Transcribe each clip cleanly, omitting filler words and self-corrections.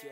Yeah,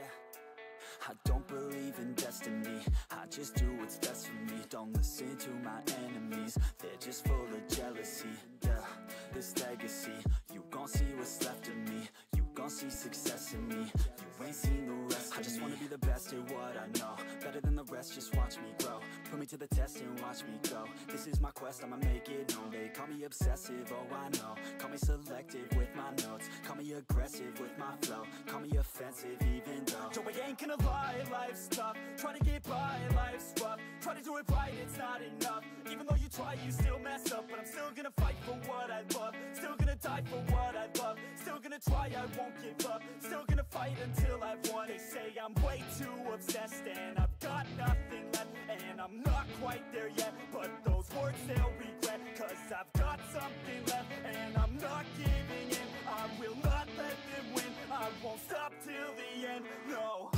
I don't believe in destiny, I just do what's best for me. Don't listen to my enemies, they're just full of jealousy. Yeah, this legacy, you gon' see what's left of me. You gon' see success in me, you ain't seen the rest of me. I just wanna be the best at what I know, better than the rest, just watch me grow. Put me to the test and watch me go. This is my quest, I'ma make it known. They call me obsessive, oh I know. Call me selective with my notes, call me aggressive with my flow, call me offensive even though Joe, I ain't gonna lie, life's tough. Try to get by, life's rough. Try to do it right, it's not enough. Even though you try, you still mess up. But I'm still gonna fight for what I love, still gonna die for what I love, still gonna try, I won't give up, still gonna fight until I've won. They say I'm way too obsessed and I've got nothing left, and I'm not quite there yet, but those words they'll regret, cause I've got something left and I'm not giving in. I will not let them win, I won't stop till the end, no.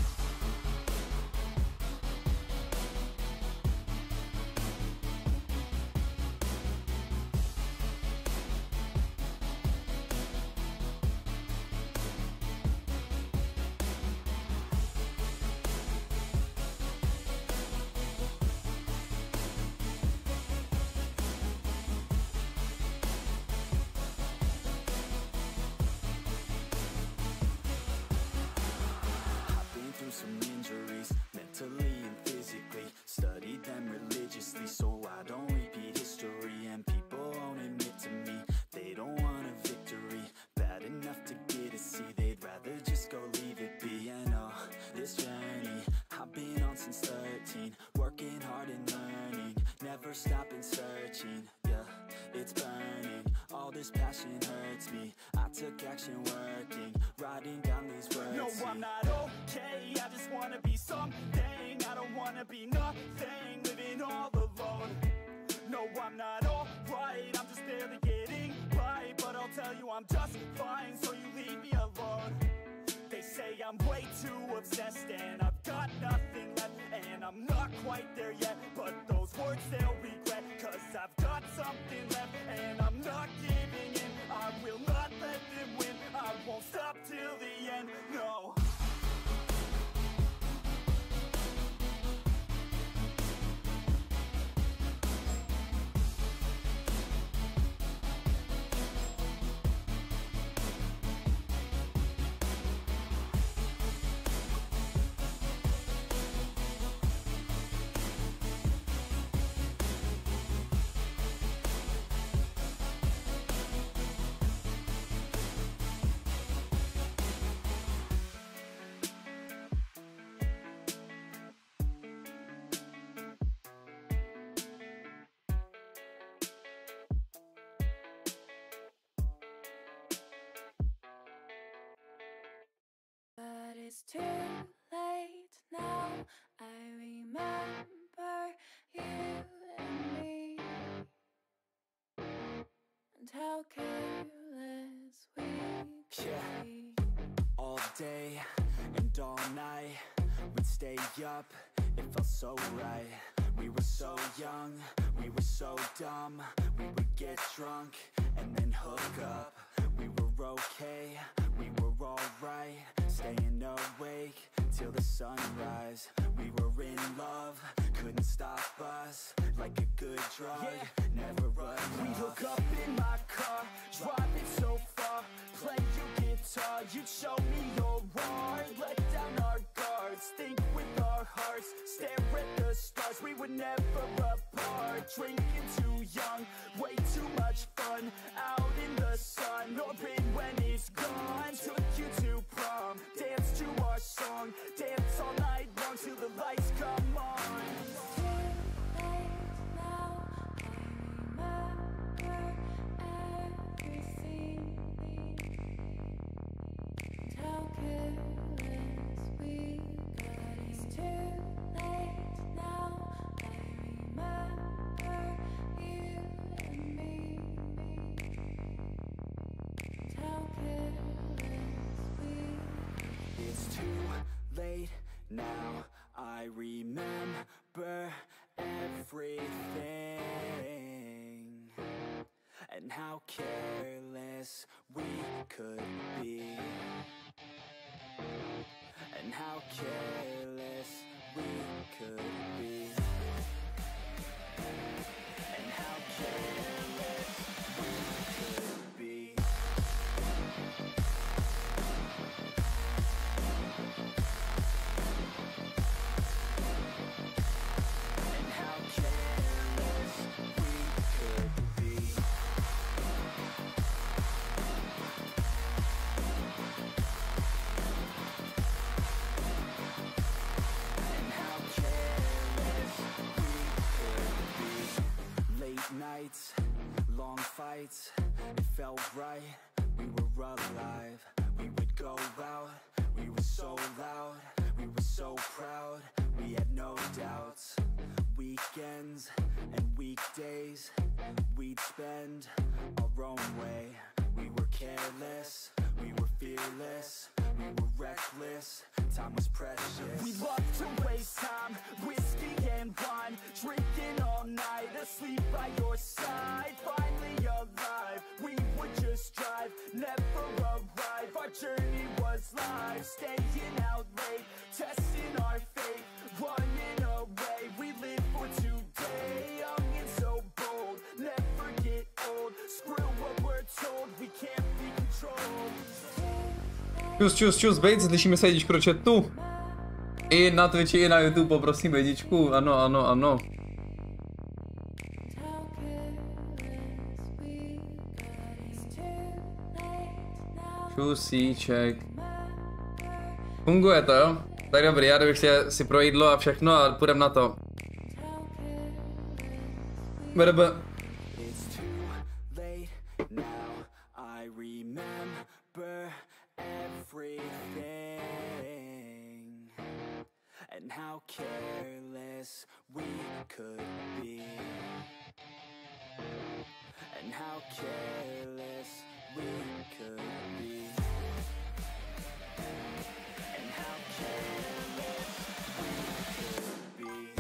Studied them religiously so I don't repeat history. And people won't admit to me they don't want a victory bad enough to get a C. They'd rather just go leave it be. And oh, this journey I've been on since 13, working hard and learning, never stopping searching. Yeah, it's burning, all this passion hurts me. I took action working, writing down these words. No, I'm not okay, I just wanna be something. I don't wanna be nothing, living all alone. No, I'm not alright, I'm just barely getting by. But I'll tell you I'm just fine, so you leave me alone. They say I'm way too obsessed and I've got nothing left, and I'm not quite there yet, but those words they'll regret, cause I've got something left and I'm not giving in. I will not let them win, I won't stop till the end, no. But it's too late now, I remember you and me, and how careless we could be. All day and all night, we'd stay up, it felt so right. We were so young, we were so dumb. We would get drunk and then hook up. We were okay, we were alright, staying awake till the sunrise. We were in love, couldn't stop us, like a good drug, never run off. We'd hook up in my car, driving so far, play your guitar, you'd show me your art, let down our guards, think with our hearts, stare at the stars. We were never apart, drinking too young, way too much fun, out in the sun, open when it's gone. Took you to prom, dance to our song, dance all night long till the lights come on. Now I remember everything, and how careless we could be. and how careless we could be, and how careless we could be. And how careless we could be. And how careless we could be. Late nights, long fights, it felt right, we were alive. We would go out, we were so loud, we were so proud, we had no doubts. Weekends and weekdays, we'd spend our own way. We were careless, we were fearless, we were reckless, time was precious. We loved to waste time, whiskey and wine, drinking all night, asleep by your side. Finally alive, we would just drive, never arrive. Our journey was live, staying out late, testing our fate, running away. We live for today, young and so bold, never get old. Screw what we're told, we can't be controlled. Čus, bejt, slyšíme se jedničku do chatu. I na Twitchi, i na YouTube, poprosím jedničku, ano. Čusíček. Funguje to, jo? Tak dobrý, já bych si pro jídlo a všechno a půjdem na to. It's too late now, I remember everything, and how careless we could be, and how careless we could be, and how careless we could be.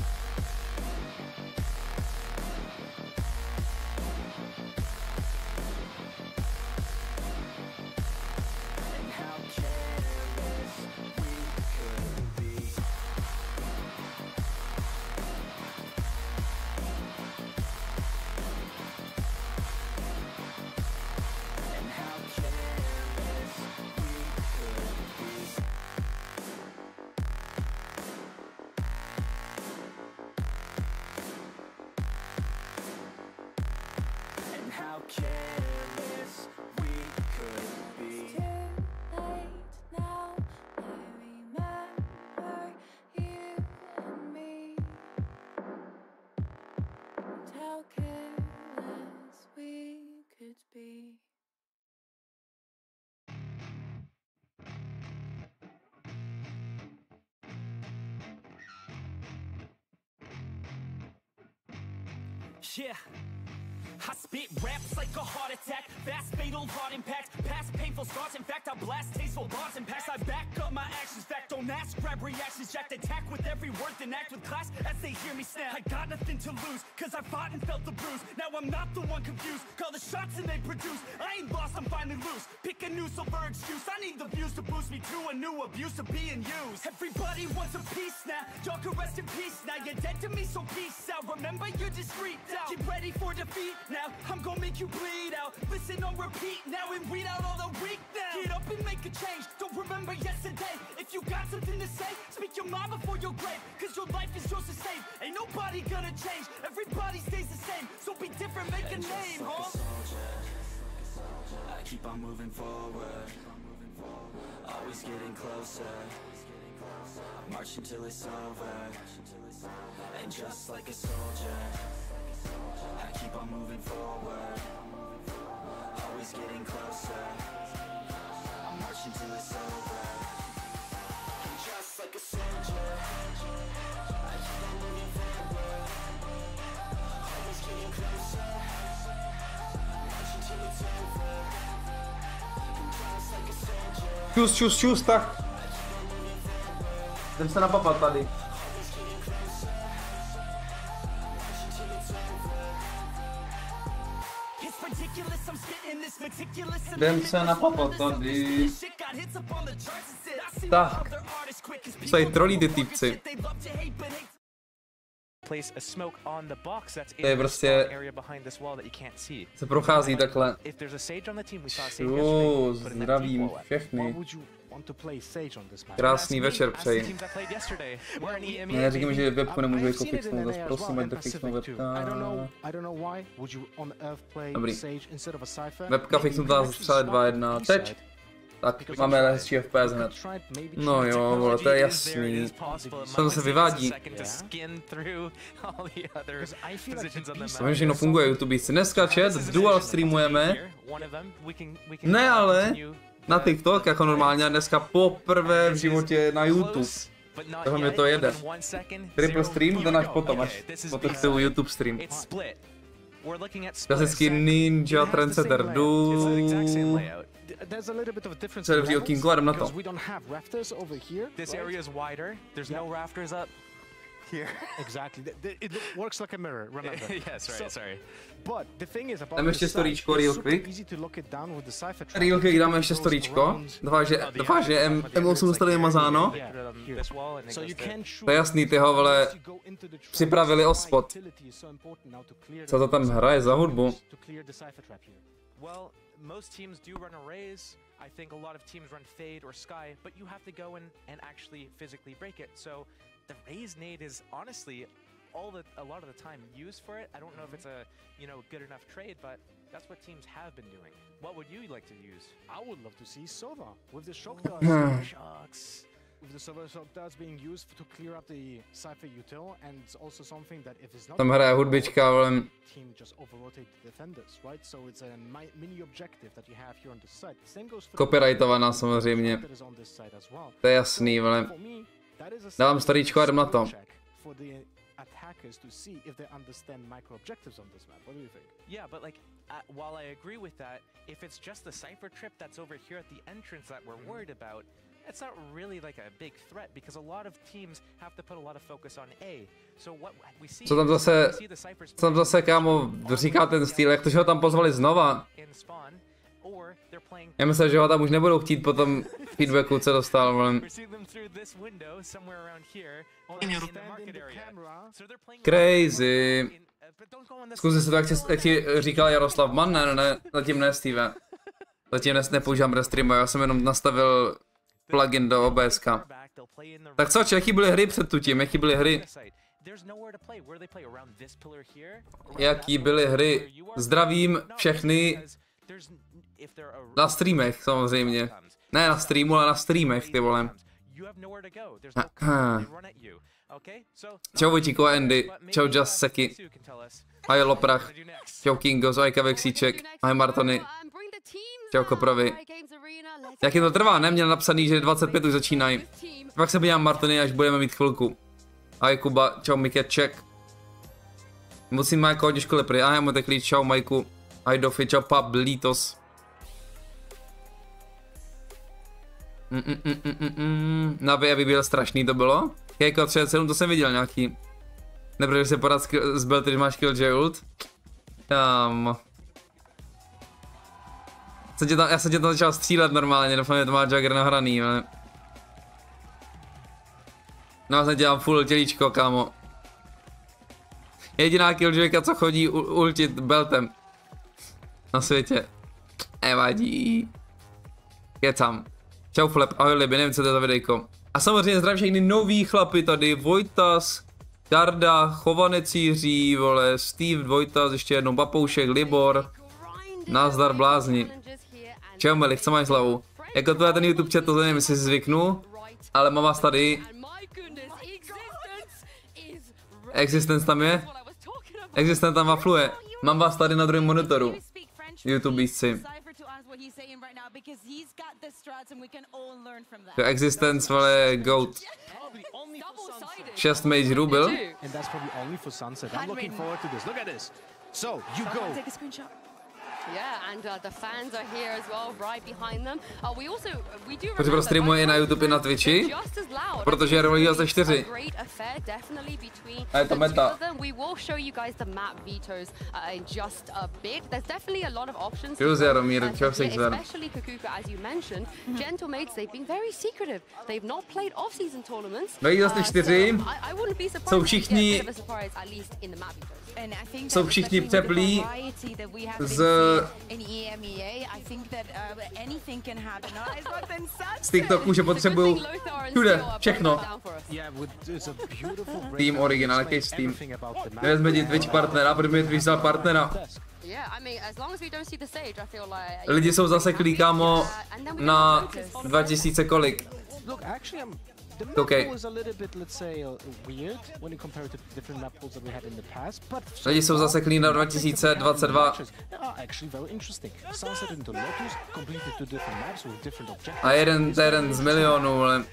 And how careless we could be. And how careless we could be. And how careless we could be. Too late now, I remember you and me, and how careless we could be. Yeah, I spit raps like a heart attack, fast fatal heart impact, past painful scars. In fact, I blast tasteful bars and pass. I back up my actions, fact don't ask, grab reactions, jacked attack with every word, then act with class as they hear me snap. I got nothing to lose, cause I fought and felt the bruise. Now I'm not the one confused, call the shots and they produce. I ain't lost, I'm finally loose, pick a new silver excuse. I need the views to boost me to a new abuse of being used. Everybody wants a piece now, y'all can rest in peace now. You're dead to me, so peace out. Remember you're discreet now, get ready for defeat now. I'm gonna make you bleed out, listen on repeat now and weed out all the weak now. Get up and make a change, don't remember yesterday. If you got something to say, speak your mind before your grave, cause your life is yours to save. Ain't nobody gonna change, everybody stays the same. So be different, make a name, Like huh? a soldier, I keep on moving forward, always getting closer. I march until it's over, and just like a soldier, I keep on moving forward, always getting closer. I march until it's over, and just like a soldier, I keep on moving forward, always getting closer. I march until it's over, and just like a soldier. Čus, tak. Jdem se napapat tady. It's Jdem se na papo tady. Tak. Jsou trolí ty týpci. To je prostě... Se prochází takhle. Zdravím všechny. Krásný večer přeji. Ne, říkám, že webku nemůžu jako fixnout, zase prosím, ať to fixnou webka. Dobrý. Webka fixnutá za třeba 2.1. Teď. Tak máme hezčí FPS hned. No jo, vole, to je jasný. To se vyvádí. To všechno funguje, YouTube. Dneska chat, dual streamujeme. Ne, ale na TikTok jako normálně, dneska poprvé v životě na YouTube. Tohle mě to jede. Triple stream, to náš potom, až potřebuji YouTube stream. Klasický Ninja Trendsetter, co je dobrý od Kingu, jdem na to. Dáme ještě storíčko, real quick. Real quick dáme ještě storíčko. Doufám, že M8 dostali mazáno. To je jasný, ty ho, vole, připravili o spot. Co to tam hraje za hudbu? Most teams do run arrays. I think a lot of teams run Fade or Sky, but you have to go and actually physically break it. So the raise nade is honestly a lot of the time used for it. I don't know if it's a good enough trade, but that's what teams have been doing. What would you like to use? I would love to see Sova with the shock darts. Shocks. With the Sova shock darts being used to clear up the Cypher util, and it's also something that if it's not tam hraje hudbička, ale team just over-rotate the defenders, right? So it's a mini objective that you have here on this side. Same goes for copyrightovaná samozřejmě. To je jasný, ale dávám storíčko a jdem na to. Attackers to see if they understand micro objectives on this map. What do you think? Yeah, but like, while I agree with that, if it's just the Cypher trip that's over here at the entrance that we're worried about, it's not really like a big threat because a lot of teams have to put a lot of focus on A. So what we see, Co tam zase, kámo, říká ten styl, jak to, že ho tam pozvali znova? Já myslím, že ho tam už nebudou chtít po tom feedbacku, co dostal, vole. Crazy. Zkusi si to, jak ti říkal Jaroslav Mann, ne, zatím ne, Steve. Zatím nepoužívám restream, já jsem jenom nastavil plugin do OBSK. Tak co, jaký byly hry před tutím, jaký byly hry? Jaký byly hry? Zdravím všechny na streamech, samozřejmě. Ne na streamu, ale na streamech, ty vole. Čau Vojtíko a Andy, čau Just Seky. Ahoj Loprach, čau Kingo, ahoj Vexíček, ahoj Martony. Čau Koprovi. Jak je to trvá, ne? Měl napsaný, že 25 už začínají. Pak se podívám Martony, až budeme mít chvilku. Ahoj Kuba, čau Mikeček. Musím Majko hodně školy prý, ahoj Moteklíč, čau Majku. Ahoj Dofi, čau Pablitos. Na aby byl strašný to bylo. Kejko 37, to jsem viděl nějaký. Neprve se podat z Belt, když máš Killjoy ult. Já jsem tě tam začal střílet normálně, doufám, že to má Jagger nahraný, ale... No já jsem dělám full tělíčko, kámo. Jediná Killjoyka, co chodí ultit beltem. Na světě. Nevadí. Kecam. Čau Flep, ahoj Liby, nevím co to je za videjko. A samozřejmě zdravím všechny nový chlapy tady, Vojtas, Garda, Chovanecíří, vole, Steve, Vojtas, ještě jednou Papoušek, Libor. Nazdar blázni. Čau Meli, co máš hlavu? Jako to je ten YouTube chat, to nevím, jestli si zvyknu, ale mám vás tady. Existence tam je? Existence tam wafluje. Mám vás tady na druhém monitoru. YouTubeíci. To Existence, vole, GOAT. 6 mage rubil. Yeah, and the fans are here as well, right behind them. We do Protože streamuje i na YouTube i na Twitchi, protože je Roliga ze 4. A je to meta. We will show you guys the map vetoes in just a bit. There's definitely a lot of options. Čus Jaromír, čus Xver. Especially Kakuka, as you mentioned. Gentlemates, they've been very secretive. They've not played off-season tournaments. Roliga ze 4. I wouldn't be surprised Jsou všichni jsou všichni přeplí z TikToku, že potřebují všude, všechno. Tým originál, jaký tým. Nevezme ti Twitch partnera, protože mi Twitch dal partnera. Lidi jsou zase klíkámo na 2000 kolik. Okay. Lidi jsou zaseklí na 2022. A jeden z milionů, ale...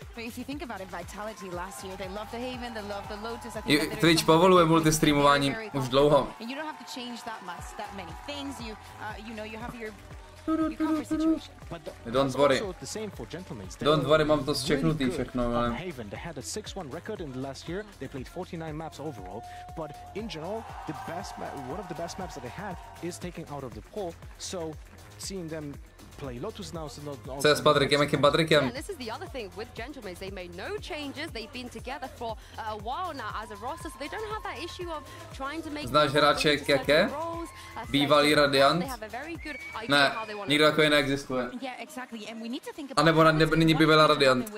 Twitch povoluje multistreamování už dlouho. Don't worry. Don't worry, mám to zčeknutý všechno, ale... They had a 6-1 record in the last year. They played 49 maps overall, but in general, one of the best maps that they had is taking out of the pool. So, seeing them play Lotus now, so not. Co je s Patrikem, jakým Patrikem? Yeah, this is the other thing with Gentlemates. They made no changes. They've been together for a while now as a roster, so they don't have that issue of trying to make. Znáš hráče jaké? Bývalý Radiant? Ne, nikdo takový neexistuje. A nebo nyní bývalá Radiant.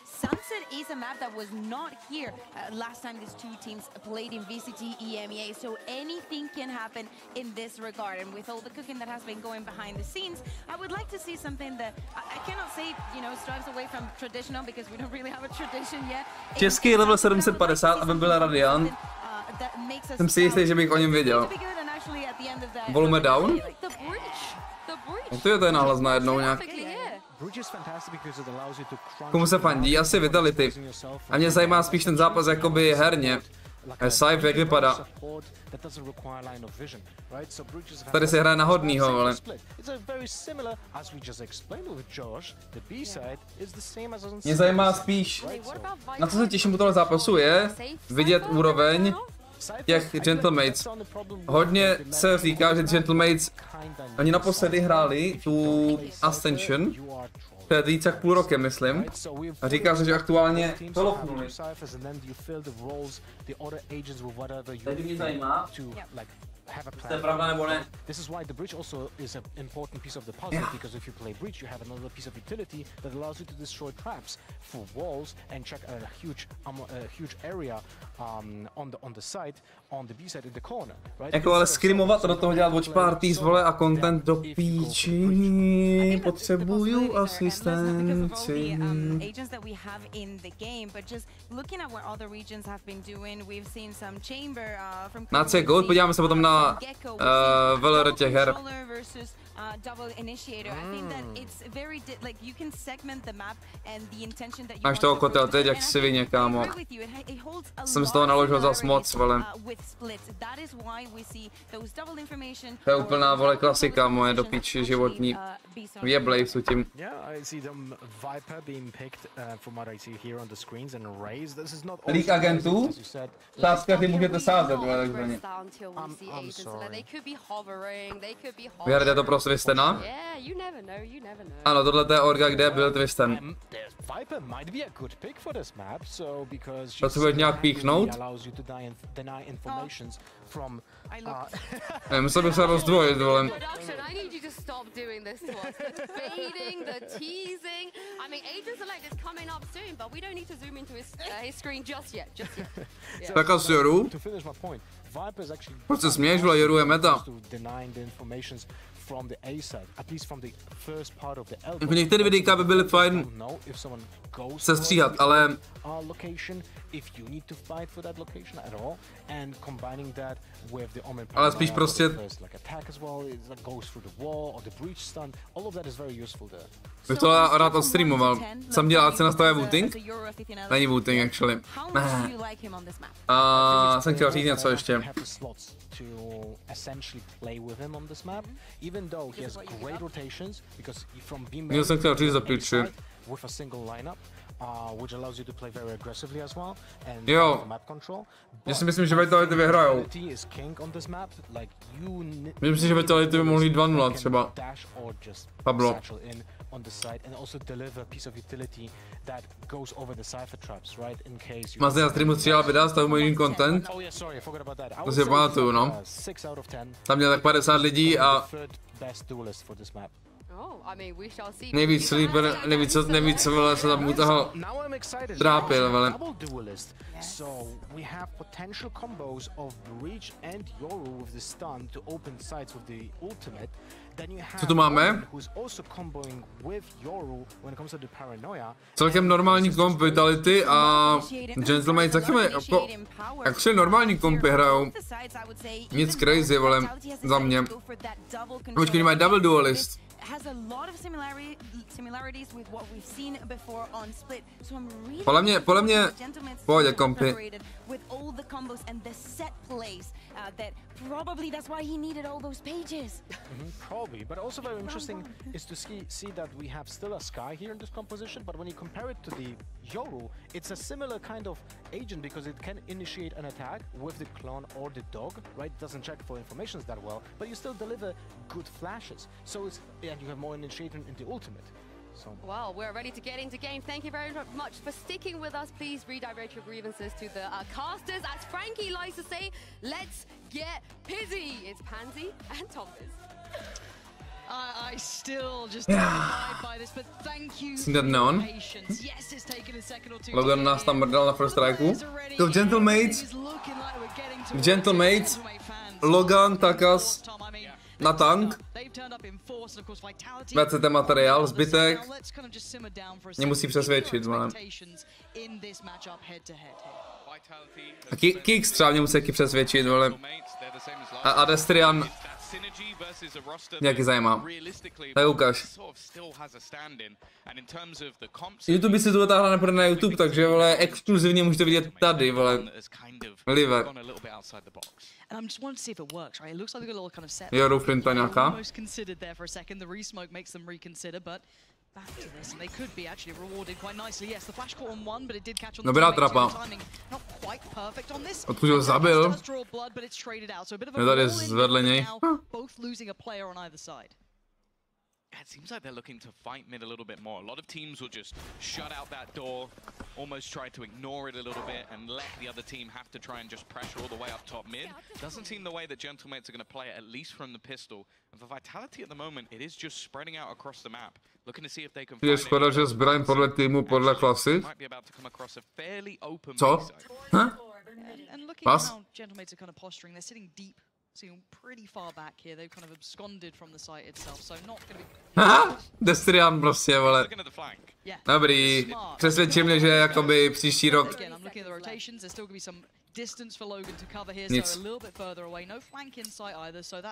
Sunset is a map that was not here last time these two teams played in VCT EMEA, so anything can happen in this regard. And with all the cooking that has been going behind the scenes, I would like to see something that I cannot say, strives away from traditional because we don't really have a tradition yet. Český level 750, aby byl Radiant. Jsem si jistý, že bych o něm věděl. Volume down? No to je nahlas najednou nějak. Komu se fandí? Asi Vitality. A mě zajímá spíš ten zápas jakoby herně. Saif, jak vypadá? Tady se hraje na hodnýho, ale... Mě zajímá spíš, na co se těším u toho zápasu je vidět úroveň těch Gentlemates. Hodně se říká, že Gentlemates, oni naposledy hráli tu Ascension, před víc jak půl rokem, myslím. A říká se, že aktuálně to lofnuli. Teď mě zajímá, to je pravda nebo ne? This is why the bridge also is an important piece of the puzzle, because if you play bridge, you have another piece of utility that allows you to destroy traps for walls and check a huge area on the side, on the B side in the corner, right? Jako ale skrimovat a do toho dělat watch parties, vole, a content do píči, potřebuju asistenci. Agents that we have in the game, but just looking at what other regions have been doing, we've seen some chamber from na C Gold, podíváme se potom na valorant těch her. Máš toho kotel teď, jak svině, kámo. Jsem z toho naložil zas moc, vole. To je úplná, vole, klasika moje do píči životní. Věblej jsou tím. League agentů? Sázka, ty můžete sázet, vole, takzvaně. Vyhradě to pro Twistena? Ano, tohle je orga, kde byl Twisten. Potřebuje nějak píchnout? Musel bych se rozdvojit, vole. Tak asi Joru? Proč se směješ, vole, Joru je meta. from the A side, at least from the first part of the elbow. Jako některé videjka by byly fajn se stříhat, ale location, if you need to fight for that location at all, and combining that with the ale spíš prostě like attack as well, it goes through the wall or the breach stun. All of that is very useful there. bych to rád odstreamoval. Jsem dělal, ať se nastavuje booting? Není booting, actually. Jsem chtěl říct něco ještě. Měl jsem chtěl říct za piči. Which allows you to play very aggressively as well and map control. Já si myslím, že Vitality vyhrajou. Myslím si, že Vitality by mohli 2-0 třeba. Pablo. Má zde na streamu stříhal videa, stavu můj jiný content. To si pamatuju, no. Tam měl tak 50 lidí a nejvíc sleeper, nejvíc se tam u toho trápil, ale So we have potential combos of Breach and Yoru with the stun to open sides with the ultimate. Then you have co tu máme? Who's also comboing with Yoru when it comes to the paranoia. Celkem normální komp Vitality a Gentleman taky mají jako actually normální kompy hrajou. Nic crazy, vole, za mě. Počkej, mají double duelist. Has a lot of similarities with what we've seen before on Split. So I'm really podle mě pohodě kompy. With all the combos and the set plays that probably that's why he needed all those pages. Probably, but also very interesting is to see that we have still a Sky here in this composition, but when you compare it to the Yoru, it's a similar kind of agent because it can initiate an attack with the clone or the dog, right? It doesn't check for informations that well, but you still deliver good flashes. So it's, and you have more initiating in the ultimate. So. Well, we're ready to get into game. Thank you very much for sticking with us. Please redirect your grievances to the casters. As Frankie likes to say, let's get busy. It's Pansy and Thomas. I still just don't abide by this, but thank you for your patience. Yes, it's taken a second or two. Logan nás tam mrdal na first strikeu. To Gentlemates, Logan, Takas, na tank. VCT materiál, zbytek mě musí přesvědčit, man. A Kicks třeba mě musí taky přesvědčit, vole. A Adestrian nějaký zajímá. Tak ukáž. YouTube si to vytáhla nepůjde na YouTube, takže vole, exkluzivně můžete vidět tady, vole. Live. Jo, Ruflinta nějaká. Dobrá trapa. Odkud ho zabil? Je tady zvedle něj. It seems like they're looking to fight mid a little bit more. A lot of teams will just shut out that door, almost try to ignore it a little bit and let the other team have to try and just pressure all the way up top mid. Doesn't seem the way that Gentlemates are going to play it, at least from the pistol. And for Vitality at the moment, it is just spreading out across the map, looking to see if they can find Je škoda, že zbraň podle týmu, podle klasy. might be about to come across a fairly open Co? And looking Pas? at how Gentlemates are kind of posturing, they're sitting deep. So pretty far back here, they've kind of absconded from the site itself, so not going to be... Haha, Destrian prostě, vole. Dobrý, přesvědčí mě, že jakoby příští rok... Nic.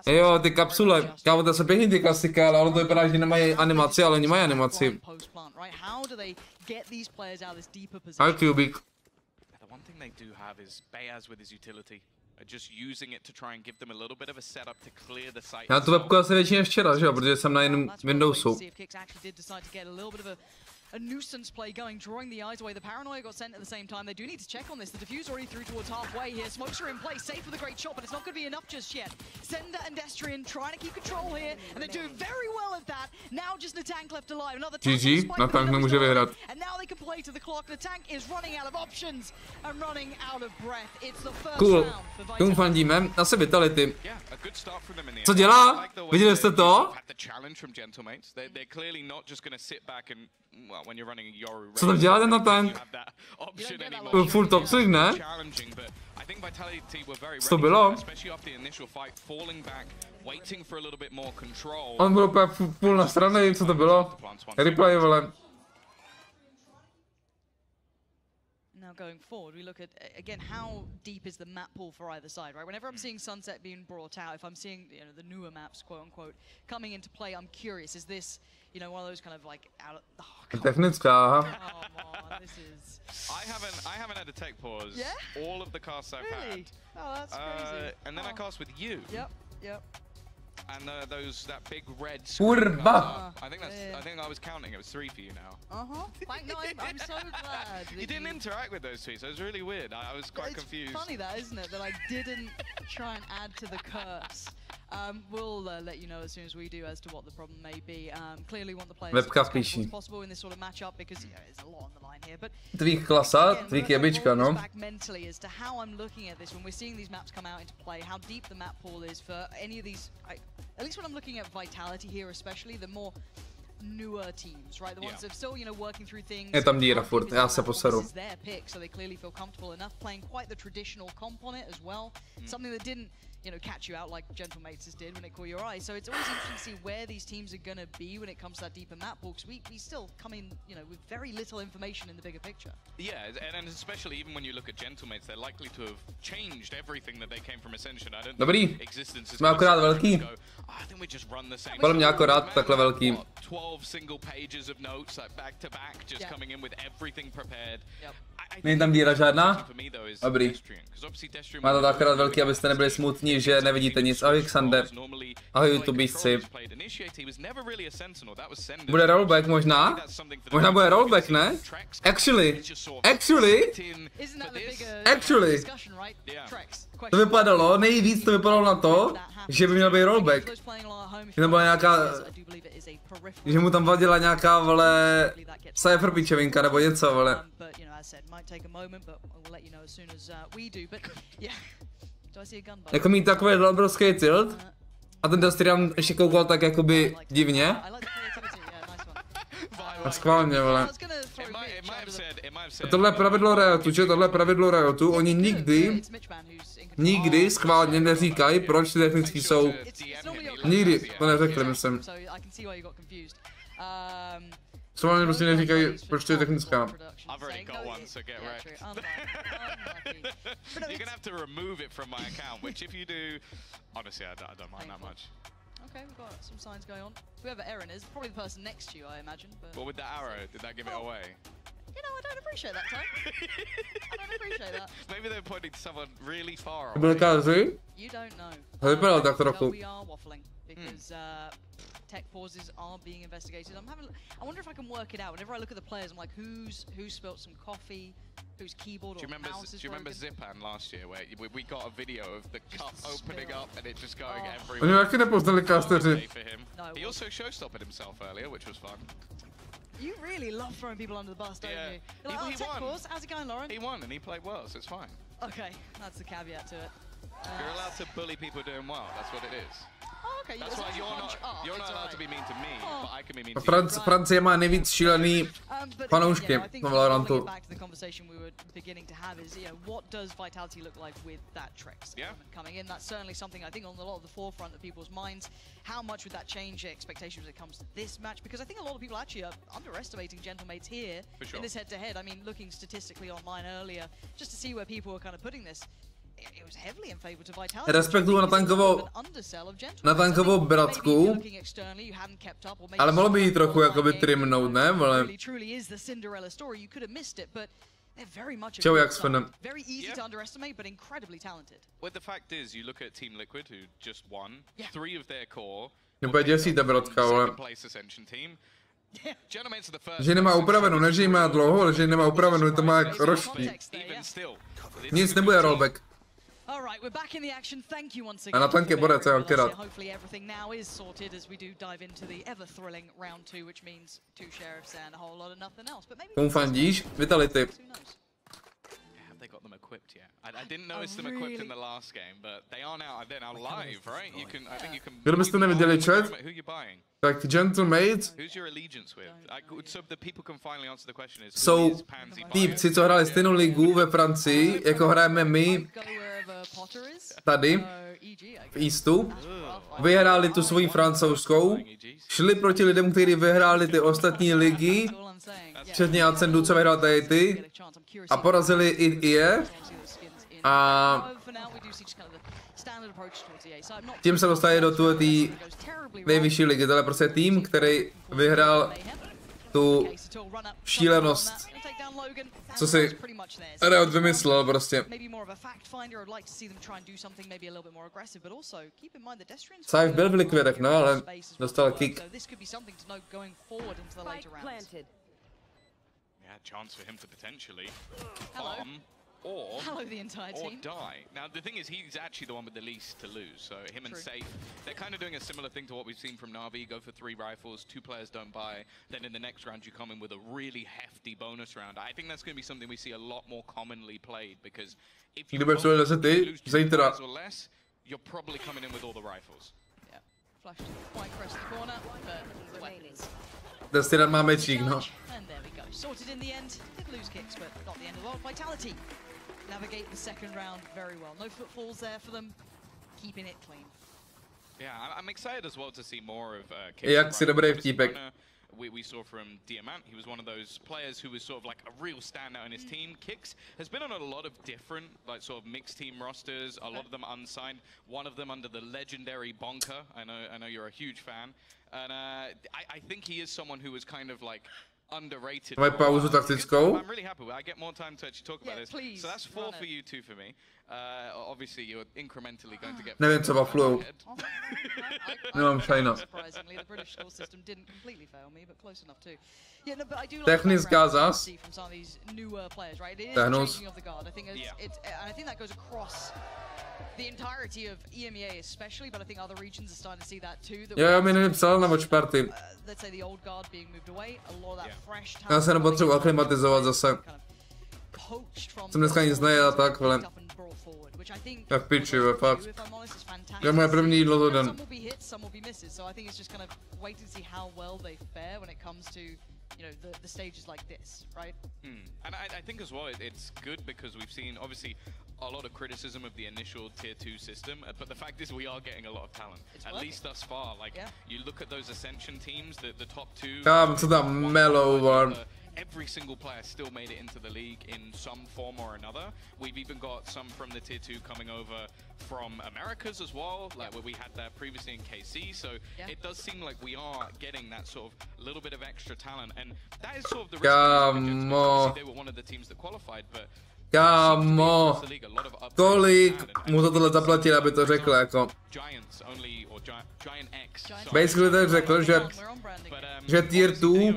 Jo, ty kapsule, kámo, to jsou pěkný ty klasika, ale ono to vypadá, že nemají animaci, ale oni mají animaci. A Kubik. Just using it to try and give them a little bit of a setup to clear the site. Já tu webku asi většině včera, že jo, protože jsem na jiném Windowsu. A nuisance play going, drawing the eyes away. The paranoia got sent at the same time. They do need to check on this. The diffuse already through towards halfway here. Smokes are in place, safe with a great shot, but it's not going to be enough just yet. Zender and Destrian trying to keep control here, and they're doing very well at that. Now just a tank left alive. Another GG, na tank nemůže vyhrát. And now they can play to the clock. The tank is running out of options and running out of breath. It's the first cool. round for Vitality. Komu fandíme? Asi Vitality. Co dělá? Viděli jste to? out when you're running a Yoru. Co tam dělá ten na tank? Full toxic, ne? Co to bylo? On byl úplně full na strany, co to bylo? Replay, vole. Now going forward, we look at again how deep is the map pool for either side, right? Whenever I'm seeing Sunset being brought out, if I'm seeing the newer maps, quote unquote, coming into play, I'm curious: is this one of those kind of like out of Technická, oh man, this is. I haven't had a tech pause. Yeah? All of the casts I've Really? Oh, that's crazy. And then I cast with you. Yep. And that big red Kurva! I think I was counting. It was 3 for you now. No, I'm so glad. You didn't interact with those two, so it was really weird. I was quite confused. It's funny that, isn't it? That I didn't try and add to the curse. We'll let you know as soon as we do as to what the problem may be. Clearly want the players as comfortable as possible in this sort of matchup because there's a lot on the line here. But Tweak klasa, tweak jebička, no. Back mentally as to how I'm looking at this when we're seeing these maps come out into play, how deep the map pool is for any of these. At least when I'm looking at Vitality here, especially the more newer teams, right? The ones that are still, working through things. Je tam díra furt, já se poseru. This is their pick, so they clearly feel comfortable enough playing quite the traditional comp on it as well. Something that didn't, catch you out like Gentlemates did when it caught your eye. So it's always interesting to see where these teams are going to be when it comes to that deeper map pool, because we still come in, with very little information in the bigger picture. Yeah, and especially even when you look at Gentlemates, they're likely to have changed everything that they came from Ascension. I don't Dobrý, existence is jsme akorát velký. I think we just run the same. Podle mě akorát takhle velký. 12 single pages of notes, like back to back, just coming in with everything prepared. Není tam díra žádná? Dobrý. Má to akorát velký, abyste nebyli smutní, že nevidíte nic. Ahoj Xander. Ahoj YouTubíci. Bude rollback možná? Možná bude rollback, ne? Actually. To vypadalo, nejvíc to vypadalo na to, že by měl být rollback. Že tam byla nějaká... Že mu tam vadila nějaká, vole... Cypher pičevinka nebo něco, vole. Jako mít takový obrovský tilt a ten Destrian ještě koukal tak jakoby divně. A schválně, vole. A tohle je pravidlo Riotu, že tohle je pravidlo Riotu, oni nikdy schválně neříkají, proč ty technický jsou. Nikdy, to neřekli, myslím. Schválně prostě neříkají, proč to je technická. I've already got one, so get wrecked. You're gonna have to remove it from my account, which if you do, honestly, I don't mind that much. Okay, we've got some signs going on. Whoever Aaron is, probably the person next to you, I imagine. But what with the arrow? Did that give it away? I don't appreciate that, Ty. I don't appreciate that. Maybe they're pointing to someone really far away. Byl kázy? You don't know. Vypadalo tak trochu. We are waffling because tech pauses are being investigated. I wonder if I can work it out. Whenever I look at the players, I'm like, who's spilt some coffee, whose keyboard or mouse is broken. Do you remember Zipan last year, where we got a video of the cup opening up and it just going everywhere? Oni taky nepoznali casteři. He also showstopped himself earlier, which was fun. You really love throwing people under the bus, don't you? You're like, tech pause, how's it going, Lauren? He won and he played well, so it's fine. Okay, that's the caveat to it. You're allowed to bully people doing well, that's what it is. Okay, that's why you're not allowed to be mean to me, but I can be mean to you. Francie má nejvíc šílený fanoušky na Valorantu. Back to the conversation we were beginning to have is, what does Vitality look like with that Trex coming in? That's certainly something I think on a lot of the forefront of people's minds. How much would that change expectations when it comes to this match? Because I think a lot of people actually are underestimating Gentlemates here in this head-to-head. I mean, looking statistically online earlier, just to see where people were kind of putting this. Respektuju na tankovou bratku, ale mohlo by jí trochu jakoby trimnout, ne, vole. Čau, jak s fanem. Nebo děsí ta bratka, vole. Že nemá upravenou, ne, že jí má dlouho, ale že jí nemá upravenou, to má jak roští. Nic nebude rollback. A na tanky borec, já akorát. Komu fandíš? Vitality. they got them equipped yet. I didn't notice them equipped in the last game, but they are now. They're now live, right? You can. I think you can. Kdybyste neviděli chat, Who you buying? tak Gentlemaids Who's your allegiance with? So the people can finally answer the question is. jsou týpci, co hráli stejnou ligu ve Francii, jako hrajeme my tady v Eastu. Vyhráli tu svoji francouzskou, šli proti lidem, kteří vyhráli ty ostatní ligy, včetně Ascendu, co vyhrál tady ty, a porazili i je. A tím se dostali do té nejvyšší ligy. To je prostě tým, který vyhrál tu šílenost, co si Riot vymyslel prostě. Saif byl v likvidech, no, ale dostal kick. Chance for him to potentially farm or die. Now the thing is, he's actually the one with the least to lose. So him and Safe, they're kind of doing a similar thing to what we've seen from Na'Vi. Go for 3 rifles, 2 players don't buy. Then in the next round you come in with a really hefty bonus round. I think that's going to be something we see a lot more commonly played, because if you lose 2 players or less, you're probably coming in with all the rifles. Yeah, flash to quite crest the corner, but weapons. Destinan má mečík, no. And there we go. Sorted in the end. Did lose kicks, but not the end of the world. Vitality navigate the second round very well. No footfalls there for them. Keeping it clean. Yeah, I'm excited as well to see more of Jak si dobrý vtípek. We saw from Diamant, he was one of those players who was sort of like a real standout in his team. Kicks has been on a lot of different, like, sort of mixed team rosters, a lot of them unsigned, one of them under the legendary Bonker. I know you're a huge fan. And I think he is someone who was kind of like underrated. Máme pauzu taktickou. I'm really happy. I get more time to actually talk about this. Please, so that's 4 for you, 2 for me. Obviously, you're incrementally going to get. Nevím, co waflujou. Nemám šajna. Surprisingly, the British school system didn't completely fail me, but close enough too. Yeah, no, but I do like Technická zas. from some of these newer players, right? It is changing of the guard. I think and I think that goes across the entirety of EMEA especially, but I think other regions are starting to see that too. Jo, mi nepsal na WatchParty. Let's say the old guard being moved away, a lot of that fresh talent. Já se nepotřebuji aklimatizovat zase. Jsem dneska nic nejel a tak, ale tak piči, fakt. To je moje první jídlo za den. You know, the stages like this, right? And I think as well, it's good because we've seen obviously a lot of criticism of the initial tier 2 system, but the fact is we are getting a lot of talent, at least thus far. Like, you look at those Ascension teams, the top 2. Kámo, co tam melou, every single player still made it into the league in some form or another. We've even got some from the tier 2 coming over from Americas as well, like where we had that previously in KC. So it does seem like we are getting that sort of little bit of extra talent, and that is sort of the risk. Obviously they were one of the teams that qualified, but kámo, kolik mu za tohle zaplatili, aby to řekl, jako. Basically to řekl, že tier 2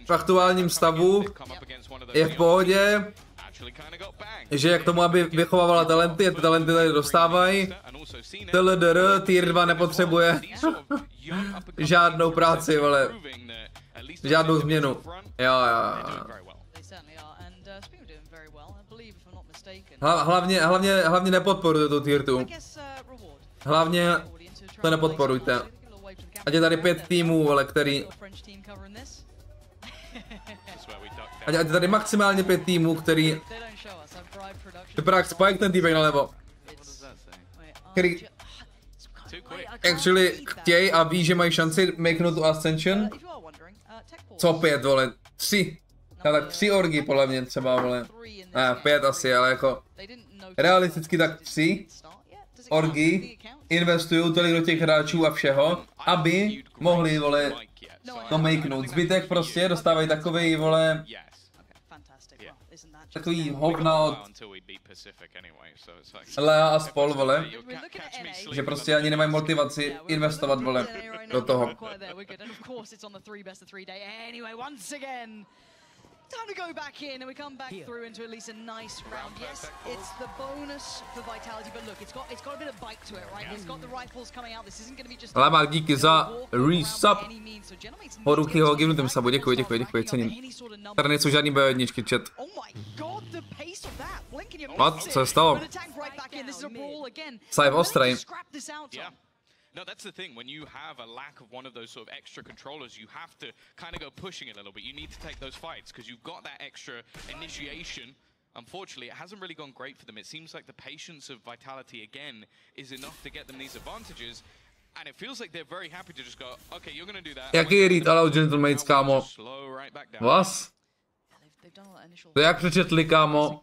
v aktuálním stavu je v pohodě, že jak tomu, aby vychovávala talenty, a ty talenty tady dostávají. TLDR tier 2 nepotřebuje žádnou práci, ale žádnou změnu. Jo. Hlavně nepodporujte tu tier 2. Hlavně to nepodporujte. Ať je tady 5 týmů, ale který... Ať je tady maximálně 5 týmů, který... Vypadá jak Spike, ten týpek nalevo. Který... Actually chtějí a ví, že mají šanci makenout tu Ascension. Co 5, vole? 3. Ale tak 3 orgy, podle mě třeba, vole. Ne, 5 asi, ale jako... Realisticky tak 3 orgy investují tolik do těch hráčů a všeho, aby mohli, vole, to makenout. Zbytek prostě dostávají takovej, vole, takový hovna od Lea a spol, vole, že prostě ani nemají motivaci investovat, vole, do toho. Time to go back in, and we come back through into at least a nice round. Yes, it's the bonus for Vitality, but look, it's got a bit of bite to it, right? It's got the rifles coming out. This isn't going to be just. Lamák, díky za resub. Horukyho givnutém sabu, děkuji, cením. Tady nejsou žádný B1, chat. What? Co se stalo? Save ostrej. No, that's the thing. When you have a lack of one of those sort of extra controllers, you have to kind of go pushing it a little bit. You need to take those fights because you've got that extra initiation. Unfortunately, it hasn't really gone great for them. It seems like the patience of Vitality again is enough to get them these advantages. And it feels like they're very happy to just go, okay, you're going to do that. Jaký je read, ale gentlemates, kámo? Vás? To jak přečetli, kámo?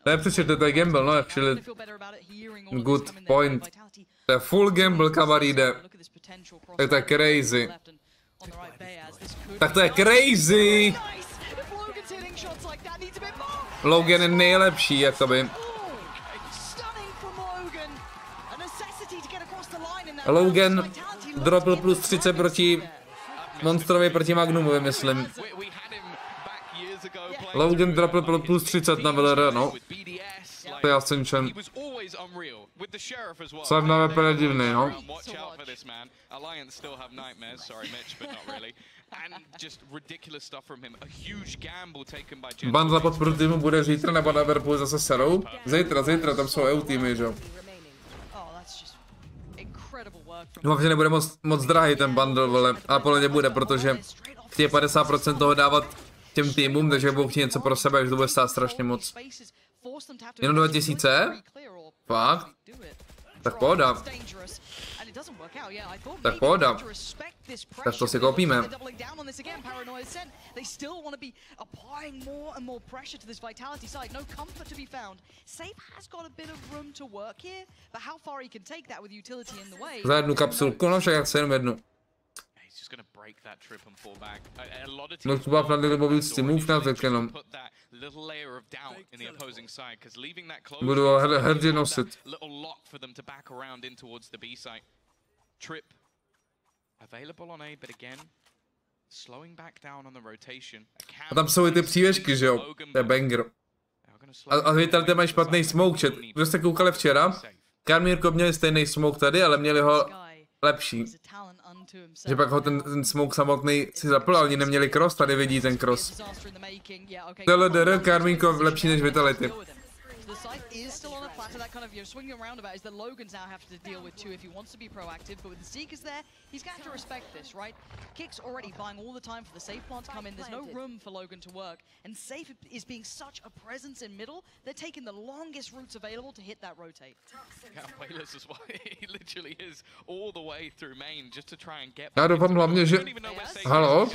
To je přečetli, to je gamble, no, actually. Good point. To je full gamble, kamarýde. Tak to je crazy. Tak to je crazy! Logan je nejlepší, jakoby. Logan dropl plus 30 proti Monstrovi proti Magnumovi, myslím. Logan dropl plus 30 na VLR, no. To je Ascension. Co na VP je divný, no. Band za podporu týmu bude zítra nebo na Liverpool zase serou? Zítra, tam jsou EU týmy, že jo. Doufám, že nebude moc drahý ten bundle, vole, ale podle mě bude, protože chtějí 50% toho dávat těm týmům, takže budou chtít něco pro sebe, že to bude stát strašně moc. Jenom 2000? Fakt? Tak pohoda. Tak pohoda. Tak to si koupíme. Za jednu kapsulku, no však jak se jenom jednu. No to byla pravděpodobně mobilní move na teď jenom. Budu ho hrdě nosit. A tam jsou i ty přívěšky, že jo? To je banger. A Vitality mají špatný smoke, chat. Kdo jste koukali včera? Karmírko měli stejný smoke tady, ale měli ho lepší. Že pak ho ten smoke samotný si zapl, ale oni neměli cross, tady vidí ten cross. TLDR, Karmínko lepší než Vitality. that kind of, you know, swinging around about is that Logan's now have to deal with too if he wants to be proactive, but with the Seekers there, he's going to have to respect this, right? Kick's already buying all the time for the safe plant to come in. There's no room for Logan to work, and Safe is being such a presence in middle. They're taking the longest routes available to hit that rotate. Yeah, Wailers as well. He literally is all the way through main just to try and get. Já doufám hlavně, že... Halo?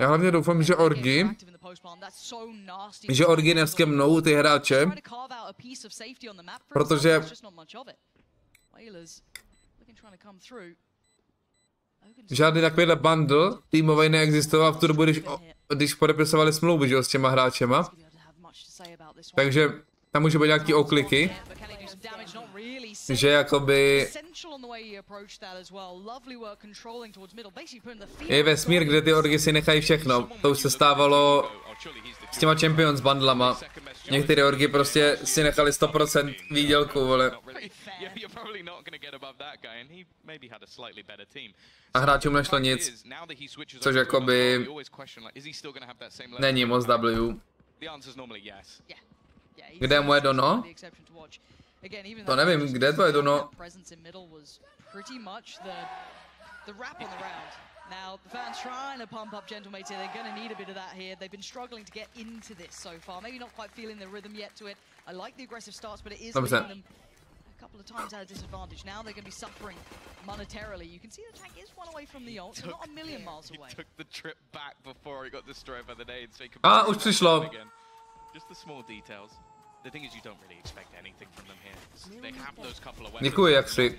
Já hlavně doufám, že Orgi... Že Orgi neskemnou ty hráče. Protože... Žádný takovýhle bundle týmový neexistoval v tu dobu, když podepisovali smlouvy, že, s těma hráčema. Takže tam může být nějaký okliky. Že jakoby... Je vesmír, kde ty orgy si nechají všechno. To už se stávalo s těma Champions bundlama. Některé orgy prostě si nechali 100% výdělku, vole. A hráčům nešlo nic. Což jakoby... Není moc W. Kde je moje dono? To nevím, kde to je dono? Now, the fans trying to pump up Gentlemates here. They're going to need a bit of that here. They've been struggling to get into this so far. Maybe not quite feeling the rhythm yet to it. I like the aggressive starts, but it is leaving them a couple of times at a disadvantage. Now they're going to be suffering monetarily. You can see the tank is one away from the ult. They're not a million miles away. He took the trip back before he got destroyed by the nades. So už přišlo. Just the small details. The thing is, you don't really expect anything from them here. They have those couple of děkuji, jak si.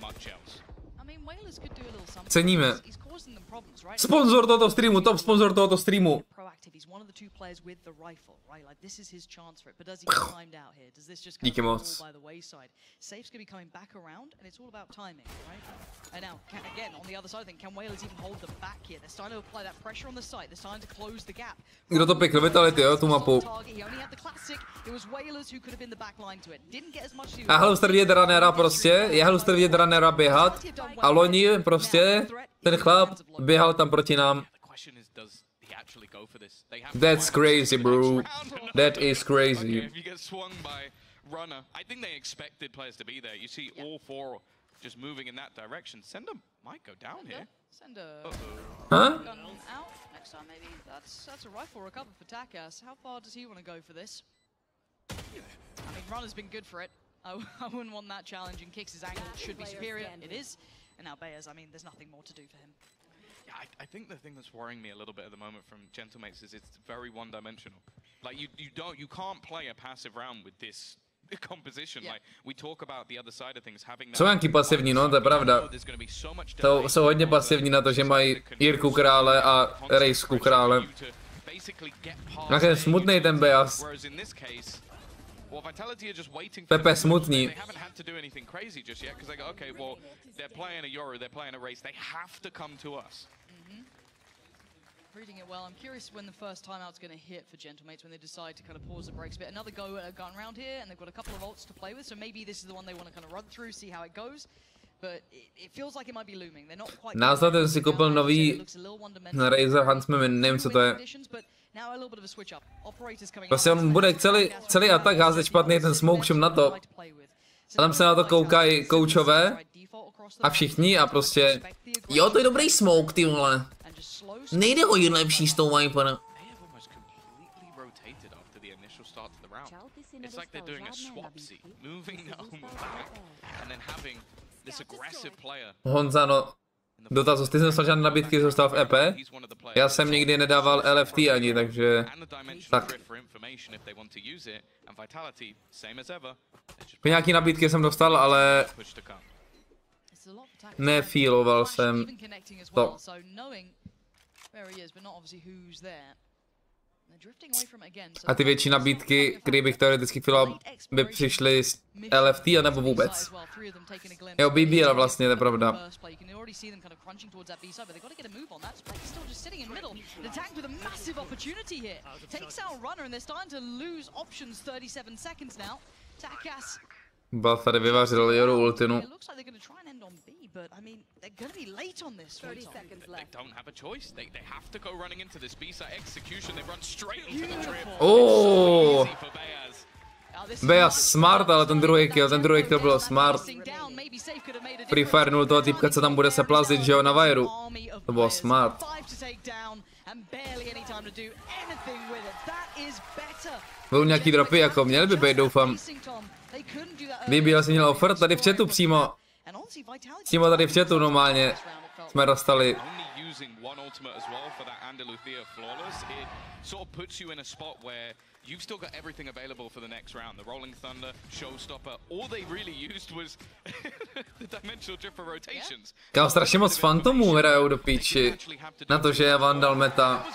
Ceníme. Sponzor tohoto streamu, top sponzor tohoto streamu. active. He's one of the two players with the rifle, right? Like this is his chance for it. But does he get timed out here? Does this just kind Díky of moc. fall by the wayside? Safe's gonna be coming back around, and it's all about timing, right? And now, again, on the other side, I think, can Whalers even hold them back here? They're starting to apply that pressure on the site. They're starting to close the gap. Kdo to pikl? Vitality, jo, tu mapu. He only had the classic. It was Whalers who could have been the back line to it. Didn't get as much. Já hluster vidět runnera prostě, já hluster vidět runnera běhat a loni prostě ten chlap běhal tam proti nám. That's crazy, bro. That is crazy. If you get swung by runner, I think they expected players to be there. You see all four just moving in that direction. Sender might go down here. Sender Huh? gun out. Next time maybe that's a rifle recovered for Takas. How far does he want to go for this? I mean, runner's been good for it. I wouldn't want that challenge, and Kicks' angle should be superior. It is. And now Bayers, I mean, there's nothing more to do for him. Yeah, I think the thing that's worrying me a little bit at the moment from Gentlemates is it's very one-dimensional. Like you can't play a passive round with this composition. Like we talk about the other side of things, having. Jsou nějaký pasivní, no, to je pravda. Jsou hodně pasivní na to, že mají Jirku Krále a Rejsku Krále. Nějaký smutnej ten Bejas. Well, Vitality are just waiting for Pepe smutný. They haven't had to do anything crazy just yet because they go, okay, well, they're playing a Euro, they're playing a race, they have to come to us. Reading it well. I'm curious when the first timeout's going to hit for Gentlemates, when they decide to kind of pause the brakes a bit. Another go at a gun round here, and they've got a couple of ults to play with, so maybe this is the one they want to kind of run through, see how it goes. But it feels like it might be looming. They're not quite. Názor, ten si koupil nový Razer Huntsman, nevím co to je. Prostě on bude celý atak házet špatný, ten smoke všem na to. A tam se na to koukají koučové a všichni a prostě, jo, to je dobrý smoke, ty vole. Nejde o jít lepší s tou Viperem. It's like they're doing a swapsy, moving the home back and then having this aggressive player. Honza, no, dotaz, ty jsi nestal žádné nabídky, zůstal v EP? Já jsem nikdy nedával LFT ani, takže tak. Nějaký nabídky jsem dostal, ale nefíloval jsem to. A ty větší nabídky, které bych teoreticky filoval, by přišly z LFT anebo vůbec. Jo, BBL vlastně, to je pravda. Buff tady vyvařil Joru ultinu. But I mean, they're going to be late on this. 30 seconds left. They don't have a choice. They have to go running into this B-side execution. They run straight into the trip. Oh! Bejas smart, ale ten druhý kill byl smart. Free Fire nul toho týpka, co tam bude se plazit, že jo, na Viru. To bylo smart. Byl nějaký dropy, jako měli by být, doufám. BBL si měl offer tady v chatu přímo. Přímo tady v chatu normálně jsme dostali. You've still got everything available for the next round. The Rolling Thunder, Showstopper, all they really used was the dimensional drift for rotations. Kámo, strašně moc fantomů hrajou do píči. Na to, že je Vandal meta.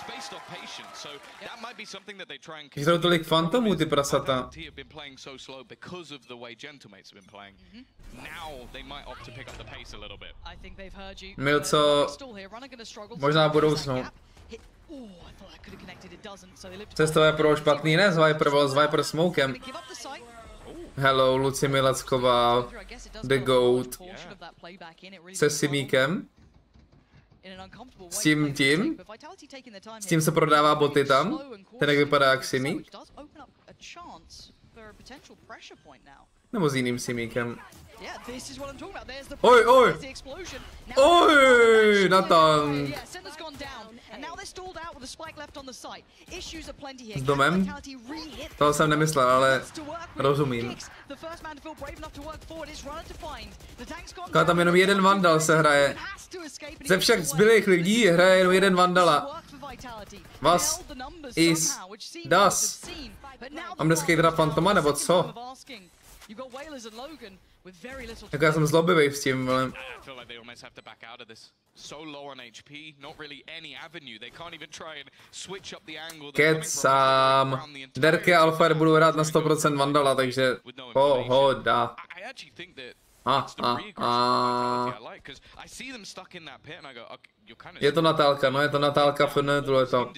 Hrajou tolik fantomů, ty prasata. Milco, možná budoucnu. Cestové pro špatný, ne? S Viper smokem. Hello, Luci Milacková, The Goat. Se Simíkem. S tím se prodává boty tam. Ten jak vypadá jak Simík. Nebo s jiným Simíkem. Oj, oj! Oj, na tank. S domem? Toho jsem nemyslel, ale rozumím. Tam jenom jeden Vandal se hraje. Ze všech zbylých lidí hraje jenom jeden Vandala. Was is das? Mám dneska teda Fantoma, nebo co? Tak já jsem zlobivej s tím, ale... so low on HP, not really any avenue. They can't even try and switch up the angle. Kecám. Derke Alpha budu hrát na 100% Vandala, takže pohoda. Je to Natálka, no je to Natálka FN, tohle to.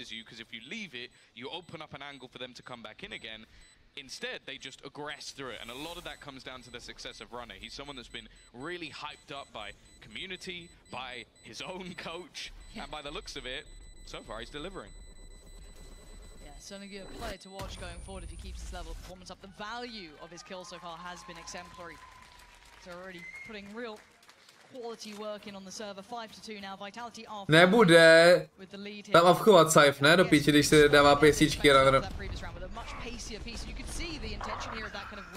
Instead, they just aggress through it, and a lot of that comes down to the success of Runner. He's someone that's been really hyped up by community, by his own coach, and by the looks of it, so far he's delivering. Yeah, certainly a player to watch going forward if he keeps his level of performance up. The value of his kills so far has been exemplary. So already putting real quality work in on the server. 5-2 now. Vitality off. Nebude tam avchovat safe, ne? Do píči, když se dává pěsíčky.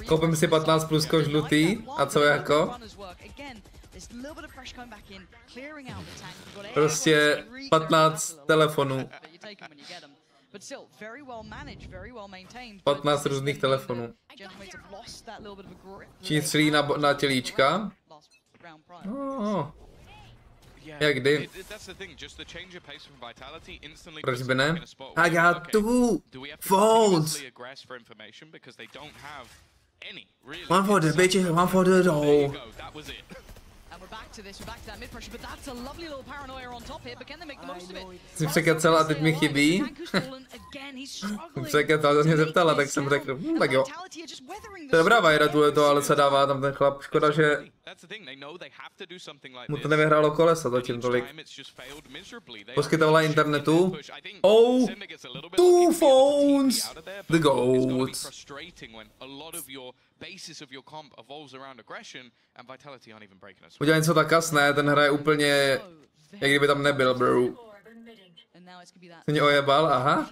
Koupím si 15 plus koš žlutý. A co jako? Prostě 15 telefonů. 15 různých telefonů. Čím střílí na tělíčka. Jak kdy? Proč by ne? I got 2 phones! One for the bitches, one for the dough. Jsi překecel a teď mi chybí. Překecal, to mě zeptala, tak jsem řekl, tak jo. To je dobrá vajra, to ale se dává tam ten chlap. Škoda, že mu to nevyhrálo kolesa zatím tolik. Poskytovala internetu. Oh, 2 phones! The goats. Udělal něco tak kasné, ten hraje úplně, jak kdyby tam nebyl, bro. Jsi mě ojebal, aha.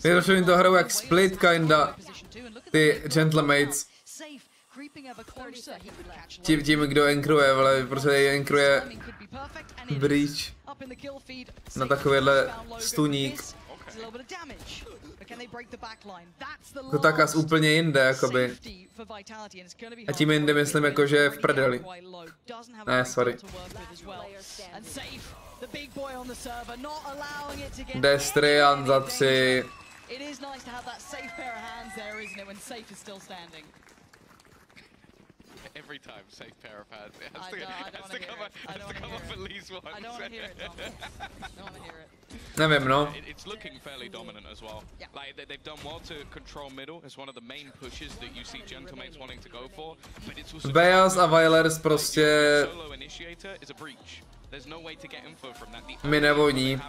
Vyrošuji to hrou jak Split, kinda. Ty gentlemates. Tím, kdo enkruje, ale protože enkruje breach na takovýhle stuník. To takas úplně jinde, jakoby. A tím jinde myslím jako, že je v prdeli. Ne, sorry. Destrian za 3. Every time, safe pair of hands. It has to come up at least once. I don't want to hear it, Tom. I don't want to hear it. Nevím, no. It's looking fairly dominant as well. Yeah. Like they've done well to control middle. It's one of the main pushes that you see gentlemates wanting to go for. But it's also Beas a Vailers prostě solo initiator is a breach. There's no way to get info from that. mi nevoní.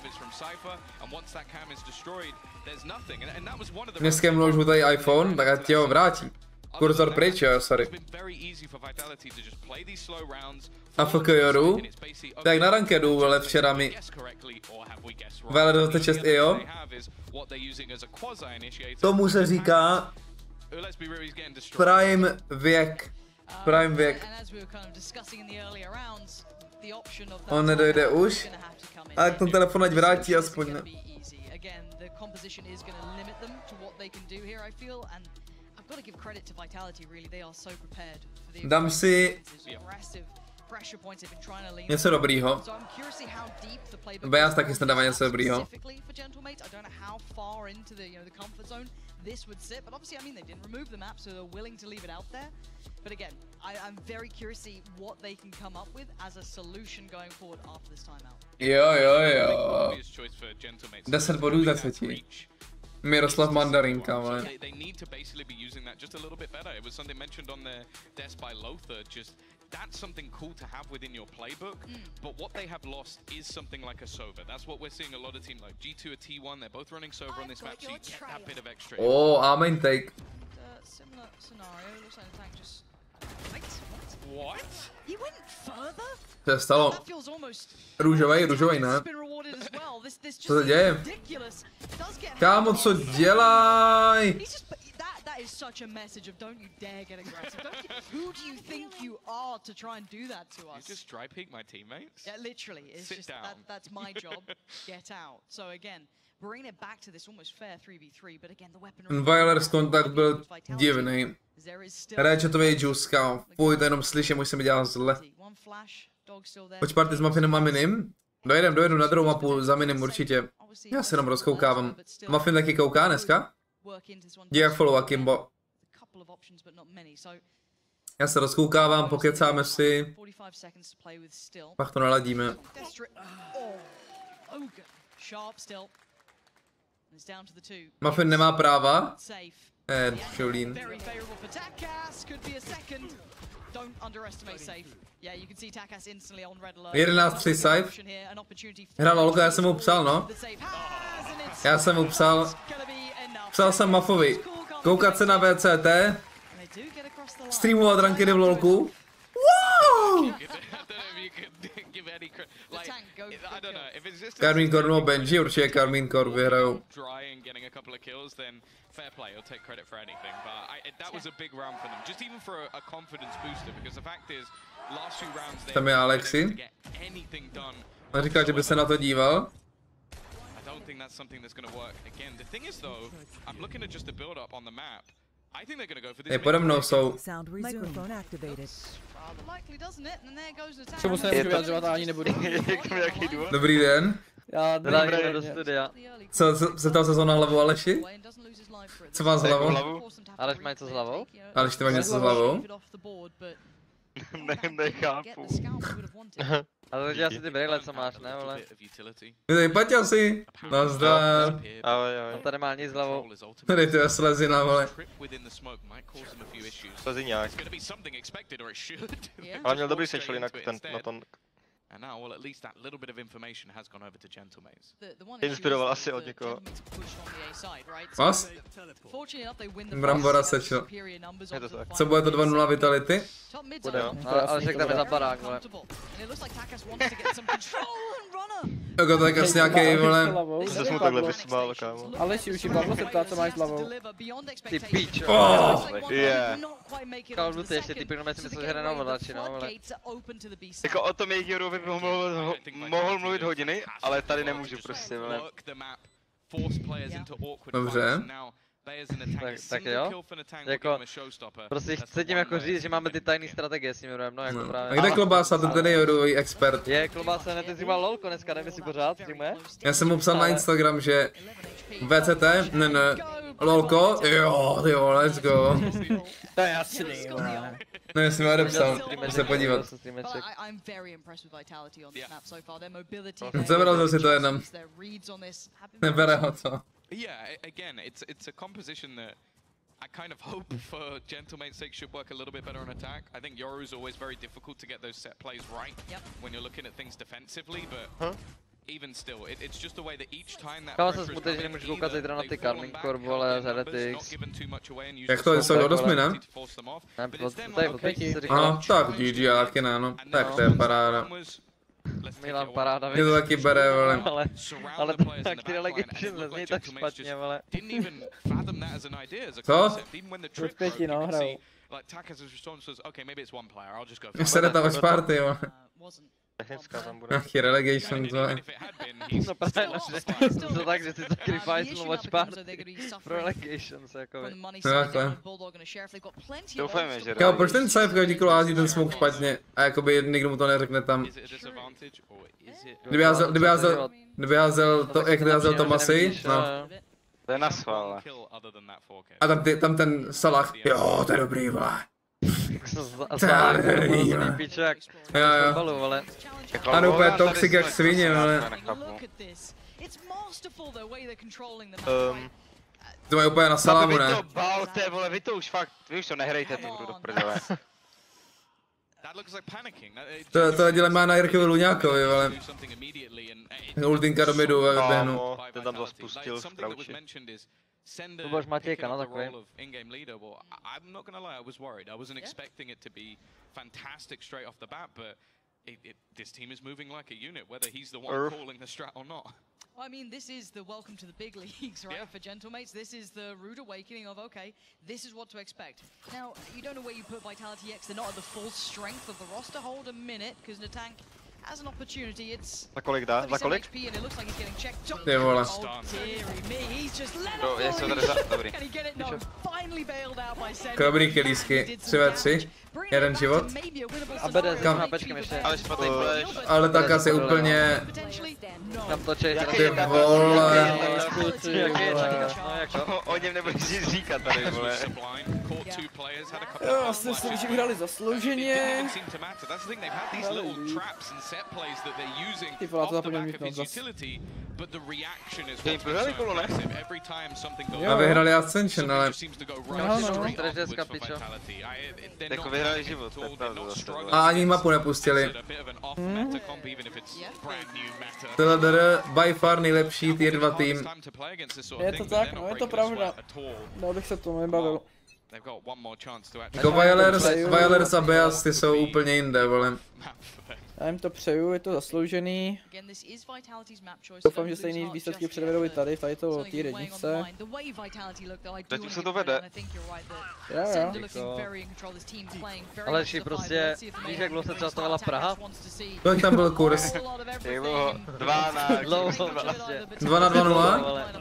Dneska mnou už tady iPhone, tak ať tě ho vrátí. Kurzor pryč, jo, sorry. A FKJoru? Tak na rankedu, ale včera mi Valer 26 i jo. Tomu se říká Prime věk. Prime věk. On nedojde už. Ale ten telefon ať vrátí aspoň ne. Dám si něco dobrýho. Beas taky snad dává něco dobrýho. But again, I'm very curious to see what they can come up with as a solution going forward after this timeout. Jo. 10 bodů 10. Miroslav Mandarinka, ale. They need to basically be using that just a little bit better. It was something mentioned on their desk by Lothar. Just that's something cool to have within your playbook. But what they have lost is something like a Sova. That's what we're seeing a lot of teams like G2 or T1. They're both running Sova on this map, so you get that bit of extra. Oh, amen take. Similar scenario. Looks like the tank just. What? He went further? Co se stalo? Růžovej, ne? Co se děje? Kámo, co dělaj? That is such a message of don't you dare get aggressive. Who do you think you are to try and do that to us? You just dry peek my teammates? Yeah, literally. It's Sit just down. that's my job. Get out. So again, bringing it back to this almost fair 3v3, but again the weapon. Violers kontakt byl divný. Hráče to vědžus, kámo. Fuj, to jenom slyším, už se mi dělal zle. Watchparty s Muffinem a Minim? Dojedu na druhou mapu za Minim určitě. Já se jenom rozkoukávám. Muffin taky kouká dneska? Jak follow Akimbo. Já se rozkoukávám, pokecáme si. Pak to naladíme. Muffin nemá práva? Šulín. Don't underestimate safe. Yeah, you can see Takas instantly on red alert. 11-3 safe. Hrál Olga, já jsem mu psal, no. Já jsem mu psal. Psal jsem Muffovi. Koukat se na VCT. Streamovat rankedy v LOLku. Wow! Karmín Kor nebo Benji, určitě Karmín Kor vyhrajou. Fair play, he'll take credit for anything, but that was a big round for them, just even for a confidence booster, because the fact is, last few rounds they Tam je Alexi. On říkal, že by se na to díval. I don't think that's something that's going to work. Again, the thing is though, I'm looking at just the build up on the map. I think they're going to go for this. Pode mnou jsou. Čemu se nemůžu vyjadřovat, ani nebudu. Dobrý den. Já nevím do studia. Co, zeptal se na hlavu Aleši? Co má s hlavou? Aleš má něco s hlavou? Aleš, ty máš něco s hlavou? Nechápu. Ale to asi ty brýle, co máš, ne, vole? Vítej, Paťa si. Nazdar. Ahoj, ahoj. On tady má nic s hlavou. Tady to je slezina, vole. Sleziňák. Ale měl dobrý sečel jinak na ton. And now, well, at least that little bit of information has gone over to Gentlemates. Inspiroval asi od někoho. Vás? Brambora sečel. Co bude to 2-0 Vitality? Bude, ale řekl tam je za barák, vole. Jako to je kasi nějakej, vole. Jsi mu takhle vysmál, kámo. Aleš, už jim Pavlo se ptá, co máš s hlavou. Ty píčo. Yeah. Kámo, ty ještě, ty pěkno, si myslel, že hra na ovladači, no, vole. Jako o tom jejich hru bych mohl mluvit hodiny, ale tady nemůžu prostě, vole. Dobře. Tak jo, jako, prostě chci tím jako říct, že máme ty tajné strategie s tím hrem, no jako právě. A kde Klobása, ten je jodový expert? Je, Klobása, ne, ty jsi LOLko dneska, nevím, jestli pořád streamuje? Já jsem mu psal na Instagram, že VCT, ne, LOLko, jo, tyjo, let's go. To je jasný, vole. No, jestli mi odepsal, se podívat. Zabral jsem si to jenom. Nebere ho to. Yeah, again, it's a composition that I kind of hope for Gentlemate's sake should work a little bit better on attack. I think Yoru's always very difficult to get those set plays right when you're looking at things defensively, but even still, it's just the way that each time that pressure is coming in, they not given too much away and use Jak to jsou do 8, ne? Aha, tak GG, já taky ne, no. Tak to je paráda. Milan paráda, Mě to taky bere, vole. Ale tak ty relegation nezní tak špatně, vole. Co? Už 5, no, hrajou. Se jde ta Watchparty, vole. Technická tam bude. Jaký relegation, vole. No právě, to tak, že si sacrifice Watchparty pro relegations, jako vy. Takhle. Doufajme, že Kámo, proč ten Saif každý kolo hází ten smoke špatně a jakoby nikdo mu to neřekne tam. Kdyby házel to, jak házel Tomasi, no. To je na schvál. A tam ten Salah, jo, to je dobrý, vole. Jo. Ano, úplně toxic jak svině, vole. To je úplně na salámu, ne? Vy to balte, vole, vy to už fakt, vy už to nehrajte tu hru do prdele. To dělá má na Jirkovi Luňákovi, vole. Ultinka do midu a vyběhnu. Ten tam zase pustil v crouchi. To budeš Matějka, no takový. I'm not gonna lie, I was worried. I wasn't expecting it to be fantastic straight off the bat, but this team is moving like a unit, whether he's the one calling the strat or not. I mean, this is the welcome to the big leagues, right? For Gentlemates, this is the rude awakening of, okay, this is what to expect. Now, you don't know where you put Vitality X. They're not at the full strength of the roster. Hold a minute, because Natank has an opportunity. It's za kolik dá? Za kolik? HP and it looks like he's getting checked. Ty vole. Oh, dearie me, he's just let Jo, je to tady za, dobrý. Can he get it? No, finally bailed out by Sen. Dobrý kilísky, 3v3, jeden život. A BD s pečkem ještě. Ale špatný flash. Ale tak asi úplně... Tam točej, Ty vole. O něm nebudeš nic říkat tady, vole. Jo, vlastně si že vyhrali zaslouženě. Ty vole, to zapomněl mít zase. A vyhrali Ascension, ale... Treždeska, pičo. Jako vyhrali život, to je pravda zase. A ani mapu nepustili. TLDR by far nejlepší tier 2 tým. Je to tak, no, je to pravda. Dál bych se tomu nebavil. Jako Violers a Beas, ty jsou úplně jinde, vole. Já jim to přeju, je to zasloužený. Doufám, že stejný výsledky předvedou i tady, v této tier 1. Teď už se to vede. Jo. Ale ještě prostě, víš jak dlouho se třeba stavala Praha? Kolik tam byl kurz? Dlouho, 2 na 2 na 2-0?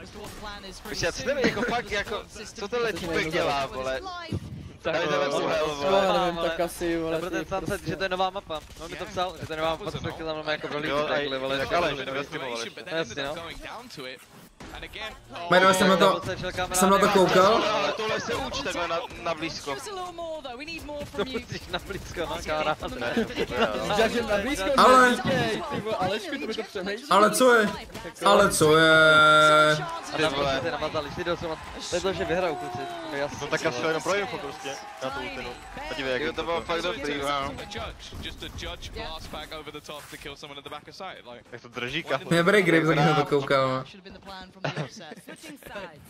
Už já co nevím, jako fakt, jako, co tenhle týpek dělá, vole. Tady jdeme uhel, vole. Já nevím, tak asi, vole. Dobře ten Sunset, že to je nová mapa. No mi to psal, že to je nová mapa, co se chtěl tam jako prolít takhle, vole. Tak ale, že nevestimovali. Jasně, no. Jmenuji jsem na to koukal. Ale tohle se uč takhle na blízko. To musíš na blízko, no kamarád. Takže na blízko, Ale co je? Ale co je? A tam prostě navazali, to je to, že vyhrajou kluci. No tak asi jenom pro info prostě, na tu ultinu. Podívej, jak to bylo fakt dobrý, wow. Jak to drží kafu. Mě break grip, tak jsem to koukal.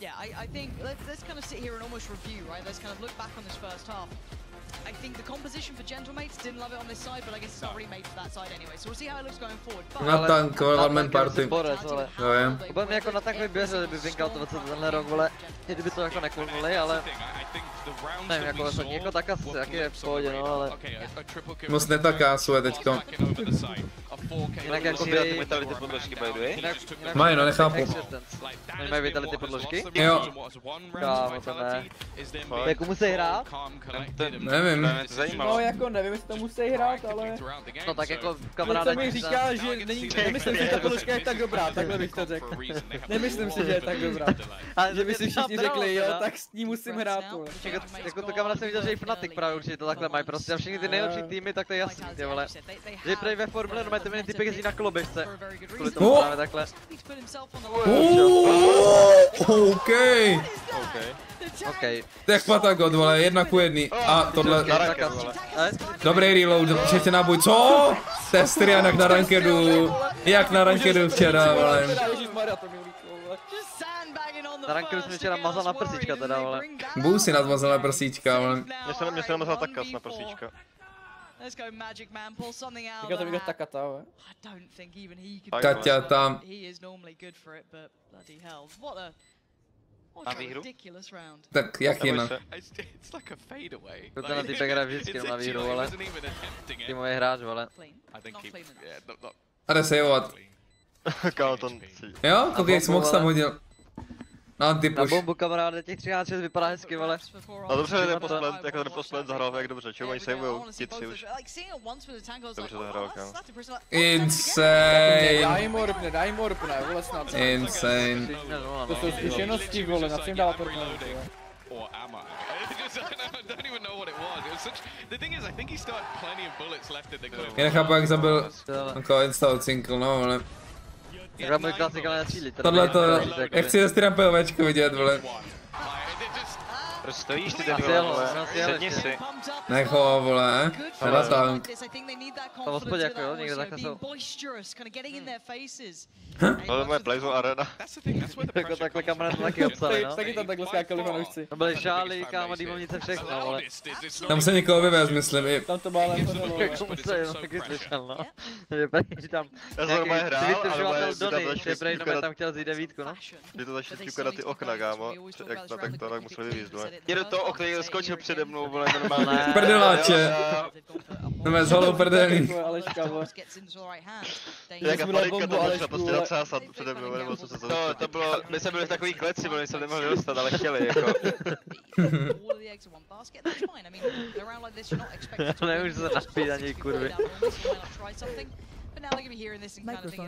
Yeah, I think let's kind of sit here and almost review, right? Let's kind of look back on this first half. I think the composition for Gentlemates didn't love it on this side, but I guess it's not really made for that side anyway. So we'll see how it looks going forward. Natankoval man party. Jo je. Bude mě jako na takový běře, kdyby vynkal to tenhle rok, vole. Kdyby to jako nekulnuli, ale... Nevím, jako tak asi, jak je v pohodě, no, ale... Moc netakásuje teďko. Jinak jakoby... Ty vitality podložky, by the way? Mají, no, nechápu. Oni mají vitality podložky? Jo. Kámo, to ne. Jako musí hrát? Nevím. No jako nevím, jestli to musí hrát, ale... No tak jako kamaráde... To mi říká, že nemyslím si, že ta podložka je tak dobrá, takhle bych to řekl. Nemyslím si, že je tak dobrá. Že by si všichni řekli, jo, tak s ní musím hrát. Jako to kamarád jsem viděl, že i Fnatic právě určitě to takhle mají prostě a všichni ty nejlepší týmy, tak to je jasný, ty vole. Že prej ve formule, no máte ten typek jezdí na koloběžce. Kvůli tomu právě takhle. OK. Tak Patagot, vole, 1:1. A tohle... Dobrý reload, ještě náboj. Co? Tester jak na rankedu. Jak na rankedu včera, vole. Na rankedu jsem včera mazal na prsíčka teda, vole. Bůh si nadmazal na prsíčka, vole. Mě se namazal takas na prsíčka. Let's go, Magic Man, pull something out. Říká to mi Takata, I don't think even he could. Kaťa tam. He is normally good for it, but bloody hell. What a ridiculous round. Tak jak jinak? It's like a fade away. To ten typek hraje vždycky na výhru, vole. Týmový hráč, vole. A jde saveovat. Kámo, to... Jo, koukej, Smox tam hodil. Na antipush. Na bombu, kamaráde, těch 13 vypadá hezky, vole. A dobře, ten posled, jako ten posled zahrál jak dobře, čemu oni savujou, ti tři už. Dobře zahrál, kámo. Insane. Daj mu orpne, vole snad. Insane. To jsou zkušenosti, vole, na co jim dávat orpne. Or am I? I don't even know what it was. It was such. The thing is, I think he still had plenty of bullets left in the clip. Já nechápu, jak zabil jako install cinkl, no, ale... Takhle můj klasik, ale nestřílit. Tohle to... Jak chci ze Styrampelvečku vidět, vole. Proč stojíš ty debile, vole? Sedni si. Necho, vole. Teda tank. To hospodě jako jo, někde takhle jsou. To je moje Playzone arena. Jako takhle kamarád taky obsali, no. Taky tam takhle skákali fanoušci. To byly šály, kámo, dýmovnice, všechno, vole. Tam se někoho vyvez, myslím, i. Tam to má len Komu se jenom taky slyšel, no. Že tam Já jsem normálně hrál, ale Dony, že prej jenom tam chtěl zjít devítku, no. Kdy to začali ťukat na ty okna, kámo. Jak to tak to, tak museli vyvízt, vole. Je do toho okna, někdo skočil přede mnou, vole, normálně. Prdeláče. Jdeme s holou prdelí. Aleška, vole. Jaká panika to začala prostě nacásat přede mnou, nebo co se to začalo. To bylo, my jsme byli v takový kleci, my jsme nemohli dostat, ale chtěli, jako. Nemůžu se napít ani kurvy.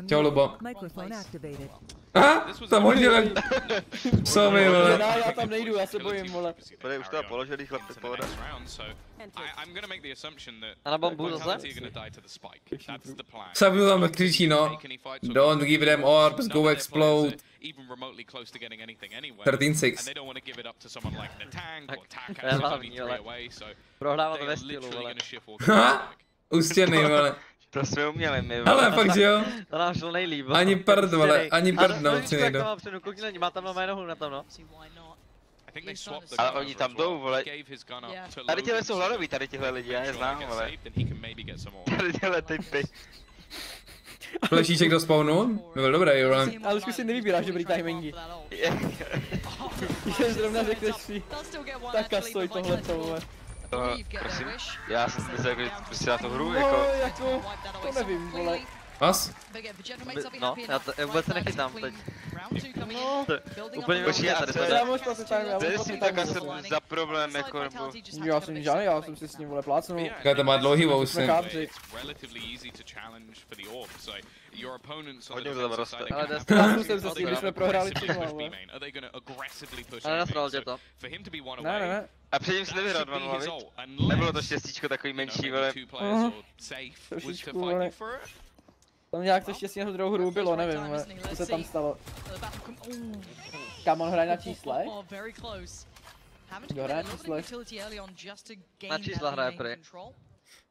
Čau, Lubo. Aha, tam hodili. Psovi, vole. Já tam nejdu, já se bojím, vole. Tady už to položený chlapci, pohoda. A na bombu zase? Sabu tam křičí, no. Don't give them orbs, go explode. 13-6. To je hlavní, ale. Prohráváme ve stylu, vole. Haha, ustěný, vole. To jsme uměli my, vole. Ale fakt, že jo? To nám šlo nejlíp. Ani prd, vole, ani prd, no, si nejdu. Koukni, má tam nové nohu na tom, no. Ale oni tam jdou, vole. Tady těhle jsou hladoví, tady těhle lidi, já je znám, vole. Tady těhle typy. Flešíček do spawnu? Byl dobrý, vole. Ale už si nevybíráš dobrý timingy. Že zrovna řekneš si, tak stoj tohleto, vole. Prosím, já jsem si myslel, že prostě na to hru, jako... To nevím, vole. As? No, já vůbec se nechytám teď. No, úplně počkej, tady to já můžu prostě time, já to je můžu s tím prostě tak time. asi za problém, jako, nebo... Já jsem žádný, já jsem si s ním, vole, plácnul. Jaká to má dlouhý vousy. Jsme kápři. Hodně to tam roste. Ale Plácnul jsem se s tím, když jsme prohráli 3-0, vole. Ale nasral tě to. Ne. A předtím jsi nevyhrál 2-0, viď? Nebylo to štěstíčko takový menší, vole. Trošičku, vole. Tam nějak to štěstí na tu druhou hru bylo, nevím, vole, co se tam stalo. Kam on hraje na číslech? Kdo hraje na číslech? Na čísla hraje prej.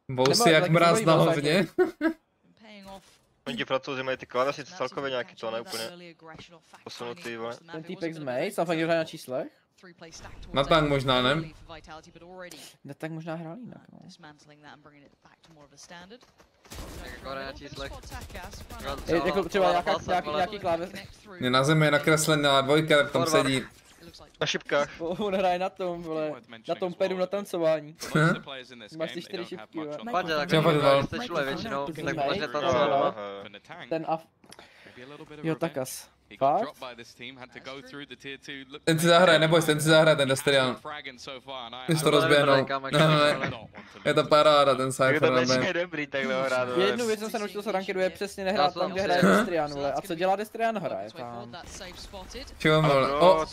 Vousy jak mráz na hovně. Oni ti Francouzi mají ty klávesnice celkově nějaký to, ne úplně posunutý, vole. Ten týpek z M8, tam fakt hraje na číslech? Na tank možná, ne? Na tak možná hrál jinak, no. Jako hraje na číslech. Jako třeba nějaký kláves. Je na zemi nakreslená dvojka, tak tam sedí. Na šipkách. On hraje na tom, vole, na tom pedu na tancování. Máš ty 4 šipky, vole. Pojď, tak jste čule většinou, tak můžete tancovat. Ten af... Jo, tak as. Fakt? Ten si zahraje, neboj, ten si zahraje, ten Destrian. Když to rozběhnou. Je to paráda, ten Cypher neběhnou. Je to dobrý takhle hrát. Jednu věc jsem se naučil z rankedu, je přesně nehrát tam, kde hraje Destrian, vole. A co dělá Destrian? Hraje tam. Čeho, vole, o,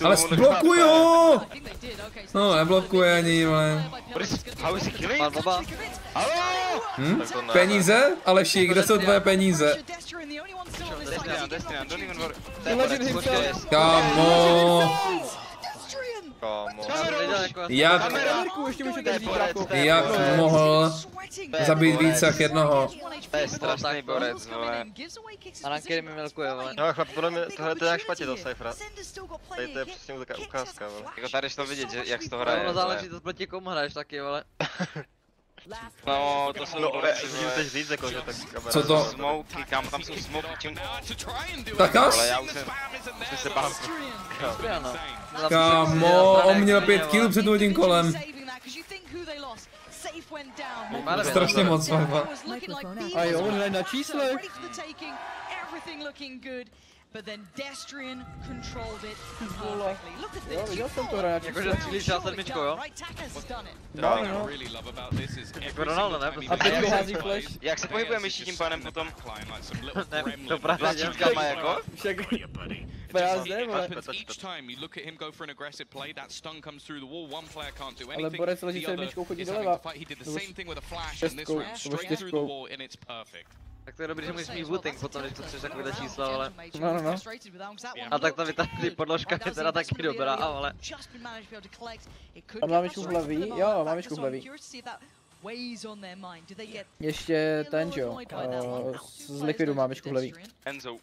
ale blokuju! No, neblokuje ani, vole. How is he killing? Peníze? Aleši, kde jsou tvoje peníze? Destrian, don't even worry. Kámo. Jak mohl zabít více jak jednoho? To je strašný borec, vole. A rankery mi milkuje, vole. No chlap, podle mě tohle to je jak špatně do Cyphera. Tady to je přesně taková ukázka, vole. Jako tady šlo vidět, že jak se to hraje. No záleží to proti komu hraješ taky, vole. No, to jsou borci, vole. Můžu říct, jako, že tak kamera. Co to? Smoky, kámo, tam jsou smoky, čím... Tak as? Ale já už jsem se bál. Kámo, on měl 5 kilů před hodin kolem. Strašně moc, vole. A jo, on hraje na číslech. But then Destrian controlled it Vole. perfectly. Jo, viděl jsem to hraje na číslech. Jakože cílíš na sedmičku, jo? No. Jako Ronaldo, ne? A teď hází flash. Jak se pohybuje myší tím pánem potom? Ne, to právě Tlačítka má jako? Však... Prázdné, vole. Ale borec leží sedmičkou, chodí doleva. Šestkou, nebo 4. Tak to je dobrý, že můžeš mít booting potom, když to chceš takovýhle čísla, ale... No. A tak ta vytáhlý podložka je teda taky dobrá, ale... A má myšku v levý? Jo, má myšku v levý. Ještě ten, jo. Z Liquidu má myšku v levý. Enzo.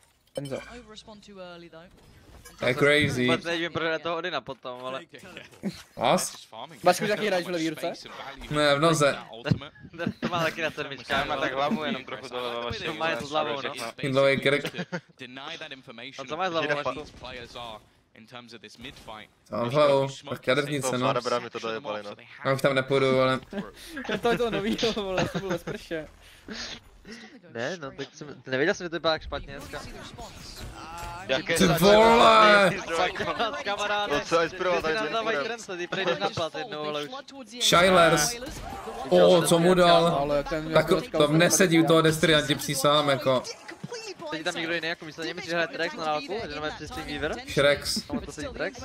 To je crazy. Vůbec nevím, proč jde toho Odina potom, ale... As? Vašku, jaký hraješ v levý ruce? Ne, v noze. To má taky na sedmičkách. Má tak hlavu jenom trochu doleva vaši. To má je to s hlavou, no. Hlavý krk. A co má s hlavou vašku? Mám hlavu, tak kadernice, no. mi to dojebali, no. Já už tam nepůjdu, ale... To je to nový, vole, to bylo sprše. Ne, no, tak jsem... Nevěděl jsem, že to vypadá tak špatně dneska. Ty vole! Kamaráde, to co inspiroval tady nám dávají trence, ty prejdeš na plat jednou, ale už. Shylers. Co mu dal? Tak to nesedí u toho Destrianti, přísahám, jako. Sedí tam někdo jiný, jako myslel, Němci, že hraje Trex na dálku, že nemáme přistý výver? Shrex. Tam to sedí Trex?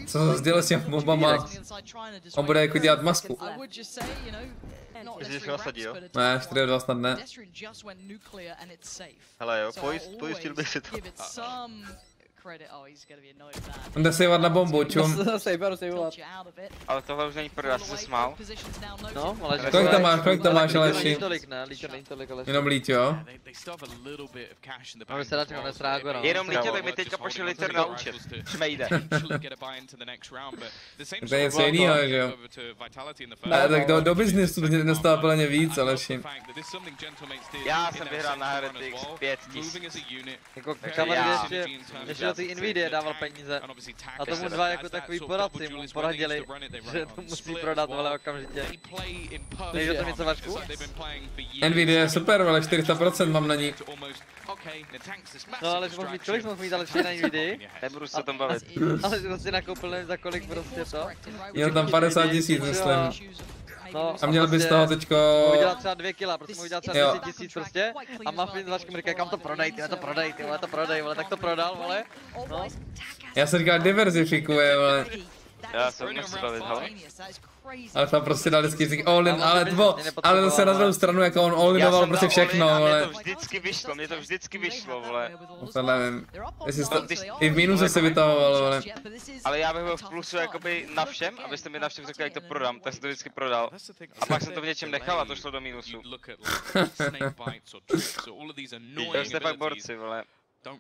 Co se sdělil s těm bombama? On bude jako dělat masku. Myslíš, že ho nasadí, jo? Ne, 4-2 snad ne. Hele jo, pojistil bych si to. On jde sejvat na bombu, čum. Sejvat. Ale tohle už není první, já jsem se smál. No, ale že... Kolik to máš, Aleši? Není tolik, ne, Líťo není tolik, ale... Jenom lít, jo? Máme se dát jako nestrágo, no. Jenom Líťo, tak mi teďka pošli liter na účet. Šmejde. To je něco jinýho, že jo? Ne, tak do biznisu to nedostává plně víc, Aleši. Já jsem vyhrál na Heretics 5000. Jako kamarád ještě do té Nvidia dával peníze. A tomu dva jako takový poradci mu poradili, že to musí prodat, ale okamžitě. Nevíš o tom něco, Vašku? Nvidia je super, ale 400% mám na ní. No ale kolik mohl mít Aleši na Nvidia? Nebudu se o tom bavit. Ale že si nakoupil nevím za kolik prostě to. Měl tam 50 000, myslím. No, a měl bys toho teďko... Mu vydělal třeba 2 kila, protože mu vydělal třeba 10 000 prostě. A Muffin s Vaškem říká, kam to prodej, ty to prodej, ty vole, to prodej, vole, tak to prodal, vole. No. Já jsem říkal diverzifikuje, vole. Já se nechci bavit, hele. Ale tam prostě dal vždycky all in, ale zase na druhou stranu, jako on all inoval prostě všechno, vole. Mně to vždycky vyšlo, vole. To nevím. I v mínuse se vytahoval, vole. Ale já bych byl v plusu jakoby na všem, abyste mi na všem řekli, jak to prodám, tak jsem to vždycky prodal. A pak jsem to v něčem nechal a to šlo do mínusu. To jste fakt borci, vole.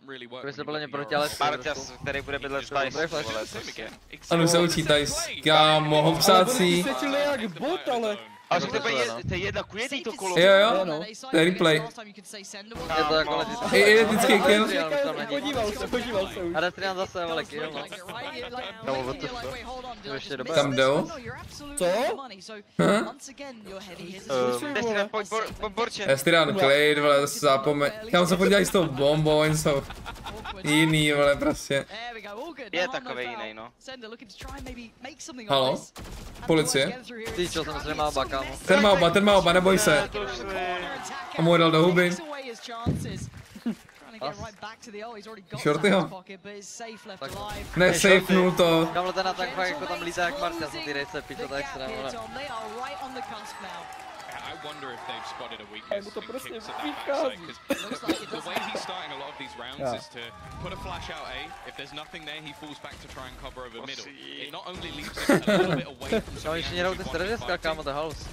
Kdyby se podle mě proti Alesku. Marťas, který bude bydlet v Tajs, vole, prostě. Ano, se učí Tajs. Kámo, hopsácí. Ale to je jedna ku jedný to kolo. Jo, to je replay. Je to jako je identický kill. Podíval se už. A Destrian zase, vole, kill, no. Kámo, what the fuck. To ještě dobré. Tam jdou? Co? Destrian, pojď, borče. Destrian, klid, vole, zase zapomeň. Kam se podívají s tou bombou, oni jsou jiný, vole, prostě. Je takovej jiný, no. Halo? Policie? Ty čo, jsem se nemá oba, kámo. Ten má oba, neboj se. A mu ho dal do huby. Shortyho. Ne, safenul to. Kamhle ten atak fakt jako tam lítá jak Marťas na ty rejce, pičo, to je extrém, vole. I wonder if they've spotted a weakness mu to prostě in vychází. the way he's starting a lot of these rounds is to put a flash out A. If there's nothing there, he falls back to try and cover over middle. It not only leaves him a little bit away from some ještě nehrajou ty strategiska, kámo, to house.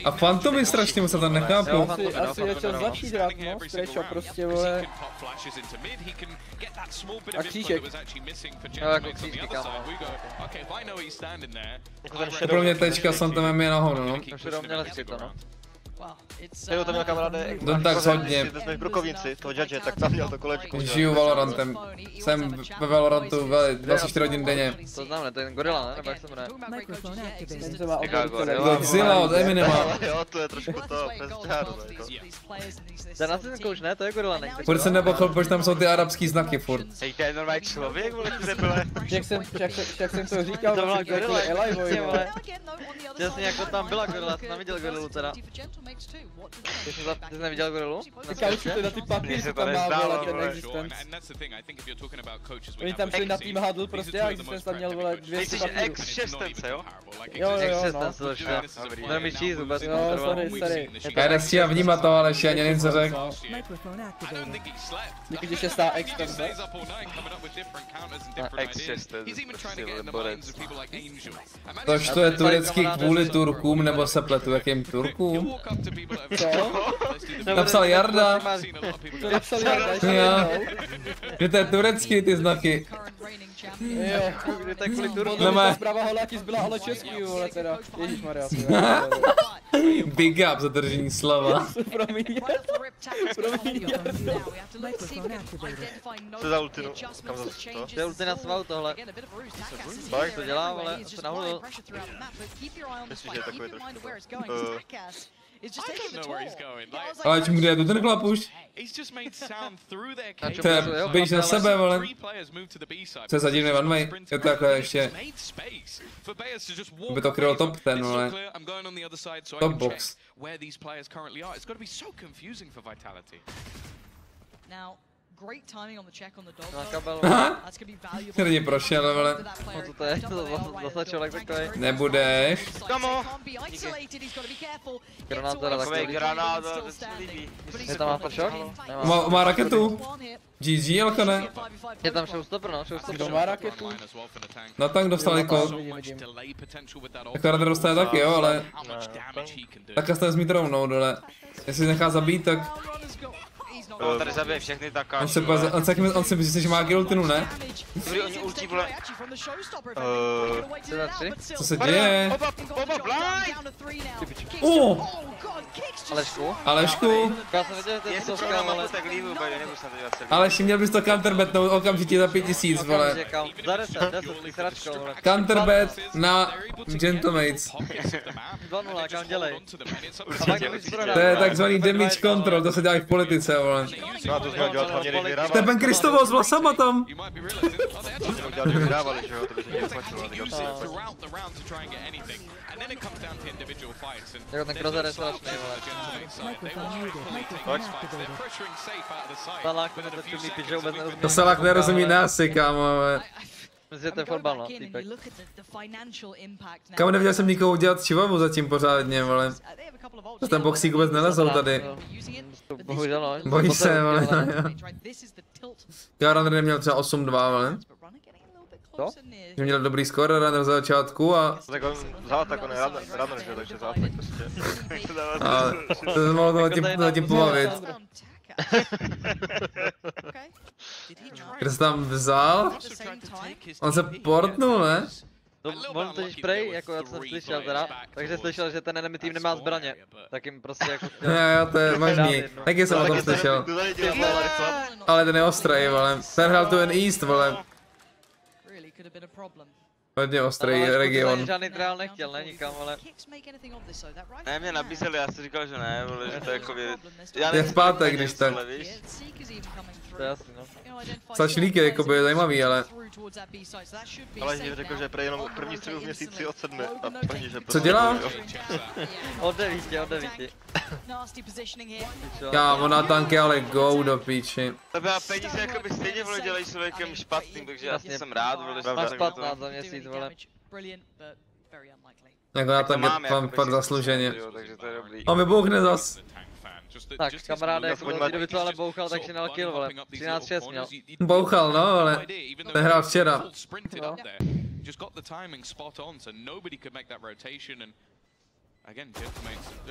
A Phantomy strašně mu se tam nechápu. Asi je čas začít hrát, no, Scratch a prostě, vole. A křížek. No, jako křížky, kámo. Pro mě tečka s Phantomem je nahoru, no. To všude měl hezky to, no. Jo, tam měl kamaráde, no tak hodně. Jsme v Brukovinci, toho Judge, tak tam měl to kolečko. Žiju Valorantem. Jsem ve Valorantu 24 hodin denně. To znamená, to je ten gorila, ne? Nebo jak se jmenuje? Godzilla od Eminema. Jo, to je trošku to, přestáru, jako. Ten asi ten kouč, ne? To je gorila, ne? Furt jsem nepochopil, proč tam jsou ty arabský znaky furt. Hej, to je normální člověk, vole, ty debile. Jak jsem to říkal, to byla gorila, vole. Přesně, jako tam byla gorila, jsem tam viděl gorilu teda. Ty jsi neviděl gorilu? Teďka už ty na ty papíry, co tam má, vole, ten existence. Oni tam šli na tým huddle prostě a existence tam měl, vole, 200 papírů. Existence, jo? Jo, Existence, to ještě. Budeme číst vůbec. Jo, sorry. Já nestíhám vnímat to, ale ještě ani nevím, co řek. Díky, že 6. extence. Tož to je turecký kvůli Turkům, nebo se pletu jakým Turkům? Co? Napsal Jarda. To napsal Jarda, ještě jo. Že to je turecký ty znaky. Jo, to je kvůli Turkům. Zprava holáky zbyla ale český, vole, teda. Ježišmarja. Big up za držení slova. Promiň. Co za ultinu? Kam zase to? To je ulti na svou tohle. Tak to dělá, ale to nahodil. Myslím, že je takový trošku. Ale čemu kde je to ten chlap už? To je běž na sebe, vole. Co je za divný one-way? Je to takhle ještě. By to krylo top ten, vole. Top box. Great timing on the check on the dog. That's gonna be valuable. Který prošel, vole. To je, zase člověk takový. Nebudeš. Kamo! Granátora takový. Granátor, to se líbí. Je tam aftershot? Má raketu. GG, ale ne. Je tam showstopper, no, showstopper. Kdo má raketu? Na tank dostal jako. Jako radar dostane taky, jo, ale. Tak se vezmi rovnou dole. Jestli nechá zabít, tak. No, tady zabije všechny taká. On si myslí, že má gilotinu, ne? Dobrý, oni ultí, vole. Co se děje? Oba, blind! Alešku. Já jsem viděl, že to skvělé, ale tak líbu, nebudu se dívat celý. Aleši, měl bys to counterbetnout okamžitě za 5000, vole. Za 10, sračkou, vole. Counterbet na Gentlemates. 2-0, kam dělej. To je takzvaný damage control, to se dělá i v politice, vole. No a to jsme dělat hlavně, když vyhrávali. Stepen Kristovo s vlasama tam. To dělat, když vyhrávali, že jo, to by se někdo plačilo. Jako ten Krozer je strašný, vole. Salák, to mi píše vůbec nerozumí. To Salák nerozumí násy, kámo, vole. Myslím, že to je fotbal, no, týpek. Kámo, neviděl jsem nikoho udělat čivavu zatím pořádně, vole. To ten boxík vůbec nelezou tady. Bohužel, no. Bojí se, vole. Runner neměl třeba 8-2, vole. Co? Že měl dobrý skóre Runner za začátku a... Tak on zátak, on je Runner, že jo, takže zátak prostě. A to se mohlo tím pobavit. Kde se tam vzal? On se portnul, ne? On totiž prej, jako já jsem slyšel teda, takže slyšel, že ten enemy tým nemá zbraně, tak jim prostě jako chtěl... Jo, to je možný, taky jsem o tom slyšel. Ale ten je ostrý, vole, ten hrál tu East, vole. Hodně ostrý region. Žádný trial nechtěl, ne, nikam, ale... Ne, mě nabízeli, já si říkal, že ne, vole, že to je jako věc. Je zpátek, když tak. To je jasný, no. Sačlík je jakoby zajímavý, ale... Ale že řekl, že prej jenom první střelu v měsíci od 7 a první, že... Co dělá? Od 9. Kámo, na tanky, ale go do píči. Tebe a peníze jakoby stejně, vole, dělají člověkem špatným, takže já jsem rád, vole, že... Máš 15 za měsíc, vole. Jako na tanky mám fakt zasluženě. Takže to je dobrý. On vybouchne zas. Tak, kamaráde, jako kdyby to ale bouchal, takže měl kill, vole. 13-6 měl. Bouchal, no, ale ten hrál včera. No.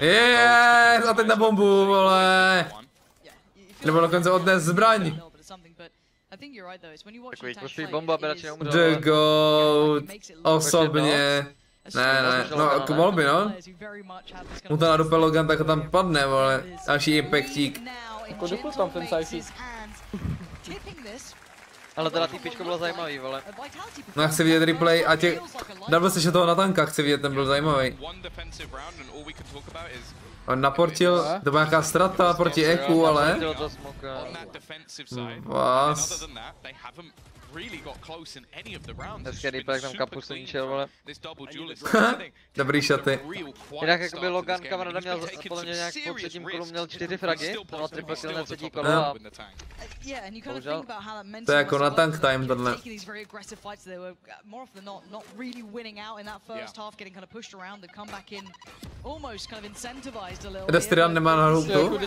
Yes, a teď na bombu, vole. Nebo dokonce odnes zbraň. Takový bomba, by radši neumřel. The GOAT. Osobně. Ne, no jako mohl by, no. Mu to nadupe Logan, tak tam padne, vole. Další impactík. Jako dupl tam ten sajfík. Ale teda týpičko bylo zajímavý, vole. No já chci vidět replay a dal bych si toho na tanka, chci vidět, ten byl zajímavý. On naportil, to byla nějaká strata proti Eku, ale... Vás. Hezký replay, tam kapu se ničil, vole. Dobrý šaty. Jinak jakoby Logan kamaráda měl podle mě nějak po třetím kolu měl 4 fragy, to měl triple kill na třetí kolo a... Bohužel. To je jako na tank time tohle. Destrian nemá na hlouku?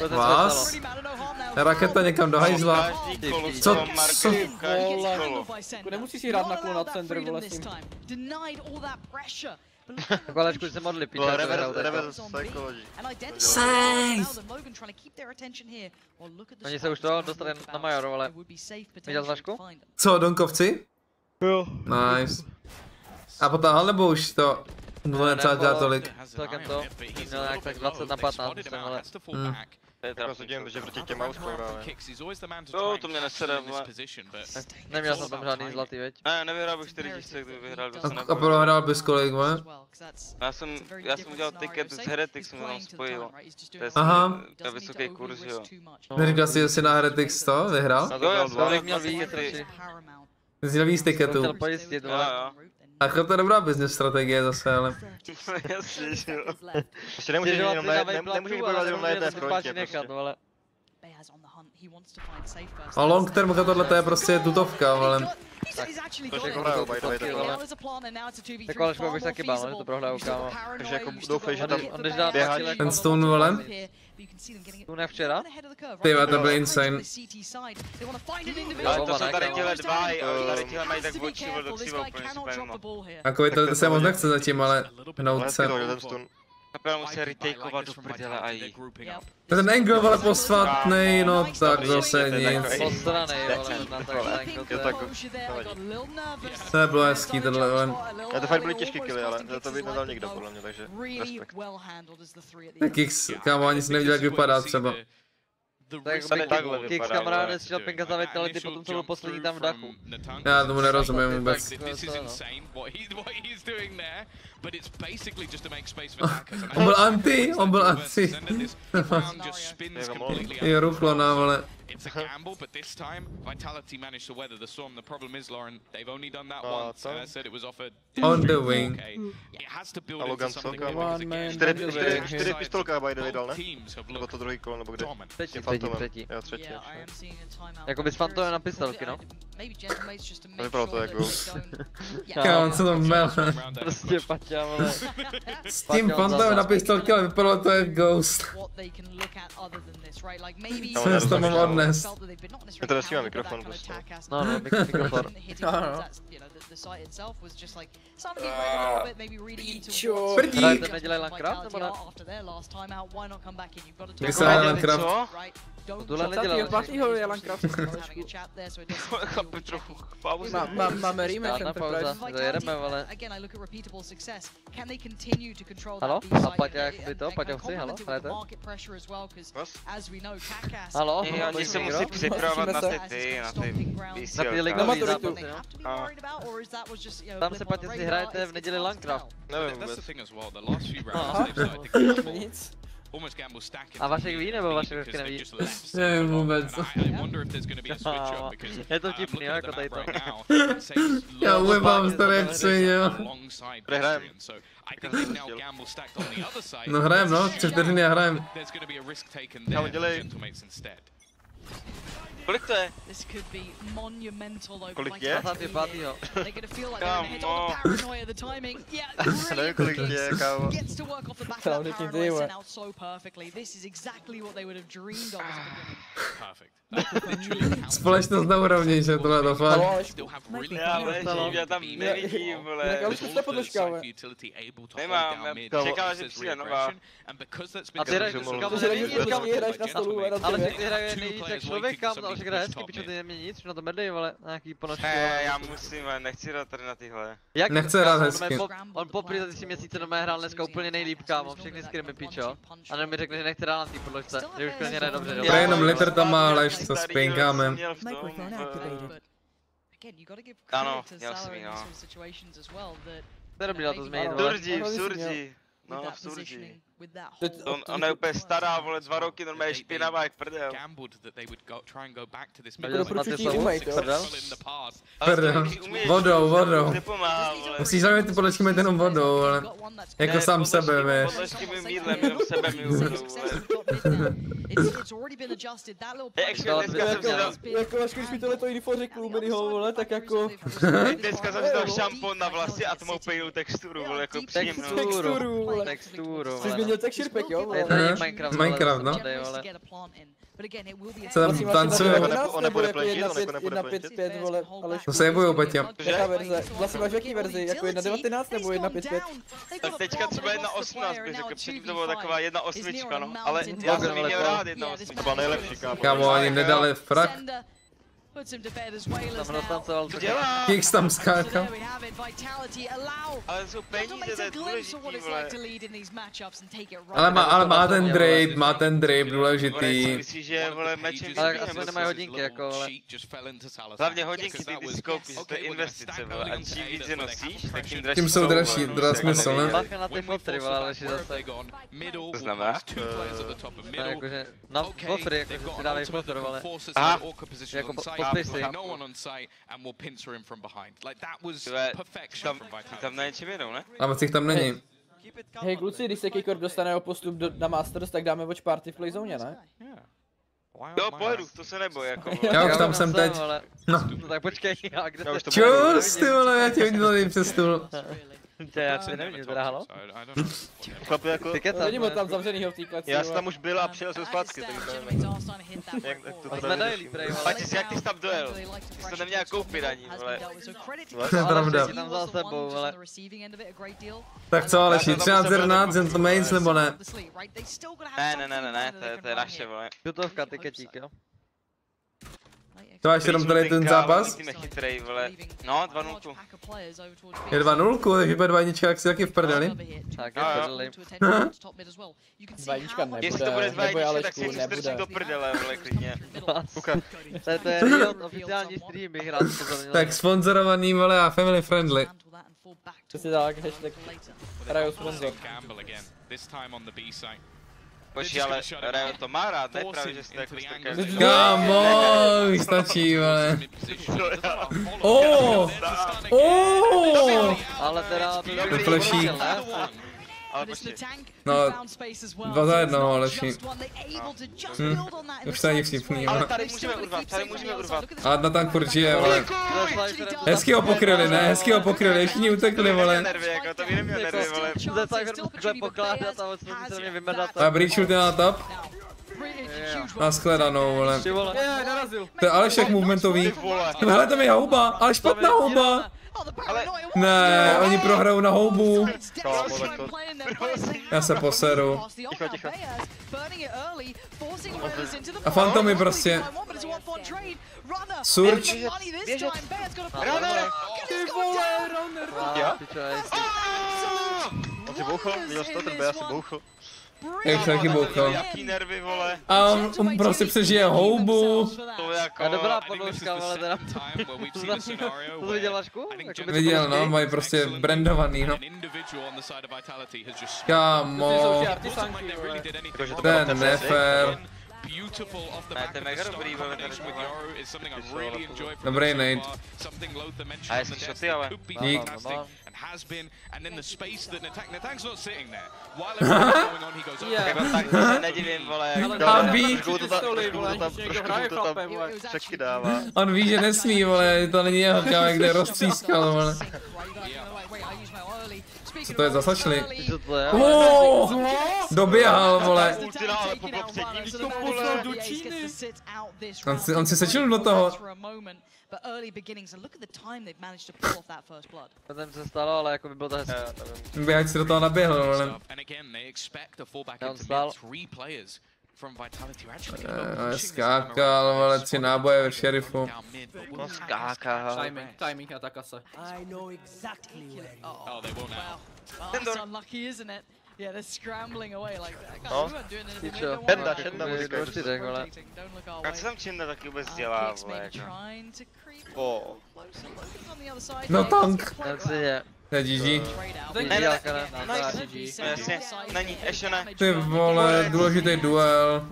Vás? Raketa někam do hajzla. Co? Nemusíš si hrát na kolo na centr, vole, s ním. Tak Alečku se modli, piča, to vyhrál Safe! Oni se už toho dostali na Majoru, ale... Viděl Zvašku? Co, Donkovci? Jo. Nice. A potáhl nebo už to? Mu to netřeba dělat tolik. Celkem to, měl nějak tak 20 na 15, myslím, ale... To je teda sedím, že proti těm prohráme. No, to mě nesede, vole. Neměl jsem tam žádný zlatý, veď? Ne, nevyhrál bych 4 tisíc, kdyby vyhrál, kdo se nebyl. A prohrál bys kolik, vole? Já jsem udělal ticket z Heretics, jsem to tam spojil. To je vysoký kurz, jo. Neříkal jsi, že jsi na Heretics to vyhrál? Jo, Tolik měl víc, Jsi měl víc ticketů. Chtěl pojistit, vole. A to je dobrá business strategie zase, ale... Jasně, že jo. Ještě nemůžeš bojovat jenom na jedné frontě, prostě. A long term tohle je prostě tutovka, ale... To jako hrajou, by the way, takhle. Tak Alečku bych taky bál, že to prohrajou, kámo. Takže jako doufej, že tam běhá. Ten Stone, vole? Stone včera? Tyhle, to byl insane. Ale to jsou tady těhle dva, tady těhle mají tak oči, vole, do křiva úplně spevno. Jako to se moc nechce zatím, ale hnout se. Kapela musí retakeovat do prdele a jí. Ten angle, vole, posvatnej, no tak zase nic. Postranej, vole, na tak To nebylo hezký, tenhle, vole. To fakt byly těžký killy, ale to by nedal nikdo, podle mě, takže respekt. Tak Kicks, kámo, ani si neviděl, jak vypadá třeba. Tak Kicks kamarád nestřílel pinka za vitality, potom co byl poslední tam v dachu. Já tomu nerozumím vůbec. On byl anti, Jo, ruflo na, vole. It's a gamble, but this time Vitality managed to weather the storm. The problem is, Lauren, they've only done that once, and I said it was offered on the wing. It has to build into something big because again, 4 pistolka by the way dal, ne? Nebo to druhý kolo, nebo kde? Třetí. Jo, třetí. Jakoby s Fantomem na pistolky, no. Vypadalo to jako Ghost. Kámo, co to mele. Prostě paťa, vole. S tím Fantomem na pistolky, ale vypadalo to jak Ghost. Co jsi to mám odnes? Já to nesmívám mikrofon prostě. No, mikrofon. Píčo. Hrajete nedělej Landcraft, nebo ne? Kdy se hraje Landcraft? Tohle nedělal. 25. je Landcraft. Chápu trochu pauzu. Máme remake Enterprise. Zajedeme, vole. Halo? A Paťa, jak by to? Paťa chci, halo? Hrajete? Halo? Oni se musí připravovat na ty vysílky. Na maturitu. Tam se Paťa si hrajete v neděli Landcraft. Nevím vůbec. Nic. A Vašek ví, nebo Vašek ještě neví? Nevím vůbec. Je to vtipný, jako tady to. Já uvím staré psi, jo. Prehrajem. No hrajem, no, 3 vteřiny a hrajem. Kámo, dělej. Kolik to je? Kolik je? 25. Kámo. Nevím, kolik je, kámo. Společnost na úrovni, že tohle to fakt. Já tam nevidím, vole. Jak už to podložkáme. Nemám, já čekám, že přijde nová. A ty hraješ na stolu, ale ty hraje nejvíc jak člověk, kam, ale však hraje hezky, pičo, ty nemění nic, na to medlej, vole, nějaký ponožky. Ne, já musím, nechci hrát tady na tyhle. Nechce hrát hezky. On poprý za ty 3 měsíce doma hrál dneska úplně nejlíp, kámo, všechny skrimy, pičo. A jenom mi řekne, že nechce hrát na té podložce, že už klidně hraje dobře. To je jenom liter tam má lež, co spinkáme. Ano, já si To je dobrý na to změnit. V Surži. No, v Surži. Ona je úplně stará, vole, 2 roky, normálně špinavá jak prdel. Doporučuji M8, jo? Prdel. Vodou. Musíš zavět ty podlečky mít jenom vodou, ale jako sám sebe, víš. Podlečky mým jídlem, jenom sebe mi uvedou, Jako až když mi tohleto info řekl Miniho, vole, tak jako... Dneska jsem si dal šampon na vlasy a tmou pejnou texturu, vole, jako příjemnou. Texturu, jsi změnil texture pack, jo? Je to Minecraft, no. Co tam tancuje? On nebude platit, 1.5.5, vole, ale... To se jebujou, Peťa. Jaká verze? Vlastně máš jaký verzi? Jako 1.19 nebo 1.5.5? Tak teďka třeba 1.18 bych řekl, předtím to byla taková 1.8, no. Ale já jsem jí měl rád 1.8. To byla nejlepší, kámo. Kámo, ani nedali frak. Tam roztancoval. Co dělá? Kicks tam skákal. Ale jsou peníze, to je důležitý, vole. Ale má ten drape důležitý. Myslíš, že vole mečem... Ale aspoň nemají hodinky, jako vole. Hlavně hodinky, ty si koupíš, to je investice, vole. A čím víc je nosíš, tak tím dražší Tím jsou dražší, dá smysl, ne? Bacha na ty fotry, vole, ale si zase. To znamená? No, jakože, na fotry, jakože si dávají fotr, vole. Aha. Jako tam na něčem jinou, ne? A moc jich tam není. Hej kluci, když se Kickor dostane o postup na Masters, tak dáme watch party v Playzone, ne? Jo, pojedu, to se neboj, jako. Já už tam jsem teď. No tak počkej, a kde jste? Čus, ty vole, já tě vidím přes stůl. Já si nevím, teda halo? Chlapi, jako... Vidím ho tam zavřenýho v té kleci. Já jsem tam už byl a přijel jsem zpátky, takže... Medailí, prej, vole. Pači si, jak ty jsi tam dojel? Ty jsi to neměl koupit ani, vole. To je pravda. Tam za sebou, vole. Tak co, Aleši, 13-11, Gentlemans nebo ne? Ne, to je naše, vole. Tutovka, tiketík, jo? To máš jenom tady ten zápas? Chytrej, vole. No, 2-0. Je 2-0, takže bude 2-1, jak si taky v prdeli. Tak, je v prdeli. 2-1 nebude, jestli to bude 2-1, tak si nebude. strčím do prdele, vole, klidně. To je real oficiální stream, bych rád upozornil. Tak sponzorovaný, vole, a family friendly. Přesně tak, hashtag Rajo sponsor. Počkej, ale Rajo to má rád, ne? Právě, že jste jako strkají. Kámo, stačí, vole. Ale teda to To fleší. Ale počkej. No, 2 za 1, Aleši. Už to není vtipný, Ale vole. tady můžeme urvat, A na tank furt žije, vole. Hezky ho pokryli, ne? Hezky ho pokryli, všichni utekli, vole. To by neměl nervy, vole. Ze Cypher takhle pokládat a se mě vymedat. A breach ulti na top. Na shledanou, vole. Narazil. To je Alešek movementový. Hele, to mi je houba, ale špatná houba. Ne, oni prohrajou na houbu. Já se poseru. Ticho. A fantomy prostě. Surge. Runner! Ty vole, runner. On si bouchl, viděl jsi to, ten B asi bouchl. Jak se taky bouchal. Jaký nervy, vole. A on prostě přežije houbu. To jako... A dobrá podložka, vole, teda. To viděl Vašku? Viděl, no, mají prostě brandovaný, no. Kámo. Ten nefér. Ne, to je mega dobrý, vole, tady Dobrý nade. a jestli shoty, ale... Dík. Tak se nedivím, vole, jak A ví, čeky dává. on ví, že nesmí, vole, to není jeho kámo, kde roztřískal, vole. Co to je, zasačli? Co to je? Doběhal, vole. On si sečil do toho. To tam se stalo, ale jako by bylo to hezké. Běhač si do toho naběhl, vole. On stál. Skákal, vole, 3 náboje ve šerifu. No skákal. Timing na takase. That's unlucky, isn't it? Yeah, they're scrambling away like that. Guys, No. we weren't doing anything. Pičo, Čenda muzika. Don't look our A way. co tam Čenda taky vůbec dělá, Kicks vole, maybe jako? trying to creep O. closer, looking on the other side. No here. tank. Ten si je. To je GG. Jasně, není, ještě ne. Ty vole, důležitý duel.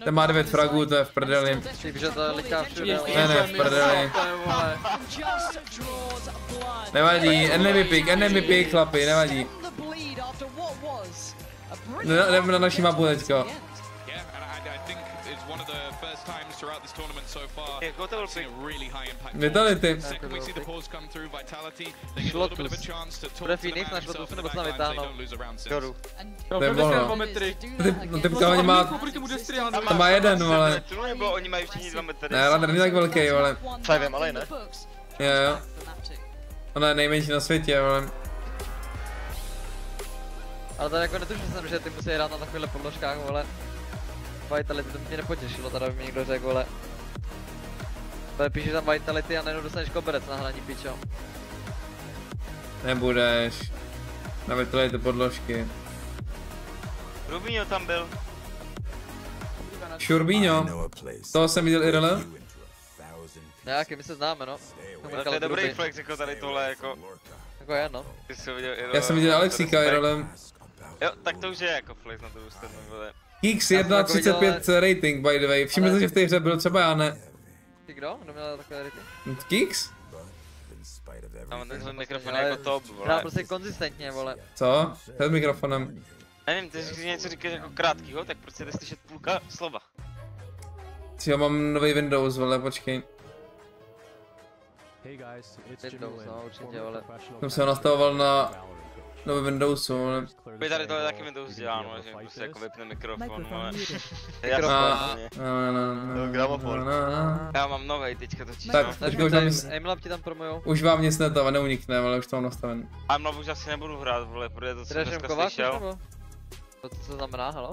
Ten má 9 fragů, to je v prdeli. Tím, že to je liká všude. Ne, v prdeli. Nevadí, enemy pick, chlapi, nevadí. Jdeme na naši mapu teďko. Vitality. Bude Phoenix na šlotu, nebo se tam vytáhnou? Doru. To je mohlo. Typka oni má... To má jeden, ale... Oni mají všichni 2 metry. Ne, ale není tak velký, ale... Five je malej, ne? Jo. Ona je nejmenší na světě, ale... Ale to jako netušil jsem, že ty musí hrát na takovýchhle podložkách, vole. Vitality, to mě nepotěšilo, teda by mi někdo řekl, vole. To píšeš tam Vitality a najednou dostaneš koberec na hraní, pičo. Nebudeš. Na Vitality podložky. Rubinho tam byl. Šurbíňo. Toho jsem viděl IRL. Nějaký, my se známe, no. Ale to je dobrý flex, jako tady tohle, jako... Jako je, no. Já jsem viděl Alexíka IRL. Jo, tak to už je jako flex na druhou stranu, vole. Kicks 1.35 rating, by the way. Všimli jste, že v té hře byl třeba já ne. Ty kdo? Kdo měl takové rating? Kicks? Já mám tenhle mikrofon jako top, vole. Hrál prostě konzistentně, vole. Co? S mikrofonem. Nevím, ty něco říkáš jako krátkýho, tak prostě jde slyšet půlka slova. Jo, mám nový Windows, vole, počkej. Windows, no, určitě, vole. Jsem se ho nastavoval na nový Windowsu, vole. By tady tohle taky Windows dělá, no, že prostě jako vypne mikrofon, vole. Gramofon. Já mám novej teďka točí, tak, no. teďka už vám nic... Emlab ti tam promujou. Už vám nic neunikne, ale už to mám nastaven. Emlab už asi nebudu hrát, vole, protože to jsem dneska slyšel. Co znamená, halo?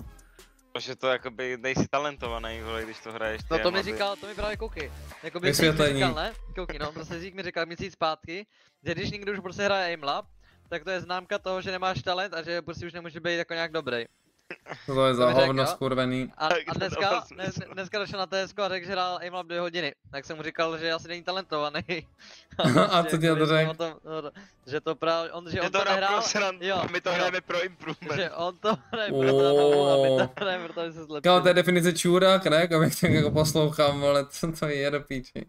Protože to jakoby nejsi talentovaný, vole, když to hraješ. No to mi říkal, to mi právě Koky. Jakoby mi říkal, ne? Koky, no, prostě Zík mi říkal měsíc zpátky, že když někdo už prostě hraje aimlab, tak to je známka toho, že nemáš talent a že prostě už nemůže být jako nějak dobrý. To je za hovno skurvený. A dneska došel na TSK a řekl, že hrál aimlab 2 hodiny. Tak jsem mu říkal, že asi není talentovaný. A co ti na to řekl? Že to právě, že on to nehrál, jo, my to hrajeme pro improvement. Že on to hraje pro srandu a my to hrajeme pro to, aby se zlepšil. Kámo, to je definice čůrák, ne? Jak tak jako poslouchám, ale co to je do píči.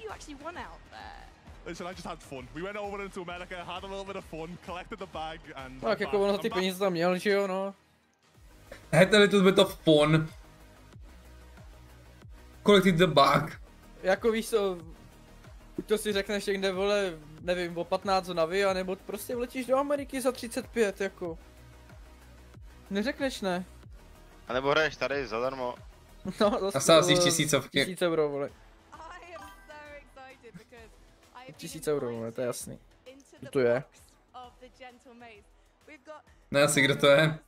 you actually won out there? Listen, I just had fun. We went over into America, had a little bit of fun, collected the bag and... Tak jako ono ty peníze tam měl, že jo, no. Had a little bit of fun. Collected the bag. Jako víš co, to si řekneš někde, vole, nevím, o 15 na vy, anebo prostě vletíš do Ameriky za 35, jako. Neřekneš ne. A nebo hraješ tady zadarmo. No, a sázíš tisícovky. 1000 euro, vole. 1000 euro, vole, to je jasný. To je. Ne, asi kdo to je.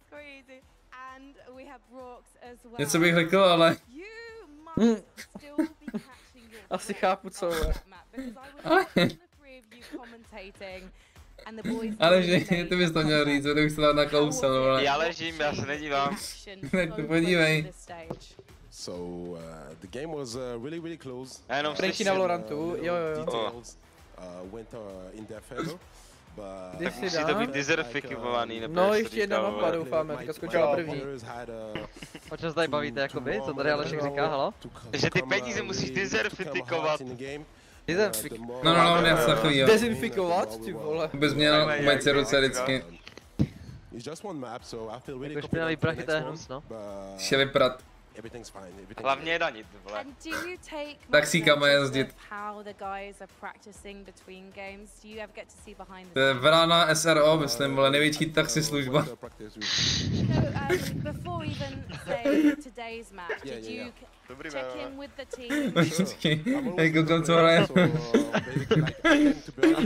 Něco bych řekl, ale... Asi chápu co, vole. Ale že to bys to měl říct, to bych se dát na kousel, vole. Já ležím, já se nedívám. Tak to podívej. So the game was really close. Prejti na Valorantu, jo. Went in their favor. Tak musí to být desertifikovaný, nebo no ještě jedna mapa, doufáme, teďka skočila první. O čem se tady bavíte, jakoby? Co tady Alešek říká, halo? Že ty peníze musíš desertifikovat. No, já se takový, jo. Dezinfikovat, ty vole. Bys měl umýt ruce vždycky. Jako špinavý prachy, to je hnus, no. Šeli prat. Hlavně je danit, vole. Taxíkama jezdit. To je vrana SRO, myslím, vole, největší taxislužba. Dobrý Počkej, jako kam co hraje.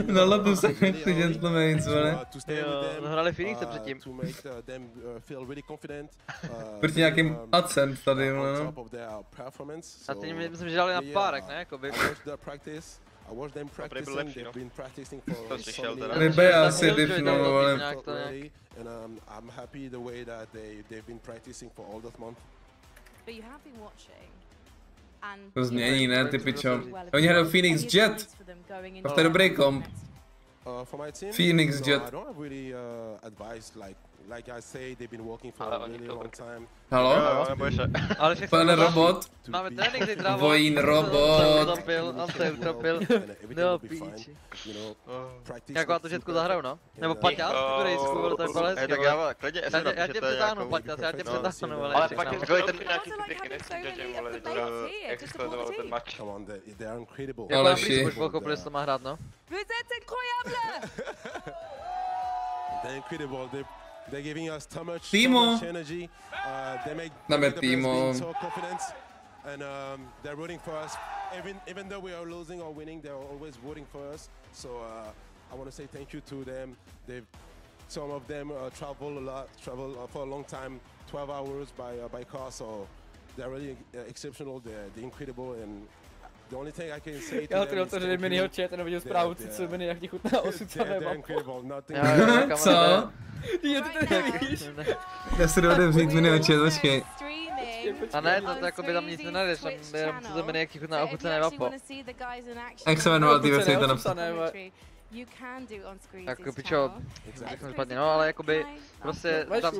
Na lotu se ty gentlemans, vole. Jo, hrali Phoenixe předtím. Proti nějakým accent tady, vole, no. A ty myslím, že dali na párek, ne, jakoby. Ryby je asi diffno, vole. To změní, ne, ty pičo. Oni hrajou Phoenix Jet. To je dobrý komp. Phoenix Jet. Halo? Pane robot? Máme trénink zítra. Vojín robot. On se utropil. No píči. Jakou tu žetku zahraju, no? Nebo paťas, tu rejsku, bylo to vypadá hezky. Tak já klidně Já tě přetáhnu, paťas, já tě přetáhnu, vole. Ale pak takový ten nějaký triky nestřídě, vole, jak sledoval ten match. Ale blízko, už chvilku, protože to má hrát, no. They're giving us so much energy. They make Timo so confident, and they're rooting for us. Even though we are losing or winning, they're always rooting for us. So I want to say thank you to them. Some of them travel for a long time, 12 hours by car. So they're really exceptional. They're incredible, and the only thing I can say to them is thank you. Miniho chat, neviděl zprávu, co Mini jak ti chutná osucené mapo. Co? Jo, ty to nevíš. Já si dovedem vzít Miniho chat, počkej. A ne, to jakoby tam nic nenajdeš, tam jenom co to Mini jak ti chutná ochucené mapo. Jak se jmenoval ty věci, to napsat? Jako pičo, řeknu špatně, no ale jakoby prostě tam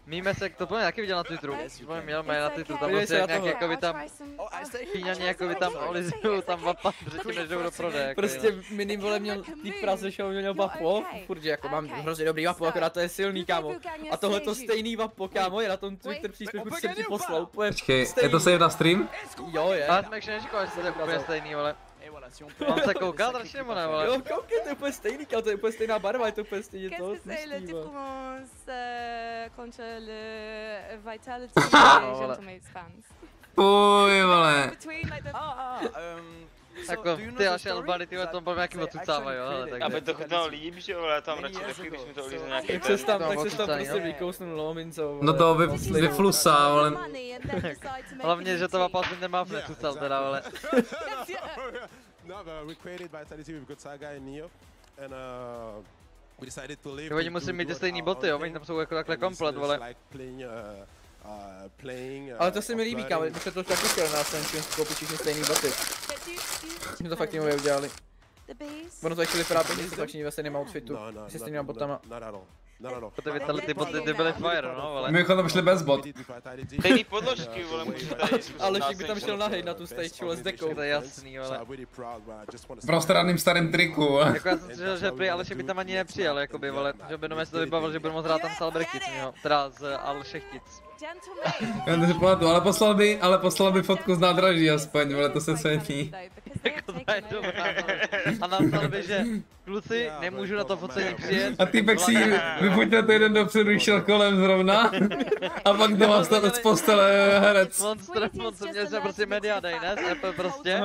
Mímesek to plně taky viděl na Twitteru, měl na Twitteru, tam prostě nějak jakoby tam Číňani jakoby tam olizují tam vapa předtím než jdou do prodeje. Prostě Minim vole měl týp Praze show, měl vapo, furt jako mám hrozně dobrý vapo, akorát to je silný, kámo. A tohleto stejný vapo, kámo, je na tom Twitter příspěvku, co jsem ti poslal, počkej, je to save na stream? Jo, je. Ale jsme ještě neříkal, že to je úplně stejný, vole. On se kouká strašně, nebo ne, vole? Jo, koukej, to je úplně stejný, to je úplně stejná barva, je to úplně stejně to. Qu'est-ce que c'est le différence contre le Vitality et Gentleman's fans? Fuj, vole. Jako ty a Shelbany, tyhle tom byl nějaký odsucávají, jo, ale takže... Aby to chutnalo líp, že jo, ale tam radši nechci, když mi to ulíze nějaký ten... Tak se tam prostě vykousnul lominco. No to vyflusá, ale... Hlavně, že to vapa jsem nemá necucal teda, ale... Oni musí mít ty stejný boty, jo, oni tam jsou jako takhle komplet, vole. Ale to se mi líbí, kámo, my jsme to taky chtěli na Ascension koupit všichni stejný boty. My to fakt tím udělali. Ono to ještě vypadá pěkně, to fakt ve stejném outfitu. Se stejnýma botama. Ty vitality boty, ty byly fire, no, ale... My tam šli bez bot. Stejný podložky, vole, můžete tady zkusit. Ale Alešík by tam šel nahejt na tu stage, vole, s dekou. To je jasný, ale... V prostraným starým triku, ale... Jako já jsem si říkal, že prý Alešek by tam ani nepřijel, jakoby, vole. Že by si to vybavil, že budu moc hrát tam s Albrechtic, jo. Teda z Alšechtic. Já to si pamatuju, ale poslal by fotku z nádraží aspoň, vole, to se světí. Jako to je dobrá, a napsal by, že kluci, nemůžu na to focení přijet. A týpek si vyfotil to jeden dopředu, šel kolem zrovna. A pak to má stát z postele herec. Monster, měli jsme prostě Media Day, ne? Apple prostě.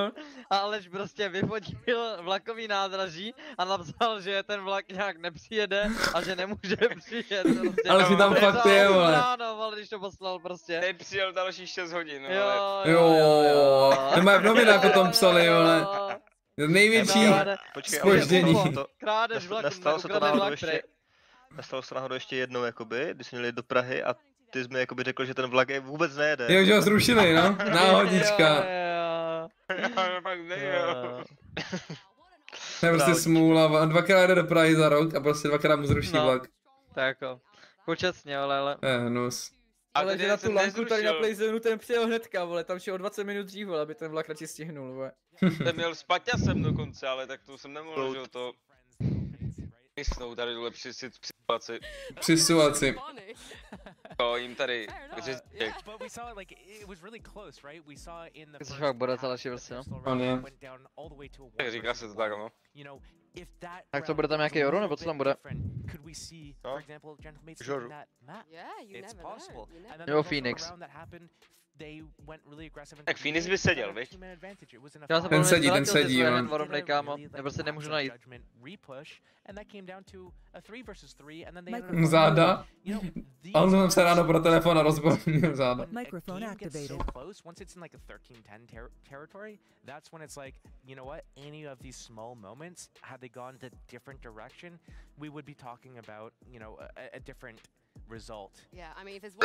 A Aleš prostě vyfotil vlakový nádraží a napsal, že ten vlak nějak nepřijede a že nemůže přijet. Prostě. Ale si tam fakt je, vole. Ráno, vole, když to poslal prostě. Teď přijel dalších 6 hodin, Jo. To má v novinách o tom psali, vole. Největší zpoždění. Krádež vlak, nestalo se to náhodou ještě jednou, jakoby, když jsme jeli do Prahy a ty jsi mi jakoby řekl, že ten vlak vůbec nejede. Jo, že ho zrušili, no? Náhodička. To je prostě smůla, on dvakrát jde do Prahy za rok a prostě dvakrát mu zruší vlak. Tak jako, počasně, ale... Hnus. Ale že na tu lanku tady na Playzonu ten přijel hnedka, vole, tam šel o 20 minut dřív, vole, aby ten vlak radši stihnul, vole. Ten měl s Paťasem dokonce, ale tak to jsem nemohl, že to... Vysnou tady dole při situaci. Při situaci. Jo, jim tady... Jsi fakt borec, ale prostě, no. On je. Tak říká se to tak, no. Tak to bude tam nějaký euro, nebo co tam bude? No. Žoru. Nebo Phoenix. Tak Phoenix by seděl, viď? Ten sedí, man. Já prostě nemůžu najít. Záda. A on jsem se ráno pro telefon a rozbil mě záda.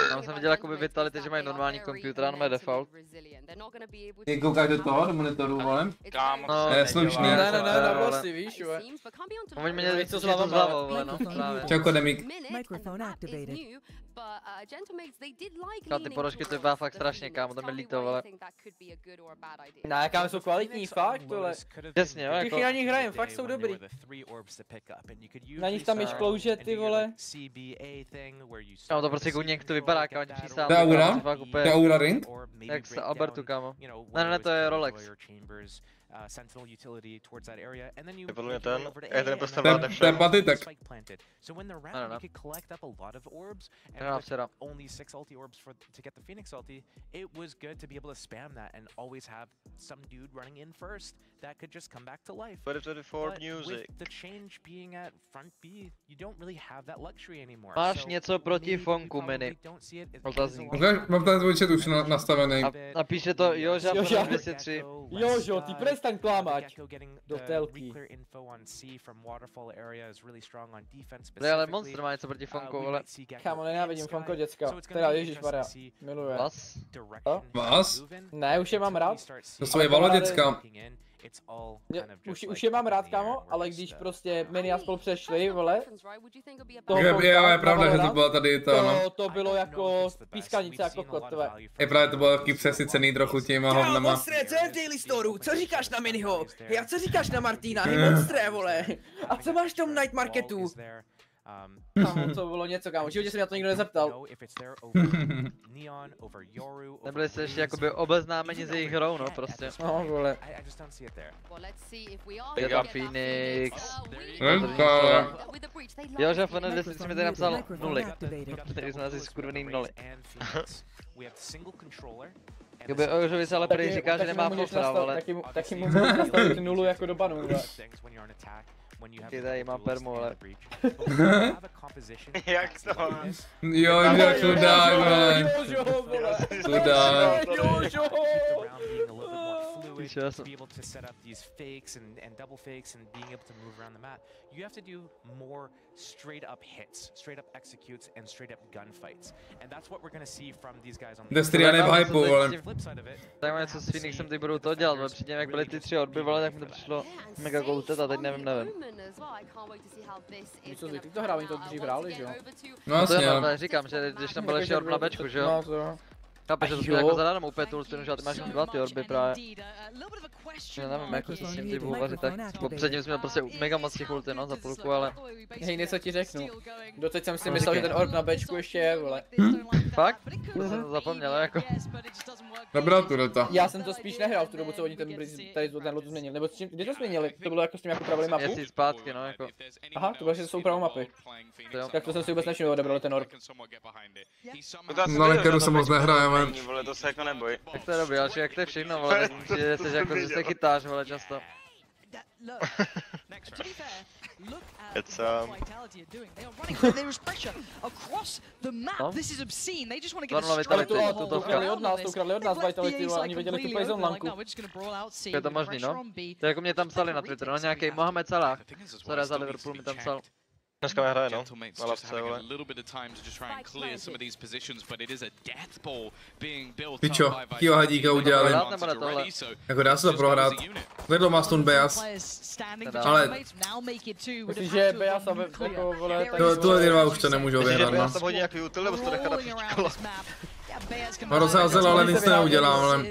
Tam jsem viděl jakoby vitality, že mají normální počítač, jenom je default. Ty koukáš do toho, do monitoru, volem? Kámo, je slušný. Ne, na vlasy, víš, jo. Oni měli víc co s hlavou, vole, no, právě. Čau, Kodemík. Ty porožky to vypadá fakt strašně, kámo, to mi líto, vole. Ne, kámo, jsou kvalitní, fakt, vole. Jasně, jo, jako... Všichni na nich hrajem, fakt jsou dobrý. Na nich tam je šklouže, ty vole. Kámo, to prostě kůněk to vypadá, kámo, ti přísám. To je Aura? To je Aura Ring? Jak z Albertu, kámo. Ne, to je Rolex. Sentinel utility towards that area, and then you to je ten prostě to je patytek. So when they're around, you could collect up a lot of orbs, and with only 6 ulti orbs to get the Phoenix ulti, it was good to be able to spam that and always have some dude running in first that could just come back to life. But music. With the change being at front B, you don't really have that luxury anymore. Máš něco proti Fonku, Mini? Mám ten tvůj chat už nastavený. A píše to Joža 203. Jožo, ty přestaň klámat. Do telky. Ale Monster má něco proti Fonku, ale... Kámo, nenávidím Fonko, děcka. Teda ježišmarja, miluje. Vás? Ne, už je mám rád. To jsou valo, děcka. Už je mám rád, kámo, ale když prostě Mini a spolu přešli, vole. Je pravda, že to bylo tady to, no. To bylo jako pískanice, jako kotve. Je právě to bylo taky přesycený trochu těma hovnama. Monstre, co je v Daily Storeu? Co říkáš na Miniho? Hej, a co říkáš na Martina? Hej, Monstre, vole. A co máš v tom Night Marketu? Kámo, to bylo něco, kámo, v životě se mě to nikdo nezeptal. Nebyli jste ještě jakoby obeznámeni s jejich hrou, no prostě. No, vole. Je tam Phoenix. Jo, že Fene 10 mi tady napsal 0. Tady jsme asi skurvený 0. Kdyby Ojožovi se ale prý říká, že nemá fofra, vole. Taky mu můžu nastavit 0 jako do banu, vole. Ty tady mám permu, ale... Jak to? Jo, jak chudák, vole. Chudák. to be able to set up these fakes and double fakes and being able to move around the map, you have to do more straight up hits, straight up executes, and straight up gunfights. And that's what we're going to see from these guys on the flip side of it. Tak něco s Phoenixem teď budou to dělat, ale předtím jak byly ty 3 orby, vole, tak mi to přišlo mega goutet a teď nevím. Víš co, ty to hrál, oni to dřív hráli, že jo? No jasně, ale říkám, že když tam byl ještě orb na bečku, že jo? Chápeš, že to bylo jako zadarmo úplně tu ultinu, že ty máš 2 ty orby právě. Já nevím, jak to s tím ty uvařit, tak předtím jsem měl prostě mega moc těch ulti, no, za půlku, ale... Hej, něco ti řeknu. Doteď jsem si myslel, že ten orb na bečku ještě je, vole. Fakt? To jsem to zapomněl, jako. Dobrá tureta. Já jsem to spíš nehrál v tu dobu, co oni tady ten lotu změnili, nebo kdy to změnili? To bylo jako s tím, jak upravili mapu? Měsíc zpátky, no, jako. Aha, to bylo, že jsou upravou mapy. Tak to jsem si vůbec nevšiml, odebrali ten orb. Na Linkeru se moc nehrajeme. Vole, to se jako neboj. Tak to je dobrý, ale jak to je všechno, vole, že jsi jako, že se chytáš, vole, často. It's to ukradli od nás Vitality, a oni věděli tu Poison lanku. Je to možný, no. To jako mě tam psali na Twitteru, no, nějaký Mohamed Salah, co za Liverpool mi tam psal. Dneska nehraje, no. Na lavce, vole. Pičo, kýho hadíka udělali. Jako dá se to prohrát. Vedlo má stun Beas. Ale... Myslíš, že Beas jako, vole... Tuhle ty dva už to nemůžou vyhrát, no. Beas tam hodí nějaký util, nebo se to nechá na příští kolo. No rozházel, ale nic neudělá, ale...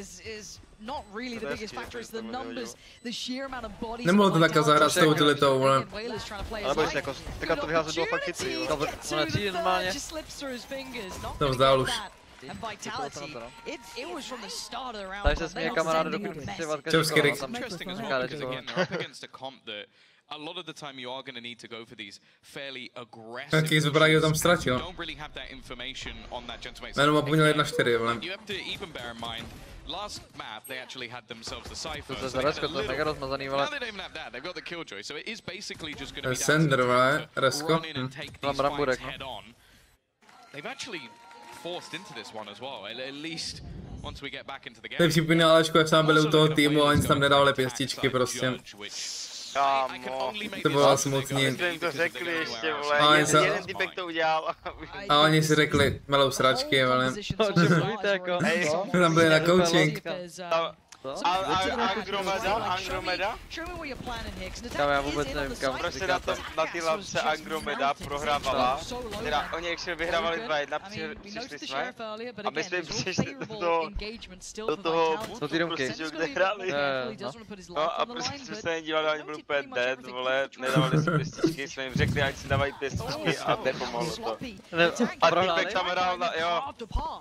Nemohl to takhle zahrát s tou utilitou, vole. Ale bojíš, jako, teďka to vyházet bylo fakt chytrý, jo. To nepřijde normálně. To vzdál už. Takže se mě kamaráde dokud přestěvat každý kolo, tam říká, že to... A lot of the time you are going to need to go for these fairly aggressive. Taky vypadá, že tam ztratil. Jenom má poměl 1-4, vole. You have to even bear in mind, last map they actually had themselves the Cypher. To je Resko, to je mega rozmazaný, vole. Now they don't even have that, they've got the Killjoy, so it is basically just going to be Sender, vole, Resko. Tam Ramburek, no. They've actually forced into this one as well, at least once we get back into the game. To je připomíná Alečku, jak jsme byli u toho týmu a nic tam nedávali pěstičky prostě. Kámo, to bylo smutný. My jsme jim to řekli ještě, vole, jeden typek to udělal. A oni si řekli, melou sračky, vole. Tam byli na coaching. Andromeda? Kam já vůbec nevím, kam prostě na ty lavce Andromeda prohrávala. Teda oni actually vyhrávali 2-1, přišli jsme. A my jsme přišli do toho bootu, prostě, kde hráli. No a prostě jsme se nedívali, oni byli úplně dead, vole, nedávali si pěstičky, jsme jim řekli, ať si dávají pěstičky a nepomohlo to. A týpek tam hrál na, jo,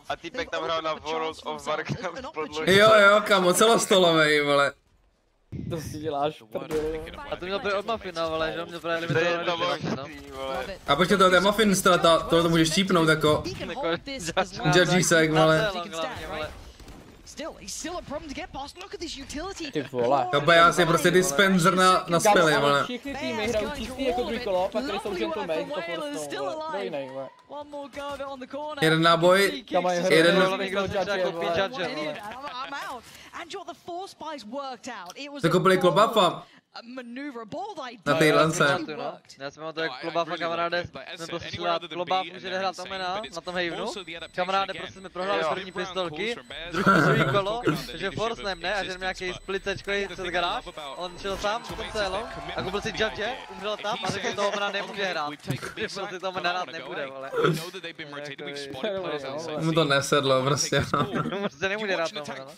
a týpek tam hrál na World of Warcraft podloží. Jo, kamo, celostolovej, vole. To si děláš, prdě. A to měl prý od Muffina, vole, že on měl právě limitovaný, no. A počkej, tohle je Muffin strata, tohle to můžeš čípnout jako... Judgisek, vole. Ty vole. Beas je prostě dispenser na spely, vole. Všichni týmy hrajou čistý jako druhý pak tady jsou gentlemen, to prostě, vole. Kdo jiný, vole. Jeden náboj, jeden... To koupili Klobaffa. Na té lance. Já jsem to jak Klobaffa, kamaráde, jsme prostě dát Klobaff, může hrát Omena na tom Havenu. Kamaráde, prostě jsme prohráli první pistolky, druhý kolo, takže forcem ne, a že nějaký splitečkový přes garáž, on šel sám v tom celom a koupil si Judge, umřel tam a řekl, že to Omena nemůže hrát. Že prostě to Omena hrát nebude, vole. Mu to nesedlo, prostě. Prostě nemůže hrát to Omena, no.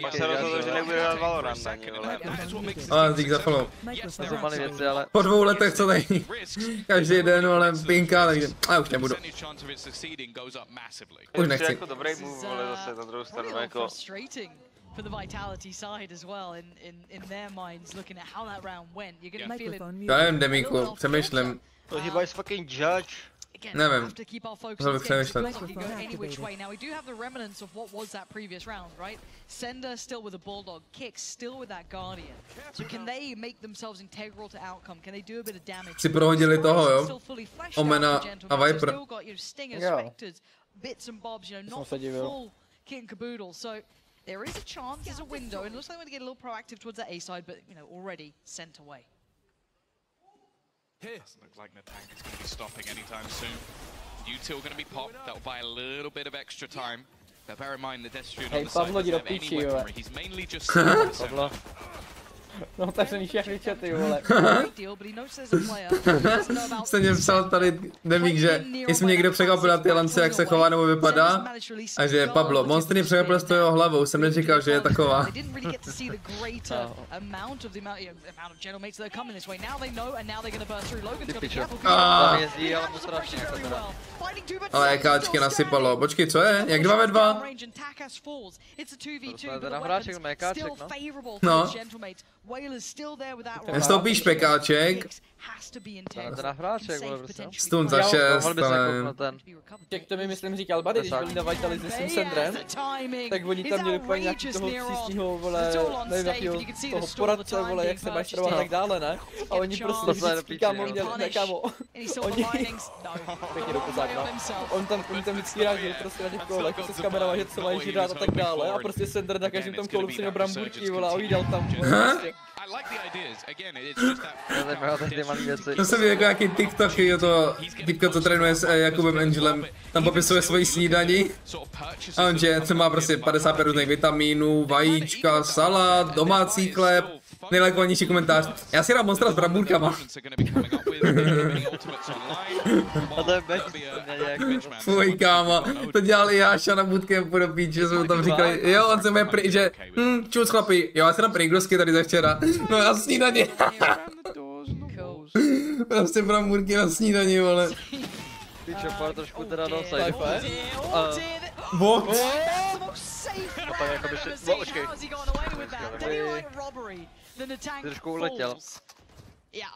Pak se rozhodl, že nebude hrát valorant ani, vole. Ale dík za follow. To jsou malé věci, ale... Po 2 letech, co tady každý den, ale pinka, takže... A už nebudu. Už nechci. Jako dobrý move, ale zase na druhou stranu jako... For the Vitality side as well in their minds looking at how that round went. You're going to feel it. Já nevím, Demíku, přemýšlím. He buys fucking Judge. Nevím. Now we do have the remnants of what was that previous round, right? Sender still with a Bulldog, Kick still with that Guardian. So can they make themselves integral to outcome? Can they do a bit of damage? Si prohodili toho, jo? Omena a Viper. Stingers, Spectres, bits and bobs, you know, not full kit and caboodle. So There is a chance, there's a window, and it looks like they're going to get a little proactive towards that A side, but, you know, already sent away. Doesn't look like the tank is going to be stopping anytime soon. U2 are going to be popped. That'll buy a little bit of extra time. But bear in mind the Destrian on the side doesn't have any weaponry. He's mainly just No, otevřený všechny chaty, vole. Jsem mě psal tady Demík, že jestli někdo překvapil na ty lance, jak se chová nebo vypadá, a že je Pablo. Monster mě překvapil s tou jeho hlavou, jsem nečekal, že je taková. Ale jakáčky nasypalo. Počkej, co je? Jak 2 ve 2? No. Nestoupíš pekáček. Stun za 6, ale... Jak to mi myslím říkal Buddy, když byli na Vitali s tím Sandrem, tak oni tam měli úplně nějaký toho přísního, vole, nevím jakýho, toho poradce, vole, jak se majstrovat a tak dále, ne? A oni prostě vždycky, kámo, měli, ne kámo, oni, pěkně do pozáka, oni tam vždycky rážili prostě na těch kolech, se s kamerama, že co mají žrát a tak dále, a prostě Sandr na každém tom kolu si měl bramburky, vole, a ujídal tam, vole, To jsem viděl jako nějaký TikTok, je to typka, co trénuje s Jakubem Angelem, tam popisuje svoji snídani a on že má prostě 50 různých vitamínů, vajíčka, salát, domácí chléb, nejlajkovanější komentář. Já si dám monstra s bramburkama. Fuj kámo, to dělal i Jáša na bootcampu do píči, že jsme mu tam říkali, jo, on se mě že čus chlapi, jo, já si dám pringosky tady ze včera, no já snídaně. Prostě bramburky na snídaní, vole. Píče, pár trošku teda do side. What? A pak jakoby si... Počkej. Trošku uletěl. Yeah,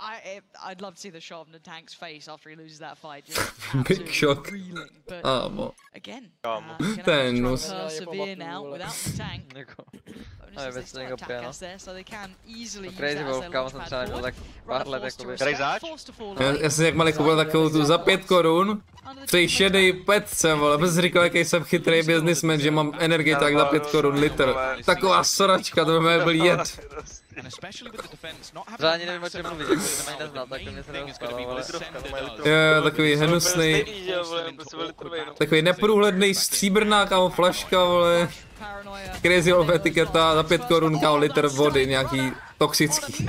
I'd love to see the shot of Natank's face after he loses that fight. Big shock. But again, ten nus. Persevere now without Natank. So they can easily use Crazy Wolf, kámo, jsem třeba nebyl tak pár let jakoby. Crazyáč? Já jsem jak malý koupil takovou tu za 5 korun. V té šedej petce, vole, bez říkal, jaký jsem chytrý businessman, že mám energii tak za 5 korun litr. Taková soračka, to by byl jed. Já ani nevím, o čem mluvíš, jak to nemají neznal, tak to mě se nedostalo, ale... Jo, takový hnusný, takový neprůhledný stříbrná, kámo, flaška, vole. Crazy Wolf etiketa, za 5 korun, kámo, litr vody, nějaký toxický.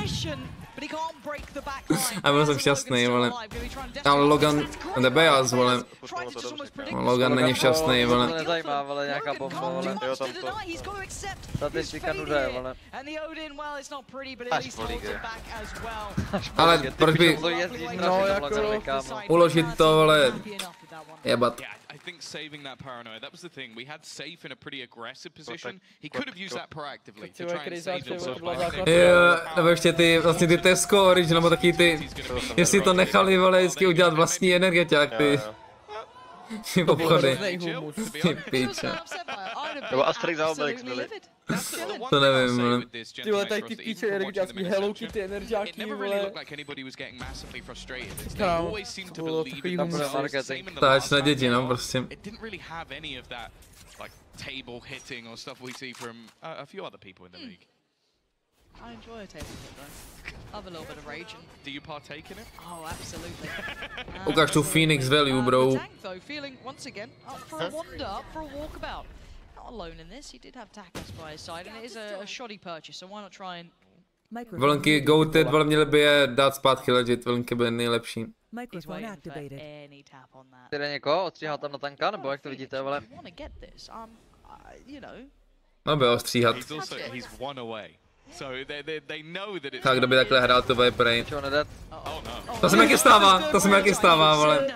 A byl jsem šťastný, vole. Ale Logan jde jas, vole. Logan není šťastný, vole. To nezajímá, vole, nějaká bomba, vole. Jo, tam to. Statistika nuda je, vole. Až políge. Ale proč by... No, jako... Uložit to, vole... Jebat. I think saving that paranoia, that was the thing. We had Safe in a pretty aggressive position. He could have used that proactively to try and save himself. Jo, nebo ještě ty, vlastně ty Tesco Origin, nebo taky ty, jestli to nechali, vole, vždycky udělat vlastní energeťák, ty obchody. Ty píče. Nebo Asterix a Obelix byli. To nevím, vole. Ty vole, tady ty píče energeťácky, Hello Kitty energeťáky, vole. Kámo, to bylo takový humus. Táč na děti, no, prostě. Table hitting or stuff we see from a few other people in the league. I enjoy a table hit though. I have a little bit of rage. Do you partake in it? Oh, absolutely. Ukáž tu Phoenix value, bro. Tank though, feeling once again up for a wander, up for a walkabout. Not alone in this. He did have Takas by his side, and it is a shoddy purchase. So why not try and? Vlnky goated, vole, měli by je dát zpátky legit, vlnky byly nejlepší. Jde někoho, odstříhal tam na tanka, nebo jak to vidíte, vole? No by ho stříhat. Tak kdo by takhle hrál, to bude prej. To se mi jaký stává, vole.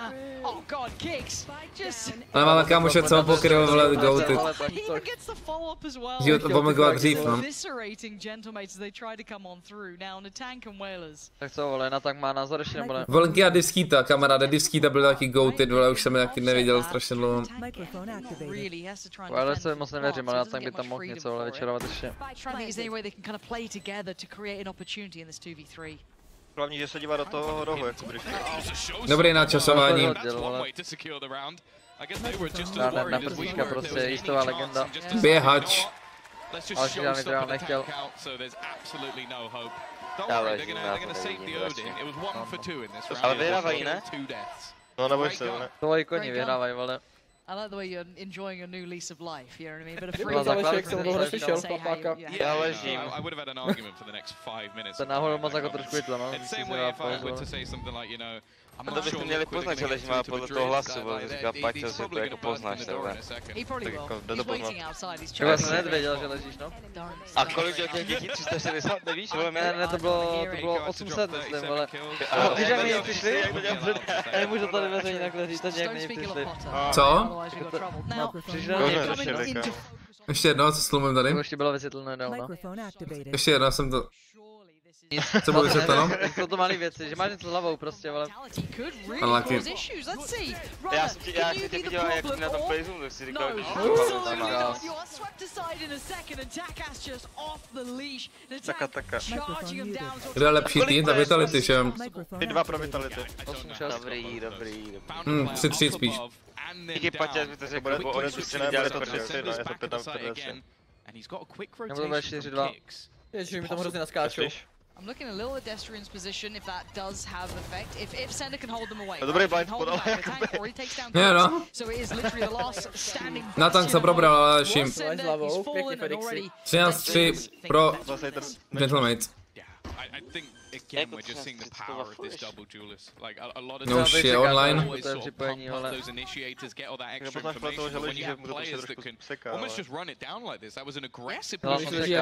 Ale máme kámoše, co ho pokryl, vole, goated. Že to pomagovat dřív, no. Tak co, vole, na tank má názor ještě, nebo ne? Vlnky a Divskýta, kamaráde, Divskýta byl taky goated, vole, už jsem je taky neviděl strašně dlouho. Ale se moc nevěřím, ale na tank by tam mohl něco, vole, vyčarovat ještě. Hlavně, že se dívá do toho rohu, jak to bude. Dobrý načasování. Na prsíčka prostě, jistová legenda. Běhač. Let's just show stop the tank out, so there's absolutely no hope. Don't worry, they're gonna save the Odin. It was 1 for 2 in this round. Ale vyhrávají, ne? 2 deaths. No neboj se, ne? Tvoji koni vyhrávají, vole. I like the way you're enjoying your new lease of life, you know what I mean? But a free I would have had an argument for the next 5 minutes. Ten náhodou moc jako trošku jitla, no. It's the same way if I were to say something like, you know, I'm to not byste sure měli poznat, že leží má podle toho hlasu, protože říká Paťa, že to jako poznáš, He probably will. He's waiting outside, he's já jsem nevěděl, že ležíš, no. A kolik je těch dětí? 360, nevíš? Ne, to bylo 800, myslím, vole. Víš, jak mi přišli? Já nemůžu tady veřejně takhle říct, tak nějak mi přišli. Co? Přišli. Ještě jedno, co slumím tady? To ještě bylo vysvětlené dál, no. Ještě jedno, jsem to... Co bylo vysvětleno? Jsou to malé věci, že máš něco hlavou prostě, ale... Unlucky. Já jsem tě viděl, jak jsi na tom Facebooku, tak si říkal, Taka. Kdo je lepší tým? Ta Vitality, že? Ty 2 pro Vitality. 8-6. Dobrý. 3-3 spíš. Díky Paťa, že by to řekl, nebo oni už si nedělali to 3, no, je to 5 tam Nebo to bude 4-2. Ježiš, mi tam hrozně naskáčou. I'm looking a little at Destrian's position if that does have effect. If Sender can hold them away. Dobrý blind spot, ale jo, no. So it is literally the last standing. Na tank se probral, ale všim. 13-3 pro Gentlemates. I think again we're just seeing the power of this double duelist. Like a lot of No shit, online. Those initiators get all that extra information. But when you have players that can almost just run it down like this, that was an aggressive position. He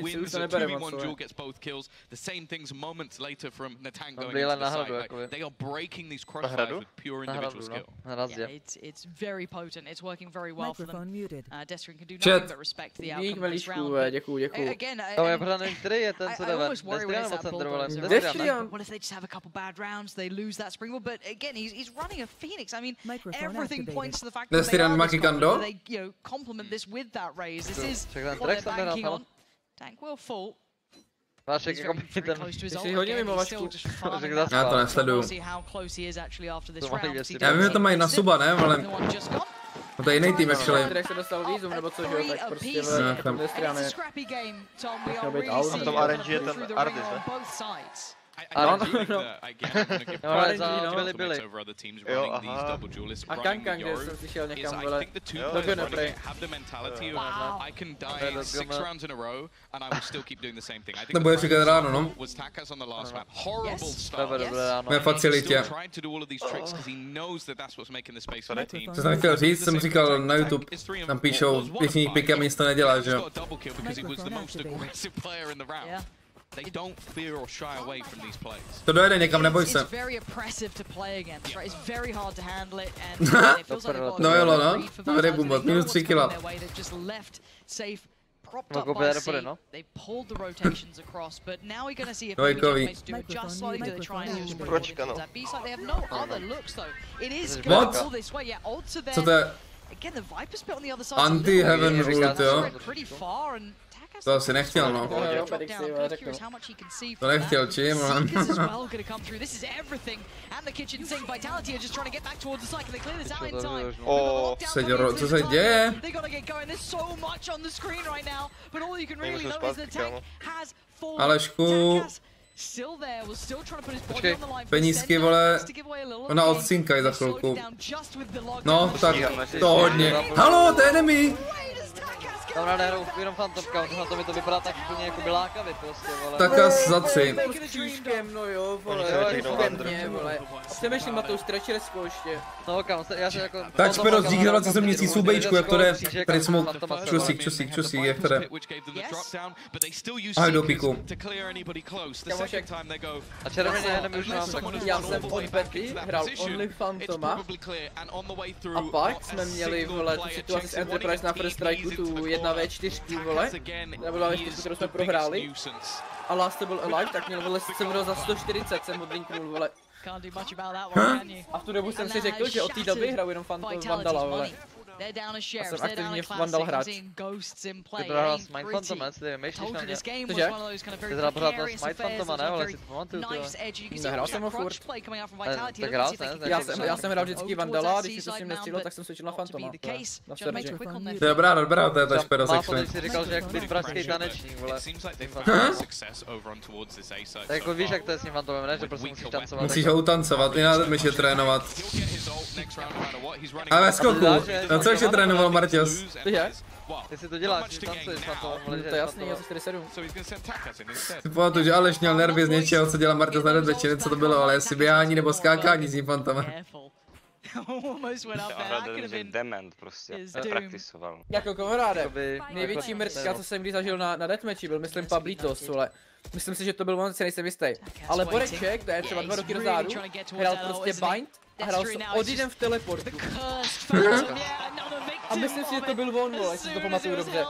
wins a 2v1 duel, gets both kills. The same things moments later from Natan going into the side. Like, they are breaking these crossfires with pure individual skill. Yeah, it's very potent. It's working very well for them. Destrian can do nothing but respect the outcome of this round. Again, I always worry when it's that bulldozer. What if they just have a couple bad rounds, they lose that springboard? But again, he's running a Phoenix. I mean, everything points to the fact that they complement this with that raise. This is what they're banking on. Tank will fall. Vášek jako by ten... Jsi hodně mimo Vašku. Já to nesleduju. Já vím, že to mají na suba, ne? Ale... To je jiný tým, actually. Který se dostal vízum, nebo co, že jo, tak prostě v Destriane chtěl být out. A v tom RNG je ten Ardis, ne? Byli. Jo, aha. A Kankan, kde jsem si šel někam, vole, do Gunaprej. To bude říkat ráno, no. Moje facilitě. Co jsem chtěl říct, jsem říkal na YouTube, tam píšou, většiný pickem nic to nedělá, že jo. They don't fear or shy away from these plays. To dojede někam, neboj se. No jo, no. To vede bumbot, minus 3 kila. Dvojkový. What? Co to je? Anti-heaven rule, jo? To asi nechtěl, no. To nechtěl, čím? Co se děje? Alešku. Penízky, vole, ona odcinkají za chvilku. No, tak to hodně. Halo, to je enemy! Dobrá, nehrou jenom fantomka, to mi to vypadá tak úplně jako lákavě prostě, vole. Tak as za 3. No jo, vole, pěkně, vole. Přemýšlím na tou stretcherskou ještě. No kam, já se jako... Tak jsme rozdíl 27 měsíců bejčku, jak to jde. Tady jsme čusík, jak to jde. Ahoj do piku. A červený jenom už mám tak... Já jsem od Betty hrál only Fantoma. A pak jsme měli, vole, tu situaci s Enterprise na First Strikeu, tu 1v4, vole. To byla ve4, kterou jsme prohráli. A Last byl alive, tak měl, vole, jsem byl za 140, jsem odlinknul, vole. A v tu dobu jsem si řekl, že od té doby hraju jenom Vandala, vole. They're down as sheriffs, jsem they're down aktivně as Vandal classic, I'm hráč. seeing ghosts in play. Ty hrál s Mind Phantomem, ty myslíš na mě? Cože? Ty hrál pořád s Mind Phantomem, ne? Ale si to pamatuju, ty. Nehrál jsem ho furt. Tak hrál jsem, já jsem hrál vždycky Vandala, když si to s ním nestřílel, tak jsem switchil na Phantoma. Na Surge. To je dobrá, to je ta špeda Má to, section. když si říkal, že jak být pražský tanečník, vole. Tak jako víš, jak to je s tím Phantomem, ne? Že prostě musíš tancovat. Musíš ho utancovat, i na myši trénovat. Ale ve skoku, no co ještě trénoval Marťos? Ty si to děláš, ty tancuješ Phantomem, vole. To je jasný, já se 4-7. Si pamatuju, že Aleš měl nervy z něčeho, co dělal Marťos na deadmatchi, nevím co to bylo, ale jestli běhání nebo skákání s tím Phantomem. Dement prostě, praktisoval. Jako kamaráde, největší mrtka, co jsem kdy zažil na deathmatchi, byl myslím Pablitos, ale myslím si, že to byl moment, si nejsem jistý. Ale Boreček, to je třeba 2 roky dozadu, hrál prostě Bind a hrál s Odinem v teleportu. A myslím si, že to byl on, jestli si to pamatuju dobře.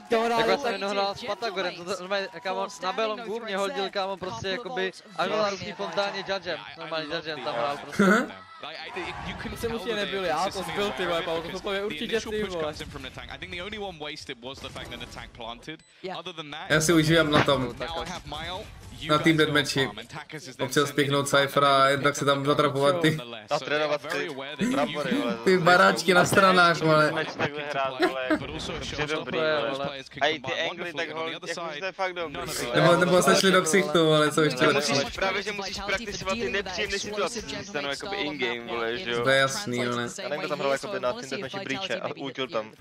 Takhle jsem jenom hrál s Patagorem, to normálně, kámo, na Belongu mě hodil, kámo, prostě jakoby, až byl na ruský fontáně judgem, normálně judgem tam hrál prostě. To jsem určitě nebyl já, to byl ty vole, Pavel, to byl určitě ty vole. Já si užívám na tom, na tým deathmatchi. Občas pěknout Cyphera a jen tak se tam zatrapovat ty... A trénovat ty brambory, vole. Ty baráčky na stranách, vole. Takhle hrát, vole, je dobrý, vole. A i ty angly, tak ho, jako to je fakt dobrý. Nebo se šli do ksichtu, ale co ještě lepší. Právě, že musíš praktisovat ty nepříjemné situace, co si stanou jakoby in-game, vole, že jo. To je jasný, vole. Já nevím, tam hrál jakoby na Tinder naši Breache a ultil tam.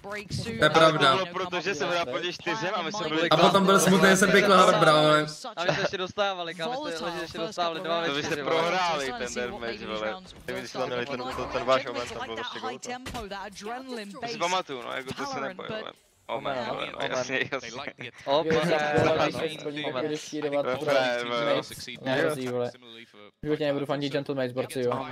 To je pravda. Protože jsem hrál proti 4 a my jsme byli... A potom byl smutný, že jsem pěklo hard bral, ale... A my jsme ještě dostávali, kámo, my jsme ještě dostávali 2 To vy jste prohráli ten deathmatch, vole. Kdyby jste tam měli ten váš moment, tam byl prostě gol. To si pamatuju, no, jako to se neboj, vole. Omen, no, jasně. Když jídevat nehrozí, vole. V životě nebudu fandit Gentlemates, borci, jo.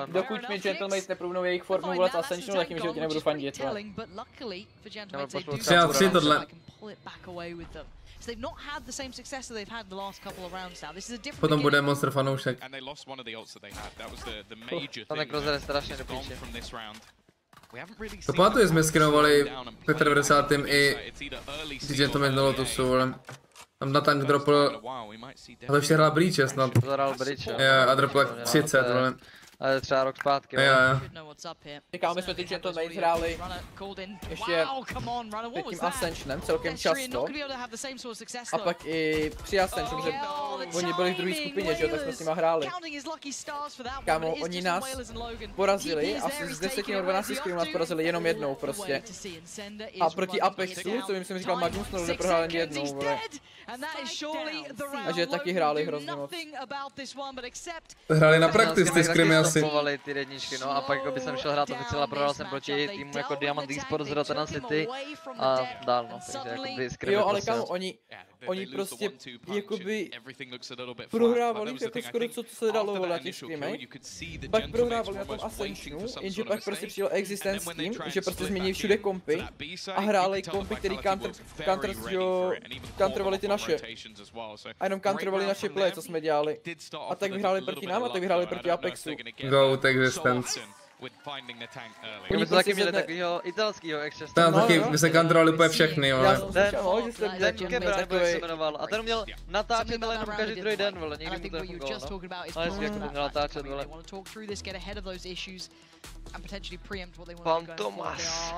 Dokud mi Gentlemates neprůvnou jejich formu volat Ascensionu, tak jim životě nebudu fandit, vole. 13-3 tohle. Potom bude Monster fanoušek. Tam je Krozer strašně do píče. To pamatuju, jsme skinovali v 95. i Gentleman do Lotusu, vole. Tam na tank dropl, a to ještě hrál Breache snad. To hrál Breache, jo. A dropl jak 30, vole. Ale třeba rok zpátky, jo. Říkám, my jsme ty Gentlemates hráli ještě před tím Ascensionem celkem často. A pak i při Ascensionu, že oni byli v druhé skupině, že jo, tak jsme s nima hráli. Kámo, oni nás porazili, asi z 10 nebo 12 screenů nás porazili jenom jednou prostě. A proti Apexu, co jsem říkal Magnus, no neprohrál jen jednou, vole. A že taky hráli hrozně moc. Hráli na practice ty screamy asi. Ty jedničky, no a pak jako by jsem šel hrát oficiál a prohrál jsem proti týmu jako Diamond Esports z Rotterdam City a dál, no, takže jakoby screamy. Jo, ale kámo, oni prostě jakoby prohrávali jako skoro co se dalo na těch screamech. Pak prohrávali na tom Ascensionu, jenže pak prostě přijel Existence s tím, že prostě změnili všude kompy a hráli kompy, který counterovali ty naše. A jenom counterovali naše play, co jsme dělali. A tak vyhráli proti nám a tak vyhráli proti Apexu. Goat Existence. My jsme taky měli takovýho italskýho exchange. Tam taky, my jsme kontrolovali úplně všechny, jo. Ten Kebra, nebo jak se jmenoval. A ten měl natáčet, ale jenom každý druhý den, vole, nikdy mu to nefungovalo, no. Ale jestli jak to měl natáčet, vole. Fantomas.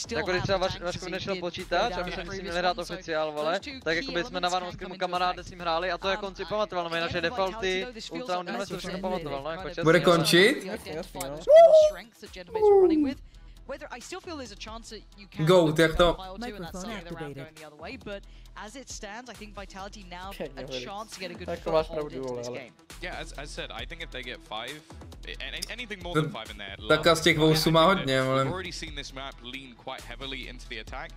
Jako když třeba Vaškovi nešel počítač a my jsme si měli hrát oficiál, vole, tak jako by jsme na Vanou screamu kamaráde s ním hráli a to jako on si pamatoval, no my naše defaulty, ultra, on to všechno pamatoval, no jako čestný. Bude končit? Goat, jak to? As it stands, I think Vitality now a chance to get a good foothold in this game. Yeah, as said, I think if they get 5, anything more than 5 in there, tak z těch vousů má hodně, ale... We've already seen this map lean quite heavily into the attack.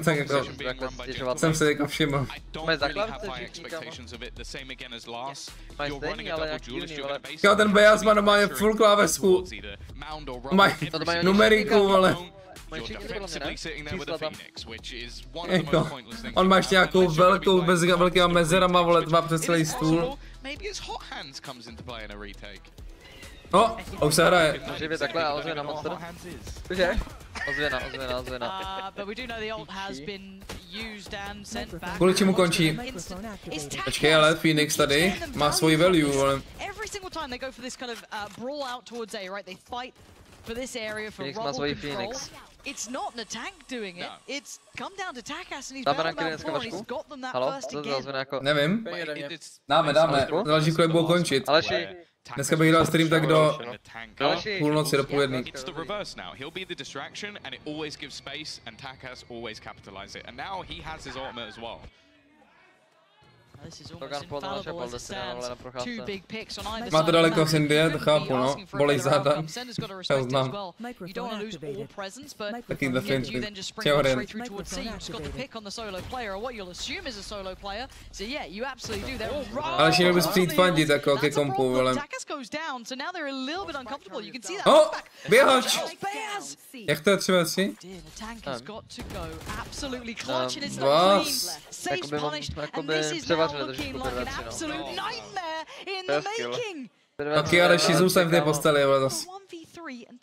Tak jako, jsem se jako všiml. I don't really have high expectations of it, the same again as last. You're running a double duelist, you're gonna ten Bejas má normálně full klávesku. Mají numeriku, vole. you're defensively sitting there with a Phoenix, which is one of the most pointless things. On má ještě nějakou velkýma mezerama, vole, dva přes celý stůl. Maybe his hot hands comes into play in a retake. No, už se hraje. Může být takhle a ozvěna monster. Cože? Ozvěna. But we do know the ult has been used and sent back. Kvůli čemu končí? Počkej, ale Phoenix tady má svoji value, vole. Every single time they go for this kind of brawl out towards A, right? They fight for this area for Phoenix má rubble svoji control. Phoenix. It's not Natank doing it. No. It's come down to Takas and he's Dáme battled ranky out dneska for and he's vašku? got them that Halo, first to again. ozvěna jako... Nevím. Dáme. Záleží, kolik budou končit. Aleši. Dneska bych dal stream tak do půlnoci, do půl jedný. It's the reverse now. He'll be the distraction and it always gives space and Takas always capitalize it. And now he has his ultimate as well. This is almost infallible as it stands. Two big picks on either Má to side. daleko z Indie, to chápu, no. Bolej záda. Já znám. You don't want to lose all presence, but Taky the again, you fint. then just spring straight through towards C. You've just got the pick on the solo player, or what you'll assume is a solo player. So yeah, you absolutely do. They're all right. Ale ještě bys přijít fandit jako ke kompu, vole. Takas goes down, so now they're a little bit uncomfortable. You can see that. Oh, běhač! Jak to je 3v3? Tank has got to go absolutely clutch and it's not Vás. clean. Saves punished, and this is now looking like an absolute nightmare in the making. Taky Aleši zůstaň v té posteli, vole, zas.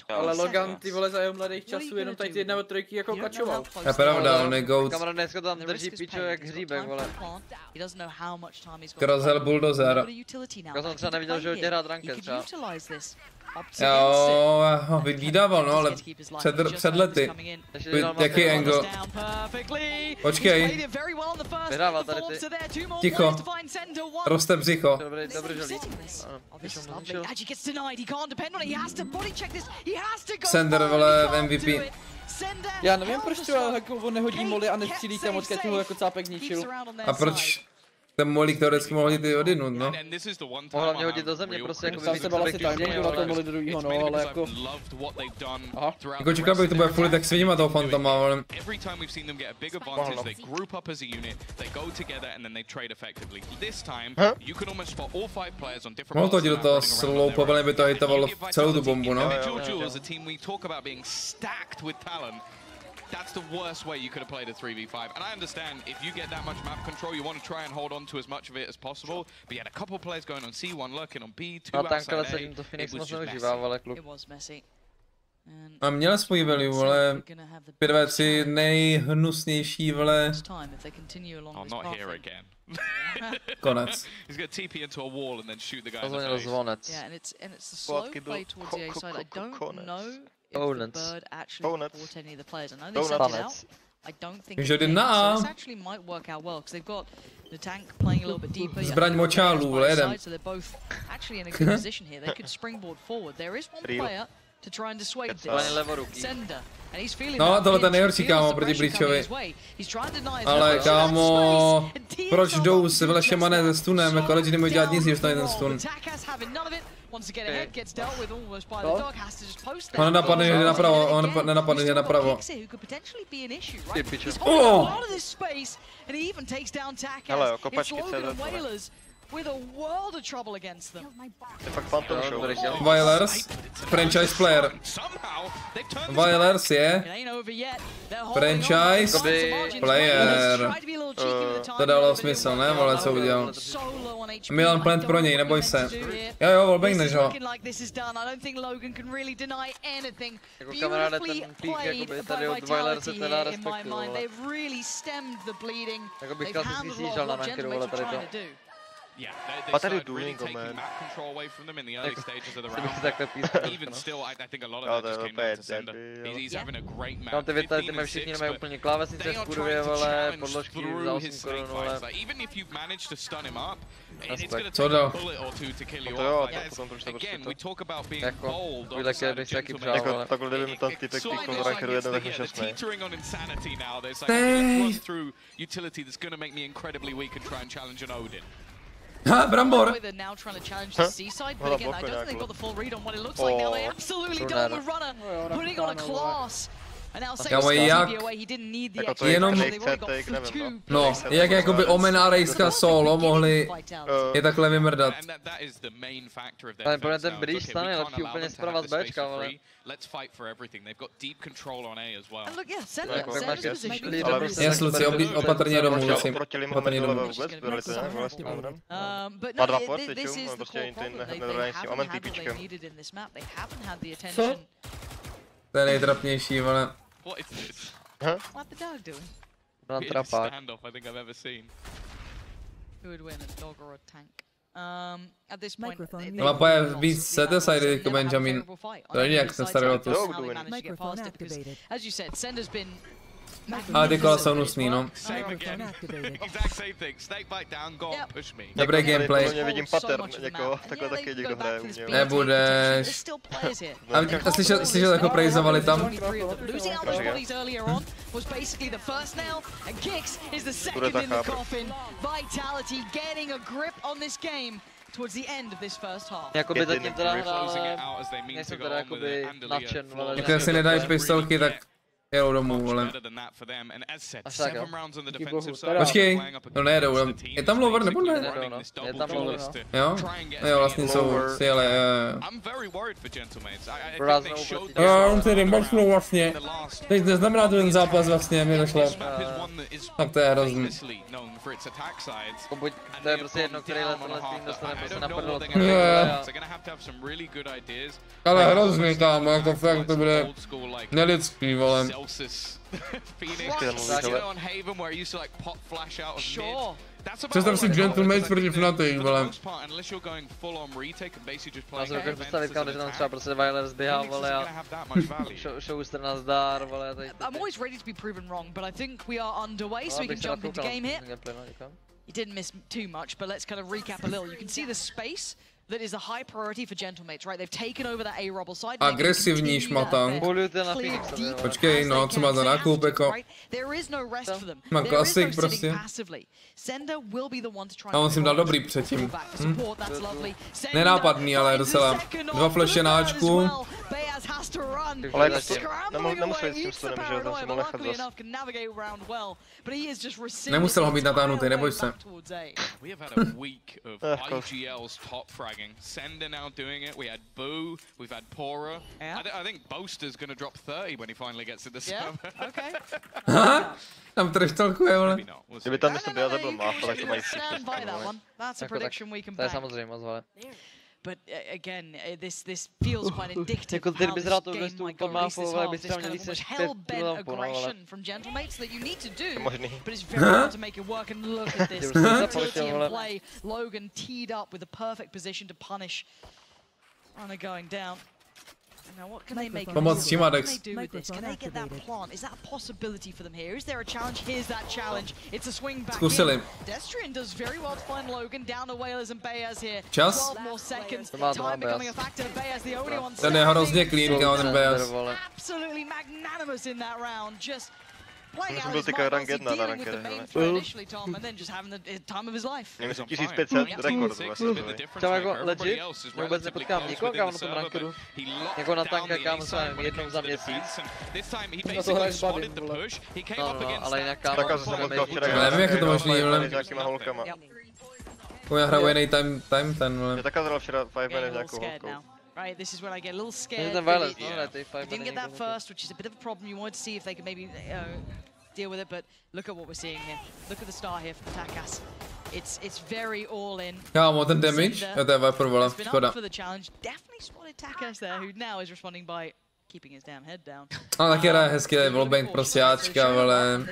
Ale Logan, ty vole, za jeho mladých časů jenom tady ty 1v3 jako kačoval. Je pravda, on je goat. Kamarád dneska tam drží pičo jak hříbek, vole. Krozhel bulldozer. Já jsem třeba neviděl, že hodně hrát ranked třeba. Jo, ho vydával, no, ale před lety. Jaký angle? Počkej. Vyhrával tady ty. Ticho. Roste břicho. Dobrý žolí. Sender, vole, MVP. Já nevím, proč třeba jako on nehodí moly a nestřílí tam, odkud ho jako cápek zničil. A proč ten molík teoreticky mohl hodit i odinut, no? Mohl hlavně hodit do země, prostě jako tam se bal asi tak, že na to moly do druhýho, no, ale jako... Aha. Jako čekám, že to bude fully tak sviněma toho fantoma, ale... Mohl to hodit do toho slow, ale by to hitovalo celou tu bombu, no? That's the worst way you could have played a 3v5. And I understand if you get that much map control, you want to try and hold on to as much of it as possible. But you had a couple players going on C1, lurking on B, 2 outside A. It was just messy. It was messy. A měl svůj value, ale 5v3 nejhnusnější, vole. I'm not here again. Konec. He's going to TP into a wall and then shoot the guy in the the face. Yeah, and it's the slow play towards the A side. I don't know if the bird actually caught any of the players. I know they sent it out. I don't think Že jde na A. so this actually might work out well because they've got the tank playing a little bit deeper. Zbraň močálů, vole, jedem. So they're both actually in a good position here. They could springboard forward. There is one player to try and dissuade this. Sender. And he's feeling no, tohle je nejhorší, kámo, proti Bleachovi. Ale kámo, proč jdou s vele šamané se stunem, jako lidi nemají dělat nic, než tady ten stun. On nenapadne, že jde napravo, on nenapadne, že jde napravo. Hele, kopačky CZ. With a world of trouble against them. Violers, franchise player. Violers je franchise player. To dalo smysl, ne? Vole, co udělal. Milan Plant pro něj, neboj se. Jo, wallbangneš ho. Jako kamaráde, ten pík jakoby tady od Violers se teda respektuju, ale... Jako bych klasicky sjíždal na rankeru, ale tady to. Yeah, they started taking map control away from them in the early stages of the round. Even still, I think a lot of that just came down to Sender. He's having a great map. 15 of 16. They are trying to challenge through his snake fights. Like, even if you manage to stun him up, it's going to take a bullet or two to kill you off. Like, again, we talk about being bold on the side of gentlemen. It's teetering on insanity now. There's like a run through utility that's going to make me incredibly weak and try and challenge an Odin. Ha, Brambor! They're now trying to challenge the seaside, but again, I don't think they've got the full read on what it looks like now. They absolutely don't with Runner, putting on a class. Kámo, jak? Jenom... No, jak jakoby Omen a Rejska solo mohli je takhle vymrdat. Ale pro mě ten bridge stane lepší úplně zprava z Bčka, ale... Jes, Luci, opatrně domů, Luci. Opatrně domů. Má 2 porty, čum, on prostě nehrál s tím Omen týpičkem. Co? To je nejtrapnější, ale... What the dog doing? Not trapák. Who would win, a dog or a tank? At this point, No mapa je víc set-aside jako Benjamin. To není jak ten starý Lotus. As you said, Sender's been Ale ty kola jsou nusný, no. Dobrý gameplay. Vidím pattern někoho, takhle taky někdo hraje u mě. Nebudeš. A slyšel jako prejzovali tam? Bude tak chápu. Jakoby zatím teda hrál, nejsem teda jakoby nadšen, ale... Jako si nedají pistolky, tak jedou domů, ale... Až tak jo. Počkej, no nejedou, je tam lover nebo ne? Je tam lover, no. Jo? Jo, vlastně jsou si, ale on tedy maxnul vlastně. Teď neznamená to ten zápas vlastně, mi došlo. Tak to je hrozný. Buď to je prostě jedno, který tenhle tým dostane prostě na prdel. Ale hrozný tam, jako fakt to bude nelidský, vole. Představ si Gentlemates proti Fnatic, vole. Má se dokážu představit, kam, že tam třeba prostě Weiler zběhá, vole, a Showster nazdar, vole, a tady. I'm always ready to be proven wrong, but I think we are underway, so we can jump into game here. You didn't miss too much, but let's kind of recap a little. You can see the space that is a high priority for Gentlemates, right? They've taken over that A-Rebel side. Agresivní šmatang. Počkej, no, co má za nákup, jako... Má klasik prostě. A on si dal dobrý předtím. Nenápadný, ale docela. 2 flashe na Ačku. Ale nemusel jít s tím stunem, že jo, tam se mohl nechat zas. Nemusel ho mít natáhnutý, neboj se. Sender now doing it. We had Boo, we've had Pora. I think Boaster's gonna drop 30 when he finally gets to the server. Okay. Tam treštalkuje, vole. Kdyby tam místo byla zabil máfa, tak to mají všichni. That's a prediction we can back. To je samozřejmost, vole. But again, this feels quite indicative jako of how this game might go. This is much hell-bent aggression from Gentlemates that you need to do, but it's very hard to make it work. And look at this, utility in play. Logan teed up with the perfect position to punish Runner going down. Now what can they make of this? What can they do with this? Can they get that plant? Is that a possibility for them here? Is there a challenge? Here's that challenge. It's a swing back in. Destrian does very well to find Logan down to Whalers and Bayaz here. 12 more seconds. Time becoming a factor. Bayaz the only one standing. Absolutely magnanimous in that round. Just playing out his mind, dealing with the main threat initially, Tom, and then just having the time of his life. Třeba jako legit, vůbec nepotkám nikoho, kámo, na tom rankedu. Jako na tanka, kámo, jsem jednou za měsíc. No to hraješ bady, vole. No, ale jinak, kámo, nevím, jak je to možný, vole. Já hraju jiný time ten, vole. Já taká zhrál včera 5 minut nějakou holkou. Right, this is when I get a little scared. Didn't get that first, which is a bit of a problem. You wanted to see if they could maybe deal with it, but look at what we're seeing here. Look at the star here from Takas. It's very all in. Kámo, ten damage? Jo, to je Viper, vole, škoda. Definitely spotted Takas there, who now is responding by keeping his damn head down. Ale taky hraje hezky, wallbang prostě Ačka, vole.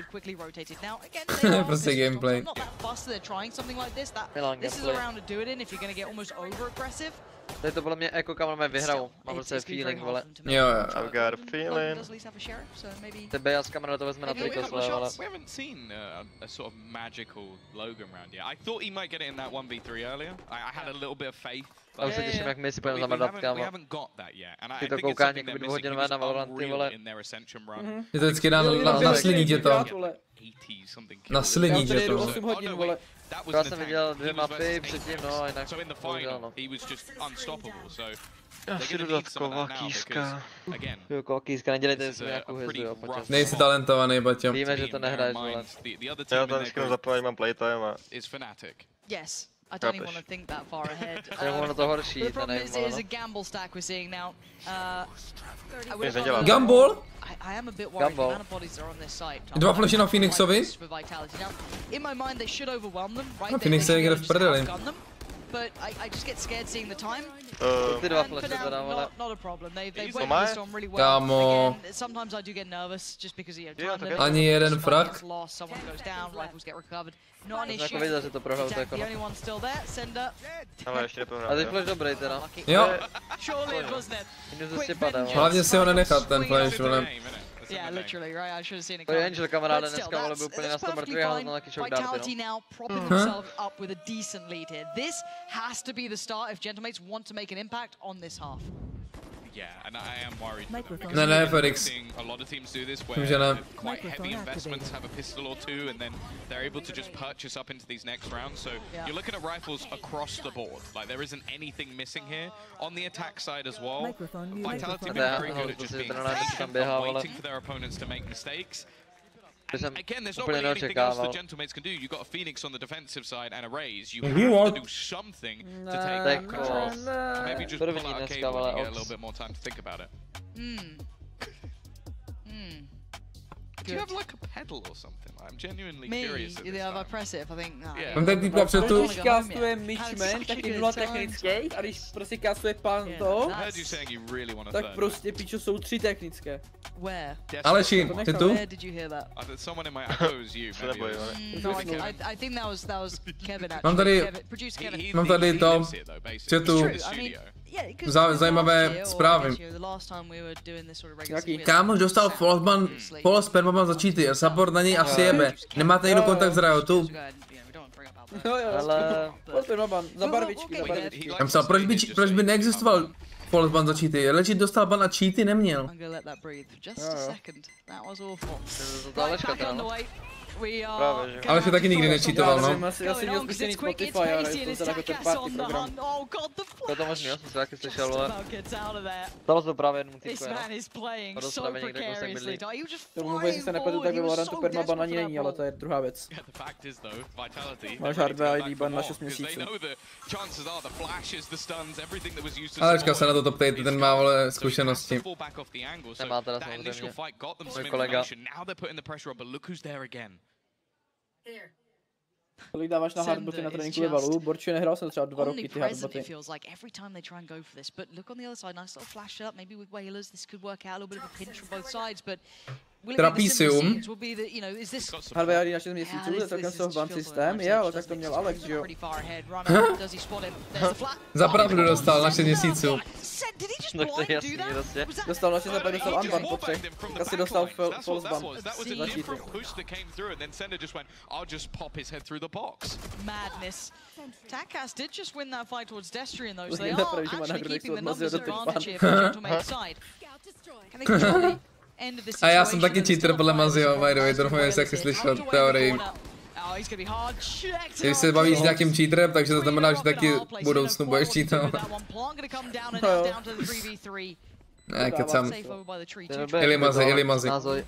Prostě gameplay. This is a round to do it in if you're going to get almost over aggressive. Tady to podle mě jako kamerové vyhrajou, mám prostě feeling, vole. Jo. I've got a feeling. Tebe já z kamera to vezme na triko své, ale... We haven't seen a sort of magical Logan round yet. I thought he might get it in that 1v3 earlier. I had a little bit of faith. A už se těším, jak my si půjdeme zamrdat, kámo. Ty to koukání jako by 2 hodin normálně na Valorant, ty vole. Je to vždycky dá na sliní tě to. Na sliní tě to. 8 hodin, vole. Já jsem viděl 2 mapy předtím, no, jinak bohužel, no. Asi dodatková kýska. Jo, kýska, nedělejte si nějakou hvězdu, jo, počas. Nejsi talentovaný, Baťo. Víme, že to nehraješ, vole. Já tam vždycky zapojím, mám playtime a... Yes. I don't even want to think that far ahead. Ono to horší, The problem is a gamble stack we're seeing now. Gamble? I am a bit worried. The amount of bodies are on this side. 2 flashy na Phoenixovi. In my mind, they should overwhelm them, right? No, Phoenix je někde v prdeli. But I just get scared seeing the time. Ty 2 flashy teda, vole. Not a problem. They went this on really well. Kámo. Sometimes I do get nervous just because time ani jeden frak. Someone goes down, rifles get recovered. Not an issue. issue. Viděl, že to prohrál tak The only one still there, Sender. Ale ještě neprohrál. A teď flash dobrý teda. Jo. Surely it wasn't it. Minus 2 padá, vole. Hlavně si ho nenechat ten flash, vole. Yeah, literally, right? I should have seen it To je coming. Angel, kamaráde, dneska vole byl úplně na 100 mrtvých a na taky shock darty, Vitality no. now propping themselves up with a decent lead here. This has to be the start if Gentlemates want to make an impact on this half. Yeah, and I am worried. Ne, Felix. A lot of teams do this where quite heavy investments have a pistol or two, and then they're able to just purchase up into these next rounds. So you're looking at rifles across the board. Like there isn't anything missing here. On the attack side as well, Vitality have been very good at just being patient and waiting for their opponents to make mistakes. Again, there's not really anything else the Gentlemates can do. You've got a Phoenix on the defensive side and a Raze. You have to do something to take that control. Maybe just pull out a cable and get a little bit more time to think about it. Do you have like a pedal or something? I'm genuinely curious. Me, if I press it, if I think, no. Mám ten týpka před tu. Když kastuje Mitchman, tak je 0 technický, a když prostě kastuje pan to, tak prostě pičo jsou 3 technické. Where? Aleši, ty tu? Where did you hear that? Someone in my echo is you. No, I think that was Kevin actually. Mám tady, mám tady to, chatu, zajímavé zprávy. Kámoš dostal follow spermaban za cheaty a support na něj asi jebe. Nemáte někdo kontakt z Riotu? Ale... Spermaban, za barvičky, za barvičky. Já myslel, proč by neexistoval follow ban za cheaty? Legit dostal ban na cheaty, neměl. Ale taky nikdy nečítoval, no. Já si měl spuštěný Spotify, ale je to jako ten party program. To je to možný, já jsem se taky slyšel, ale... Stalo se to právě jednomu týmku, jenom. A dostal mě někde kousek bydlí. Tomu mluví, jestli se nepletu, tak ve Valorantu permaban ani není, ale to je druhá věc. Máš hardware ID ban na 6 měsíců. Alečka se na to ptejte, ten má vole zkušenosti. Nemá teda samozřejmě. Můj kolega. Kolik dáváš na hardboty na tréninku ve Valu? Borče, nehrál jsem třeba 2 roky ty hardboty. Trapísium. Hardware ID na 6 měsíců, to je celkem softban systém, je, ale tak to měl Alex, že jo? Za pravdu dostal na 6 měsíců. No to je jasný, prostě. Dostal na 6 a pak dostal unban po 3. Tak si dostal false ban za cheaty. Madness. Takas did just win that fight towards Destrian though, so they are actually keeping the numbers advantage here from Gentlemate's side. Can they control the end of the situation? A já jsem taky cheater podle Mazio, by the way, to doufám, jestli slyšel teorii. Když se bavíš s nějakým cheaterem, takže to znamená, že taky v budoucnu budeš cheatovat. Ne, kecam. Ili mazi. Ale...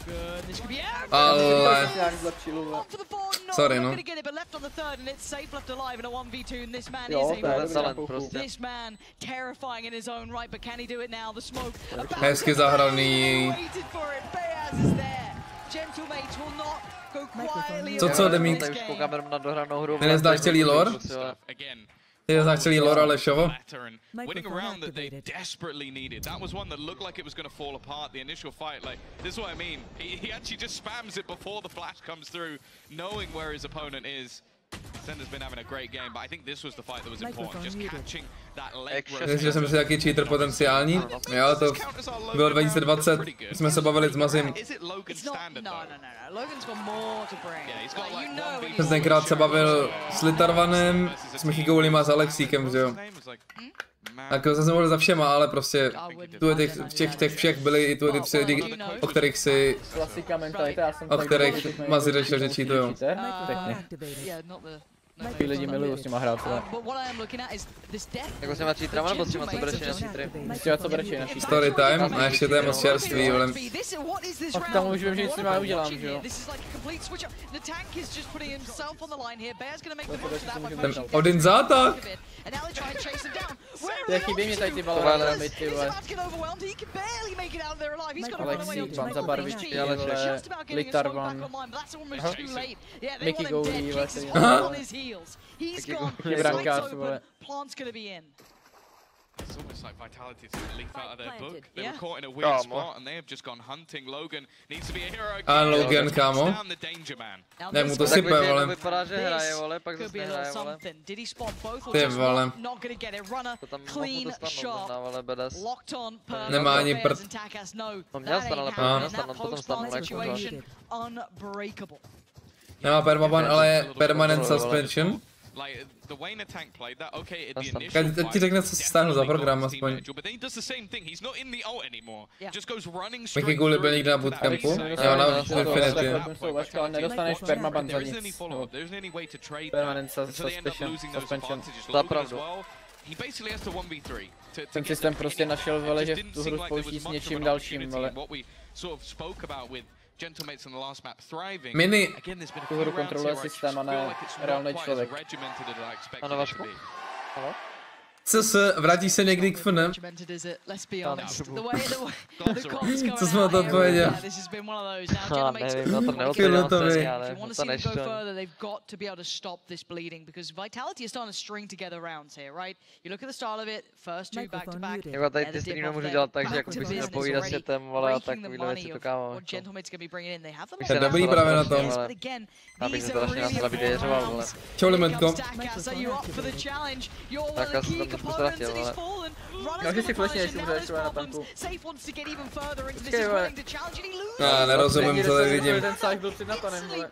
Sorry, no. Jo, to je talent prostě. Hezky zahraný. Co, Demík? Tak už koukáme na dohranou hru. Ty neznáš celý lore? Ty neznáš celý lore, Alešovo? Winning a round that they desperately needed. That was one that looked like it was going to fall apart. The initial fight, like, this is what I mean. He actually just spams it before the flash comes through, knowing where his opponent is. Sender's been having a great game, but I think this was the fight that was important. Just catching that leg rush. Myslím, že jsem si taky cheater potenciální. Jo, to bylo 2020. Jsme se bavili s Mazim. Jsem tenkrát se bavil s Litarvanem, s Mechigoulim a s Alexíkem, že jo. Jako jsem mluvil za všema, ale prostě v těch všech byly i ty 3 lidi, o kterých si... Klasika mentalita, já jsem o kterých Mazi řešil, že cheatujou. Pěkně. Ty lidi milují s nima hrát, ale... Jako s těma cheaterama nebo s těma, co berečí na cheatery? S těma, co berečí na cheatery. Story time, a ještě to je moc čerstvý, ale... Pak tam už vím, že nic s nima udělám, že jo? Ten Odin zátah! To je chybí mě tady ty baloranty, ty vole. Alexi, mám za barvičky, ale Litarvan. Mickey Goulí, vole. Je brankář, vole. It's almost like Vitality to leap out of their book. They were caught in a weird spot and they have just gone hunting. Logan needs to be a hero. A Logan, kámo. Ne, mu to sype, vole. Vypadá, že hraje, vole, pak zase nehraje, vole. Ty vole. To tam mohl mu to stanout možná, vole, bedes. Nemá ani prd. No měl stan, ale potom stanul, jako Nemá permaban, ale je permanent suspension. Teď ti řekne, co si stáhnu za program, aspoň. Mickey Goulí byl někde na bootcampu? Jo, na Infinity. Nedostaneš permaban za nic. Permanent suspension. Za pravdu. Ten systém prostě našel, vole, že tu hru spouští s něčím dalším, vole. Mini. Tu hru kontroluje systém a ne reálný člověk. Ano, Vašku? Vrátí se někdy k FNM? Co jsme to odpověděl? Nevím, na to neodpověděl přesně, ale to nešlo. Jako tady ty streamy můžu dělat tak, že jako by si nepovídat světem, vole, a takovýhle věci to kámo. To je dobrý právě na tom. Abych se to strašně nás vyděřoval, vole. Čau, Limetko. Tak asi tam trošku ztratil, vole. No, že si flashně, jestli můžeš na tanku. Počkej, vole. Já nerozumím, co tady vidím. Ten sáž byl před Natanem, vole.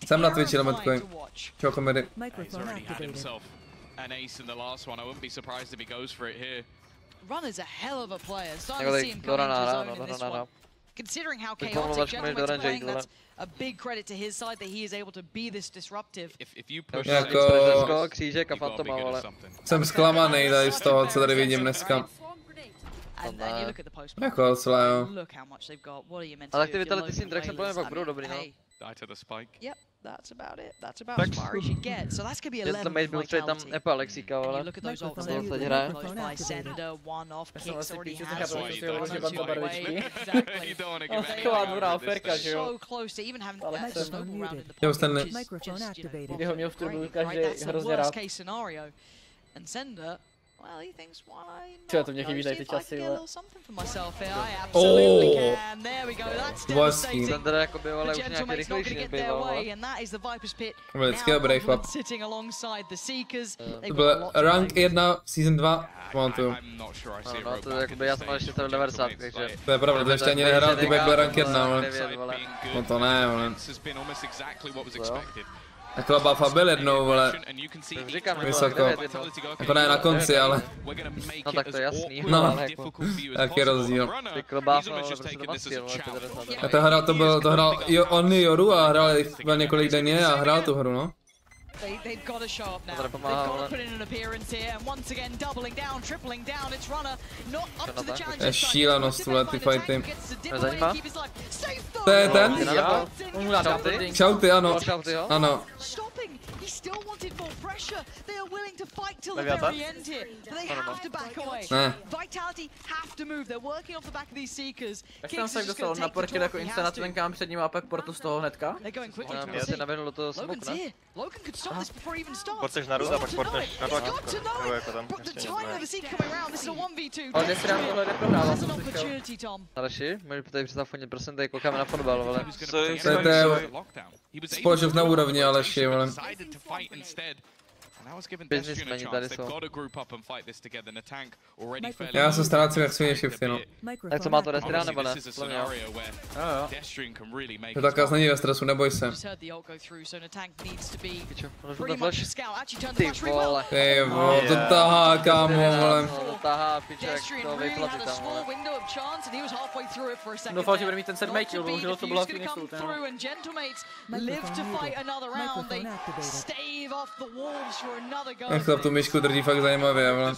Jsem na Twitchi, Limetko. Čau, komedy. Runner's a hell of a player. Jako tady do rana, no. Considering how chaotic Gentleman's playing, that's a big credit to his side that he is able to be this disruptive. Jako... křížek a fantoma, vole. Jsem zklamaný tady z toho, co tady vidím dneska. Jako celé, jo. Ale tak ty Vitality s Intraxem podle mě pak budou dobrý, no. Yep, that's about it. That's about as far as you get. So that's gonna be 11 Vitality. Byl třeba tam Epa Alexíka, vole. Look at those off there. By Sender, one off, kicks already has Taková dobrá oferka, že jo? so close to even having that snowball round in the Jo, park, ten... Kdy ho měl v turbu každý hrozně rád. And Sender, well, he thinks why Třeba to mě chybí tady ty časy, vole. Vlastní. Sender jakoby, vole, už nějaký rychlejší než býval, vole. Vždycky dobrý chlap. To byl rank 1, season 2, pamatuju. No, to jakoby, já jsem mal ještě 90, takže... To je pravda, to ještě ani nehrál, ty jak byl rank 1, ale... No to ne, ale... Taková buffa byl jednou, vole. Vysoko. Jako ne na konci, ale... No tak to je jasný. No, jaký rozdíl. Ty buffa, ale prostě to maskil, A to hrál on Joru a hrál několik denně a hrál tu hru, no. They've got to show up now. They've got to put in an appearance here, and once again doubling down, tripling down. It's Runner not up to the challenge. Je šílenost, tohle ty fighty. Nezajímá? To je ten? Shouty, ano. Ano. He still wanted more pressure. They are willing to fight till the very end here, but they have to back away. Vitality have to move. They're working off the back of these Seekers. Jak jsem se dostal na portě jako instant ten kam před ním a pak portu z toho hnedka? Já si navrhnul do toho smoke, ne? Logan could stop this before even starts. Porteš na růd a pak porteš na tlak. Jo, jako tam. Ale dnes ráno tohle neprohrával, jsem slyšel. Další, můžu tady představ fonit, prosím, tady koukáme na fotbal, vole. To je společnost na úrovni, Aleši, vole. Biznismeni tady jsou. Já se ztrácím jak svině shifty, no. Tak co má to Destria nebo ne? To tak není ve stresu, neboj se. Ty vole. Ty vole, to tahá, kámo, vole. To tahá, piček, to vyplatí tam, vole. Doufal, že bude mít ten 7 kill, bohužel to byla finishu. Ach, chlap tu myšku drží fakt zajímavě, vole.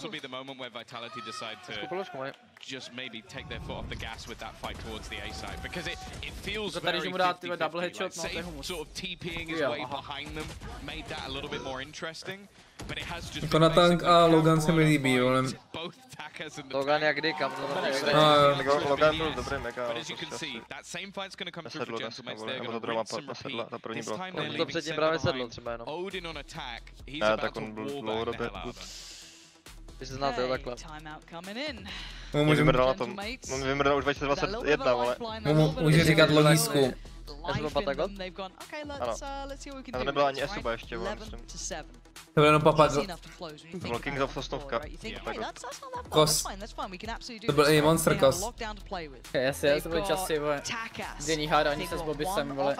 To tady, že mu dá tyhle double headshot, no to je humus. Jako na tank a Logan se mi líbí, vole. Logan jak kdy, kam to Logan byl dobrý mega. Nesedlo dneska, vole, nebo to druhá nesedla, ta první byla. To předtím právě sedlo třeba jenom. Ne, tak on byl dlouhodobě good. Když se znáte takhle. Vymrdal na tom. On vymrdal už 2021, vole. Může říkat logísku. Až byl Patagot? Ano. A to nebyla ani Esuba ještě, vole, myslím. To byl jenom Papago. To byl Kings of Sosnovka. Kos. To byl i Monster Kos. Jasně, to byly časy, vole. Dění hádání se s Bobisem, vole.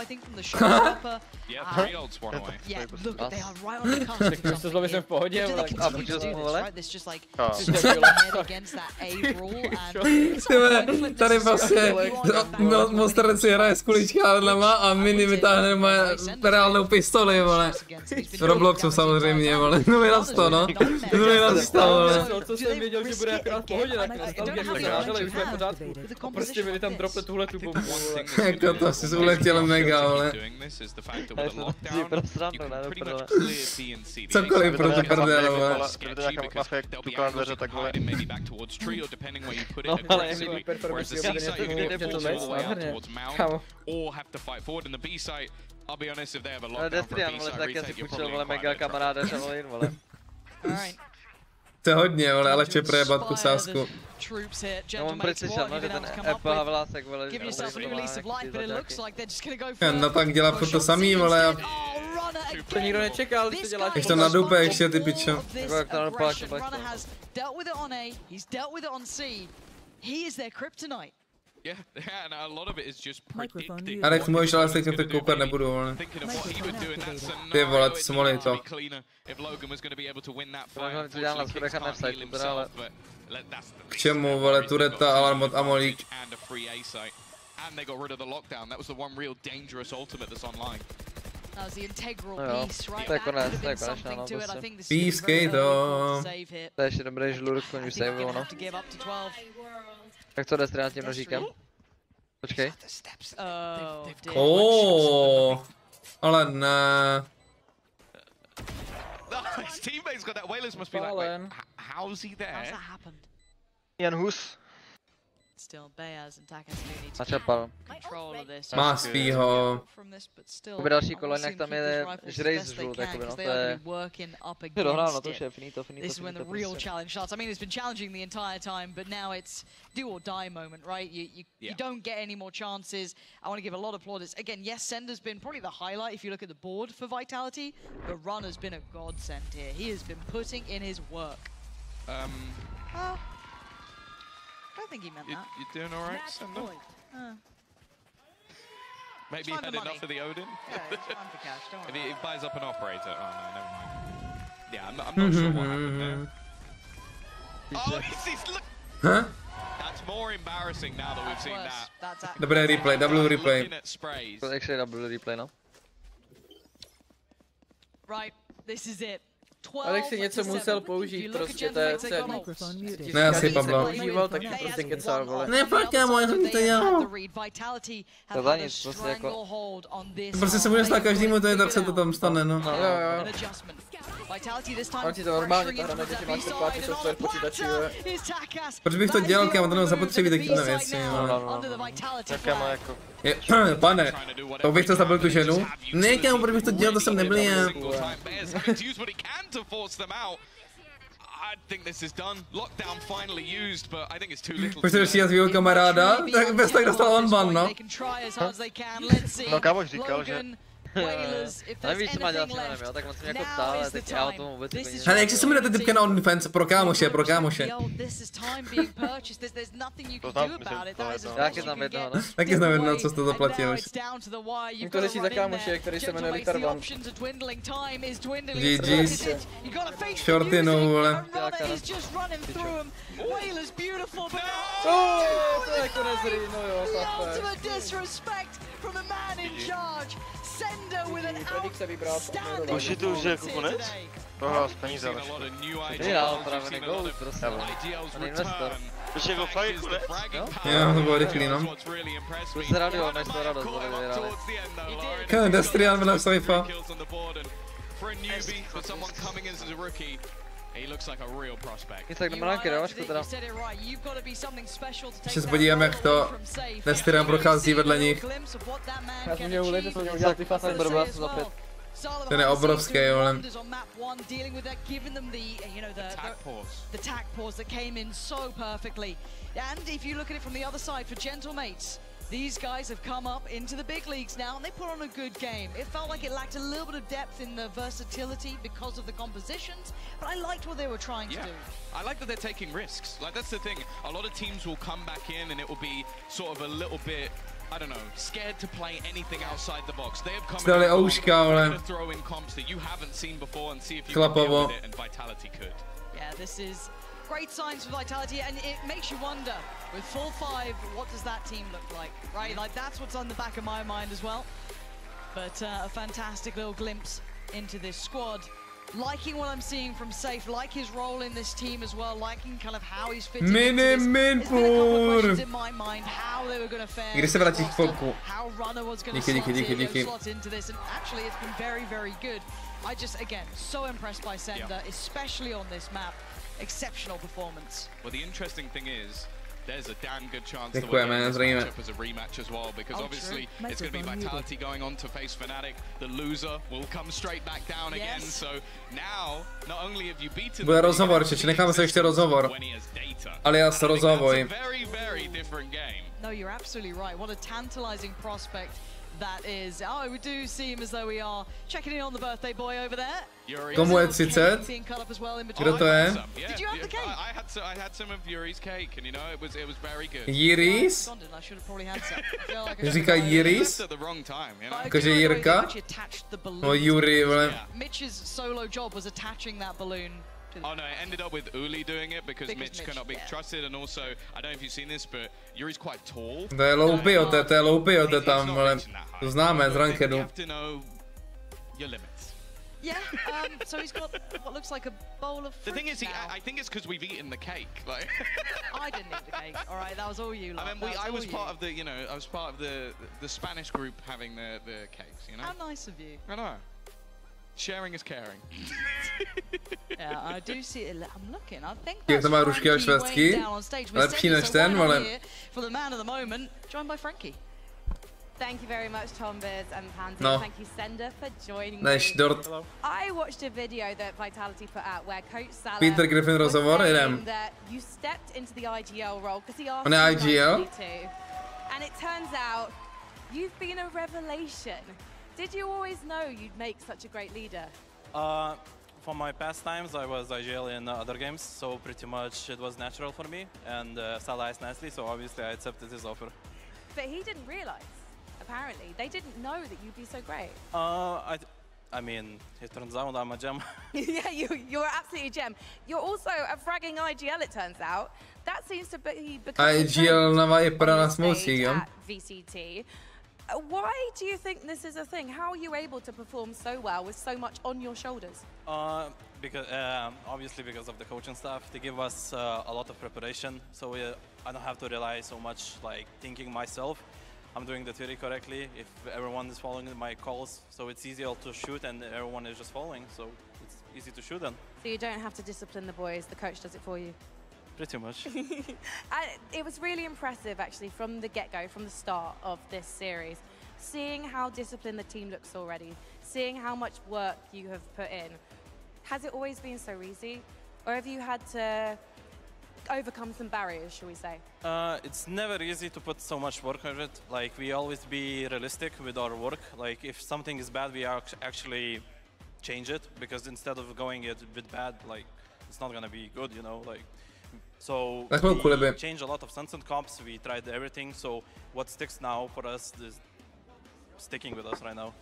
Řeknu, že to s Bobisem v pohodě, vole. A počil jsem, vole? Tady prostě Monster si hraje s kuličkárnama a Mini vytáhne moje reálnou pistoli, vole. V Robloxu samozřejmě, vole. No vyraz to, no. No vyraz to, vole. Co jsem věděl, že bude akorát v pohodě, tak nostalgie, že se hádali, už jsme v pořádku. A prostě byli tam dropli tuhle tu bombu, vole. Jako to si uletěl mega, vole. Cokoliv pro ty prdele, vole. Kdyby to nějaká mafia tukala dveře, tak vole. No ale jak mi performance je to vec, nádherně. Kámo. Destrian, vole, taky asi půjčil, vole, mega kamaráda Šalolin, vole. To je hodně, vole, ale ještě projebat tu sázku. No on proč slyšel, no, že ten Apple Havlásek, vole, že no tak dělá furt to samý, vole. To nikdo nečekal, když to děláš. Ještě to na dupe, ještě ty pičo. Jako jak to na dupe, A nech můžeš, ale teď to koukat nebudu, vole. Ty vole, ty jsi mohli to. To dělám na schodech a ne v sajtu, teda, ale... K čemu, vole, tureta, alarmot, amolík. To je konec, no, Pískej to. To je ještě dobrý žlurk, oni už saveujou, no. Tak co Destrian tím nožíkem? Počkej. Ale ne. Jen hus. Načapal. Má svýho. Jakoby další kolo, jinak tam je žrej z žlut, jakoby, no, to je... To dohrál, no, to už je finito. This is when the real challenge starts. I mean, it's been challenging the entire time, but now it's do or die moment, right? You don't get any more chances. I want to give a lot of plaudits. Again, yes, Sender's been probably the highlight if you look at the board for Vitality, but Run has been a godsend here. He has been putting in his work. I don't think he meant that. You doing alright, Sender? Maybe he had enough of the Odin? Yeah, it's fine for cash, don't worry. If he buys up an operator, oh no, never mind. Yeah, I'm not sure what happened there. Oh, he's look! Huh? That's more embarrassing now that we've seen that. Dobré replay, double replay. Actually double replay, no. Right, this is it. Alex si něco musel použít, prostě to je celý. Ne, asi Pablo. Používal, tak prostě kecal, vole. Ne, fakt, kámo, já jsem to dělal. To za nic, prostě jako... Prostě se bude stát každému, tak se to tam stane, no. Jo. On si to normálně, ta hra neví, že máš předplátit software počítači, jo. Proč bych to dělal, kámo, to zapotřebí takové věci, jo. Jaké má jako... Pane, to bych to zabil tu ženu? Ne, kámo, proč bych to dělal, to jsem nebyl já. Pojďte dostříhat svýho kamaráda, tak bez tak dostal on ban, no. No kámoš říkal, že Wailers, if there's anything left, now is the time. Ale jak se jmenuje ten typka na OnlyFans? Pro kámoše. This is time being purchased. There's nothing you can do about it. That is as best you can get. Taky znám jedno, co jsi to zaplatil. To řeší za kámoše, který se jmenuje Litervan. GG's. Shorty no, vole. Wailers beautiful, but to je konec hry, no jo, ultimate disrespect from the man in charge. Sender with an outstanding Už je to už jako konec? Aha, z peníze ale. Vyhrál právě gól, prostě. On investor. Už je go fight konec? Jo, to bylo rychlý, no. Plus radio, než to radost, vole, vyhráli. Destrian byl na Saifa. He looks like a real prospect. Nic tak jdeme ranky, dávačku teda. Ještě se podívám, jak to Destrian prochází vedle nich. Já jsem měl ulit, že jsem měl udělat ty fasy brba za 5. Ten je obrovský, vole. The tack pause that came in so perfectly. And if you look at it from the other side for Gentlemates, these guys have come up into the big leagues now and they put on a good game. It felt like it lacked a little bit of depth in the versatility because of the compositions, but I liked what they were trying to do. I like that they're taking risks. Like, that's the thing. A lot of teams will come back in and it will be sort of a little bit, I don't know, scared to play anything outside the box. They have come in and throw in comps that you haven't seen before and see if you can deal with it, and Vitality could. Yeah, this is great signs for Vitality, and it makes you wonder, with full 5, what does that team look like, right? Like, that's what's on the back of my mind as well. But a fantastic little glimpse into this squad. Liking what I'm seeing from Safe, like his role in this team as well, liking kind of how he's fitting into this. There's been a couple of questions in my mind, how they were going to fare, how Runner was going to slot into this, and actually it's been very, very good. I just, again, so impressed by Sender, especially on this map. Exceptional performance. Well, the interesting thing is, there's a damn good chance that we're going to match up as a rematch as well, because obviously it's going to be Vitality going on to face Fnatic. The loser will come straight back down again. So now, not only have you beaten Bude rozhovor, či necháme se ještě rozhovor. Alias rozhovor. Very, very different game. No, you're absolutely right. What a tantalizing prospect that is. Oh, we do seem as though we are checking in on the birthday boy over there. Komu je 30? Kdo to je? Did you have the cake? I had some of Yuri's cake, and you know it was very good. Yuri's? Říká Yuri's? Jakože Jirka? No Yuri, vole. Mitch's solo job was attaching that balloon. Oh no, it ended up with Uli doing it because Mitch cannot be trusted, and also, I don't know if you've seen this, but Yuri's quite tall. To je loupy, to je loupy, to tam, vole. To známe z rankedu. You have to know your limits. Yeah, so he's got what looks like a bowl of fruit. The thing is, I think it's because we've eaten the cake. Like, I didn't eat the cake. All right, that was all you. I mean, I was part of the, you know, I was part of the Spanish group having the cakes. You know. How nice of you. I know. Sharing is caring. Yeah, I do see it. I'm looking. I think that's Frankie way down on stage. We're here for the man of the moment, joined by Frankie. Thank you very much, Tom Biz and Pansy. Thank you, Sender, for joining me. Hello. I watched a video that Vitality put out where Coach Salah Peter Griffin was saying that you stepped into the IGL role because he asked you to. And it turns out you've been a revelation. Did you always know you'd make such a great leader? For my past times, I was IGL in other games, so pretty much it was natural for me. And Salah is nicely, so obviously I accepted his offer. But he didn't realize. Apparently, they didn't know that you'd be so great. I mean, it turns out I'm a gem. Yeah, you're absolutely a gem. You're also a fragging IGL, it turns out. That seems to be IGL at VCT. Why do you think this is a thing? How are you able to perform so well with so much on your shoulders? Because obviously because of the coaching staff, they give us a lot of preparation, so I don't have to rely so much like thinking myself. I'm doing the theory correctly if everyone is following my calls, so it's easier to shoot and everyone is just following, so it's easy to shoot then. So you don't have to discipline the boys, the coach does it for you? Pretty much. And it was really impressive actually from the get-go, from the start of this series, seeing how disciplined the team looks already, seeing how much work you have put in. Has it always been so easy? Or have you had to, overcome some barriers, shall we say? It's never easy to put so much work on it. Like, we always be realistic with our work. Like, if something is bad, we actually change it, because instead of going it with bad, like, it's not gonna be good, you know, like. So we changed a lot of Sunset comps. We tried everything. So what sticks now for us is sticking with us right now.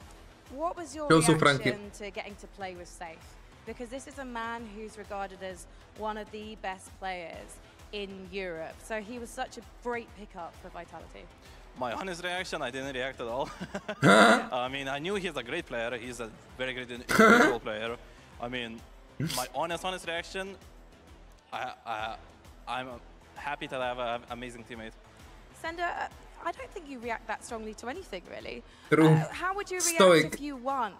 What was your reaction to getting to play with Safe? Because this is a man who's regarded as one of the best players in Europe. So he was such a great pickup for Vitality. My honest reaction, I didn't react at all. I mean, I knew he's a great player. He's a very great individual player. I mean, my honest reaction, I'm happy to have an amazing teammate. Sender, I don't think you react that strongly to anything, really. True. How would you react if you won?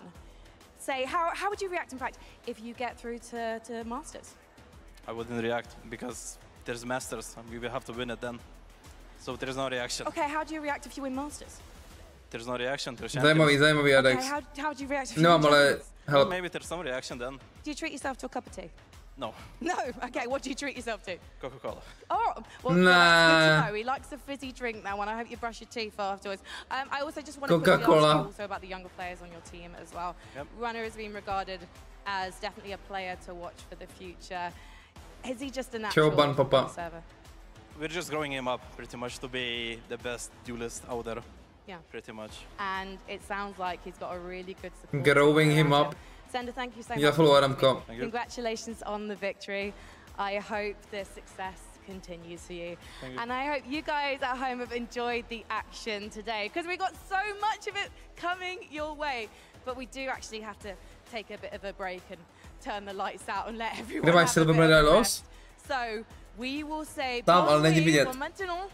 Say, how would you react, in fact, if you get through to Masters? I wouldn't react, because there's Masters, and we will have to win it then. So there's no reaction. Okay, how do you react if you win Masters? There's no reaction to Zajímavý, Alex. Okay, how do you react if you win Champions? Well, maybe there's some reaction then. Do you treat yourself to a cup of tea? No. No? Okay, what do you treat yourself to? Coca-Cola. Oh, well, that's good to know. He likes a fizzy drink, that one. I hope you brush your teeth afterwards. I also just want to quickly ask you also about the younger players on your team as well. Yep. Runner has been regarded as definitely a player to watch for the future. Is he just a natural server? We're just growing him up pretty much to be the best duelist out there. Yeah. Pretty much. And it sounds like he's got a really good support. Growing him up. Sender, thank you so much. Congratulations on the victory. I hope the success continues for you. And I hope you guys at home have enjoyed the action today, because we got so much of it coming your way. But we do actually have to take a bit of a break and turn the lights out and let everyone have a bit of a rest. So we will say bon maintenant,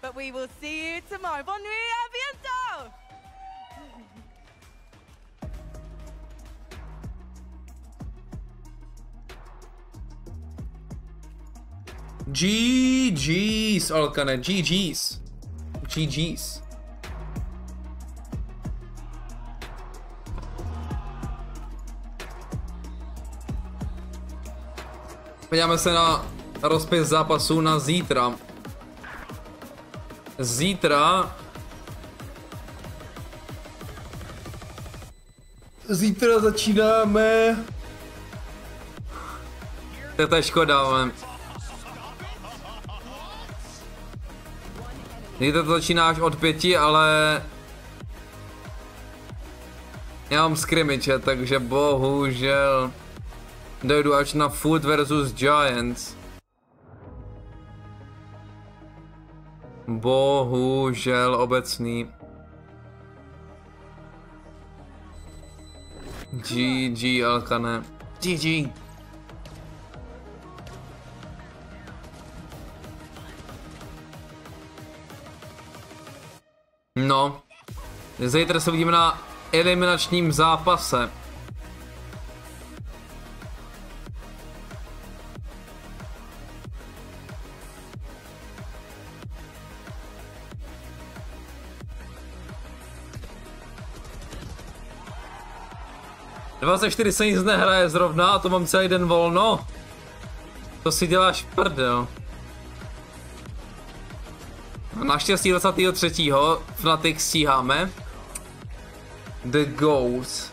but we will see you tomorrow. Bonne nuit, à bientôt! GG's, Alkane, GG's. GG's. Podíváme se na rozpis zápasů na zítra. Zítra začínáme. To je škoda, ale. Zítra to začíná až od 5, ale já mám scrimmage, takže bohužel dojdu až na Food versus Giants. Bohužel obecný. GG, Alkane. GG. No, zítra se uvidíme na eliminačním zápase. se nic nehraje zrovna a to mám celý den volno. To si děláš prdel. Naštěstí 23. Fnatic stíháme. The Goats.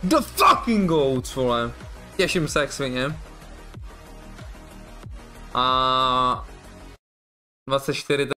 The fucking Goats, vole. Těším se jak svině. A 24.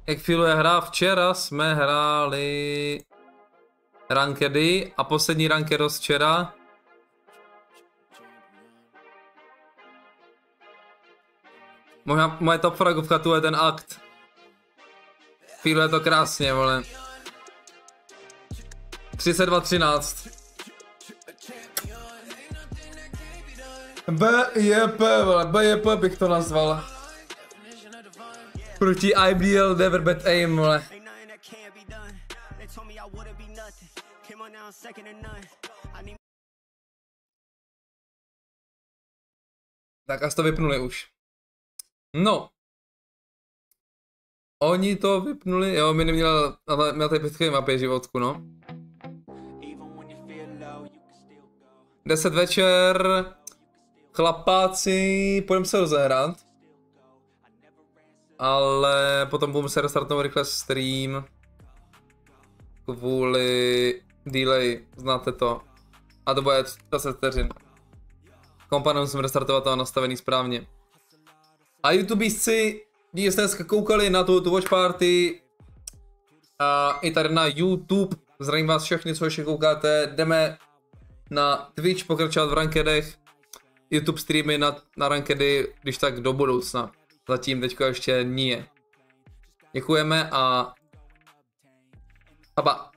jak feeluje hra? Včera jsme hráli rankedy a poslední ranked z včera. Moje top fragovka tu je ten akt. Feeluje to krásně, vole. 32-13. BJP, vole, BJP bych to nazval. Proti IBL Never Bad Aim, vole. Tak asi to vypnuli už. No. Oni to vypnuli, jo, my neměli, ale měl tady pětkový mapě životku, no. 10 večer, chlapáci, půjdeme se rozehrát. Ale potom budeme se restartnout rychle stream. Kvůli delay, znáte to. A to bude 20 vteřin. Kompa musím restartovat to nastavený správně. A YouTubísci, když jste dneska koukali na tu watch party i tady na YouTube, zdravím vás všechny, co ještě koukáte, jdeme na Twitch pokračovat v rankedech, YouTube streamy na rankedy, když tak do budoucna. Zatím teďko ještě nie. Děkujeme a ba.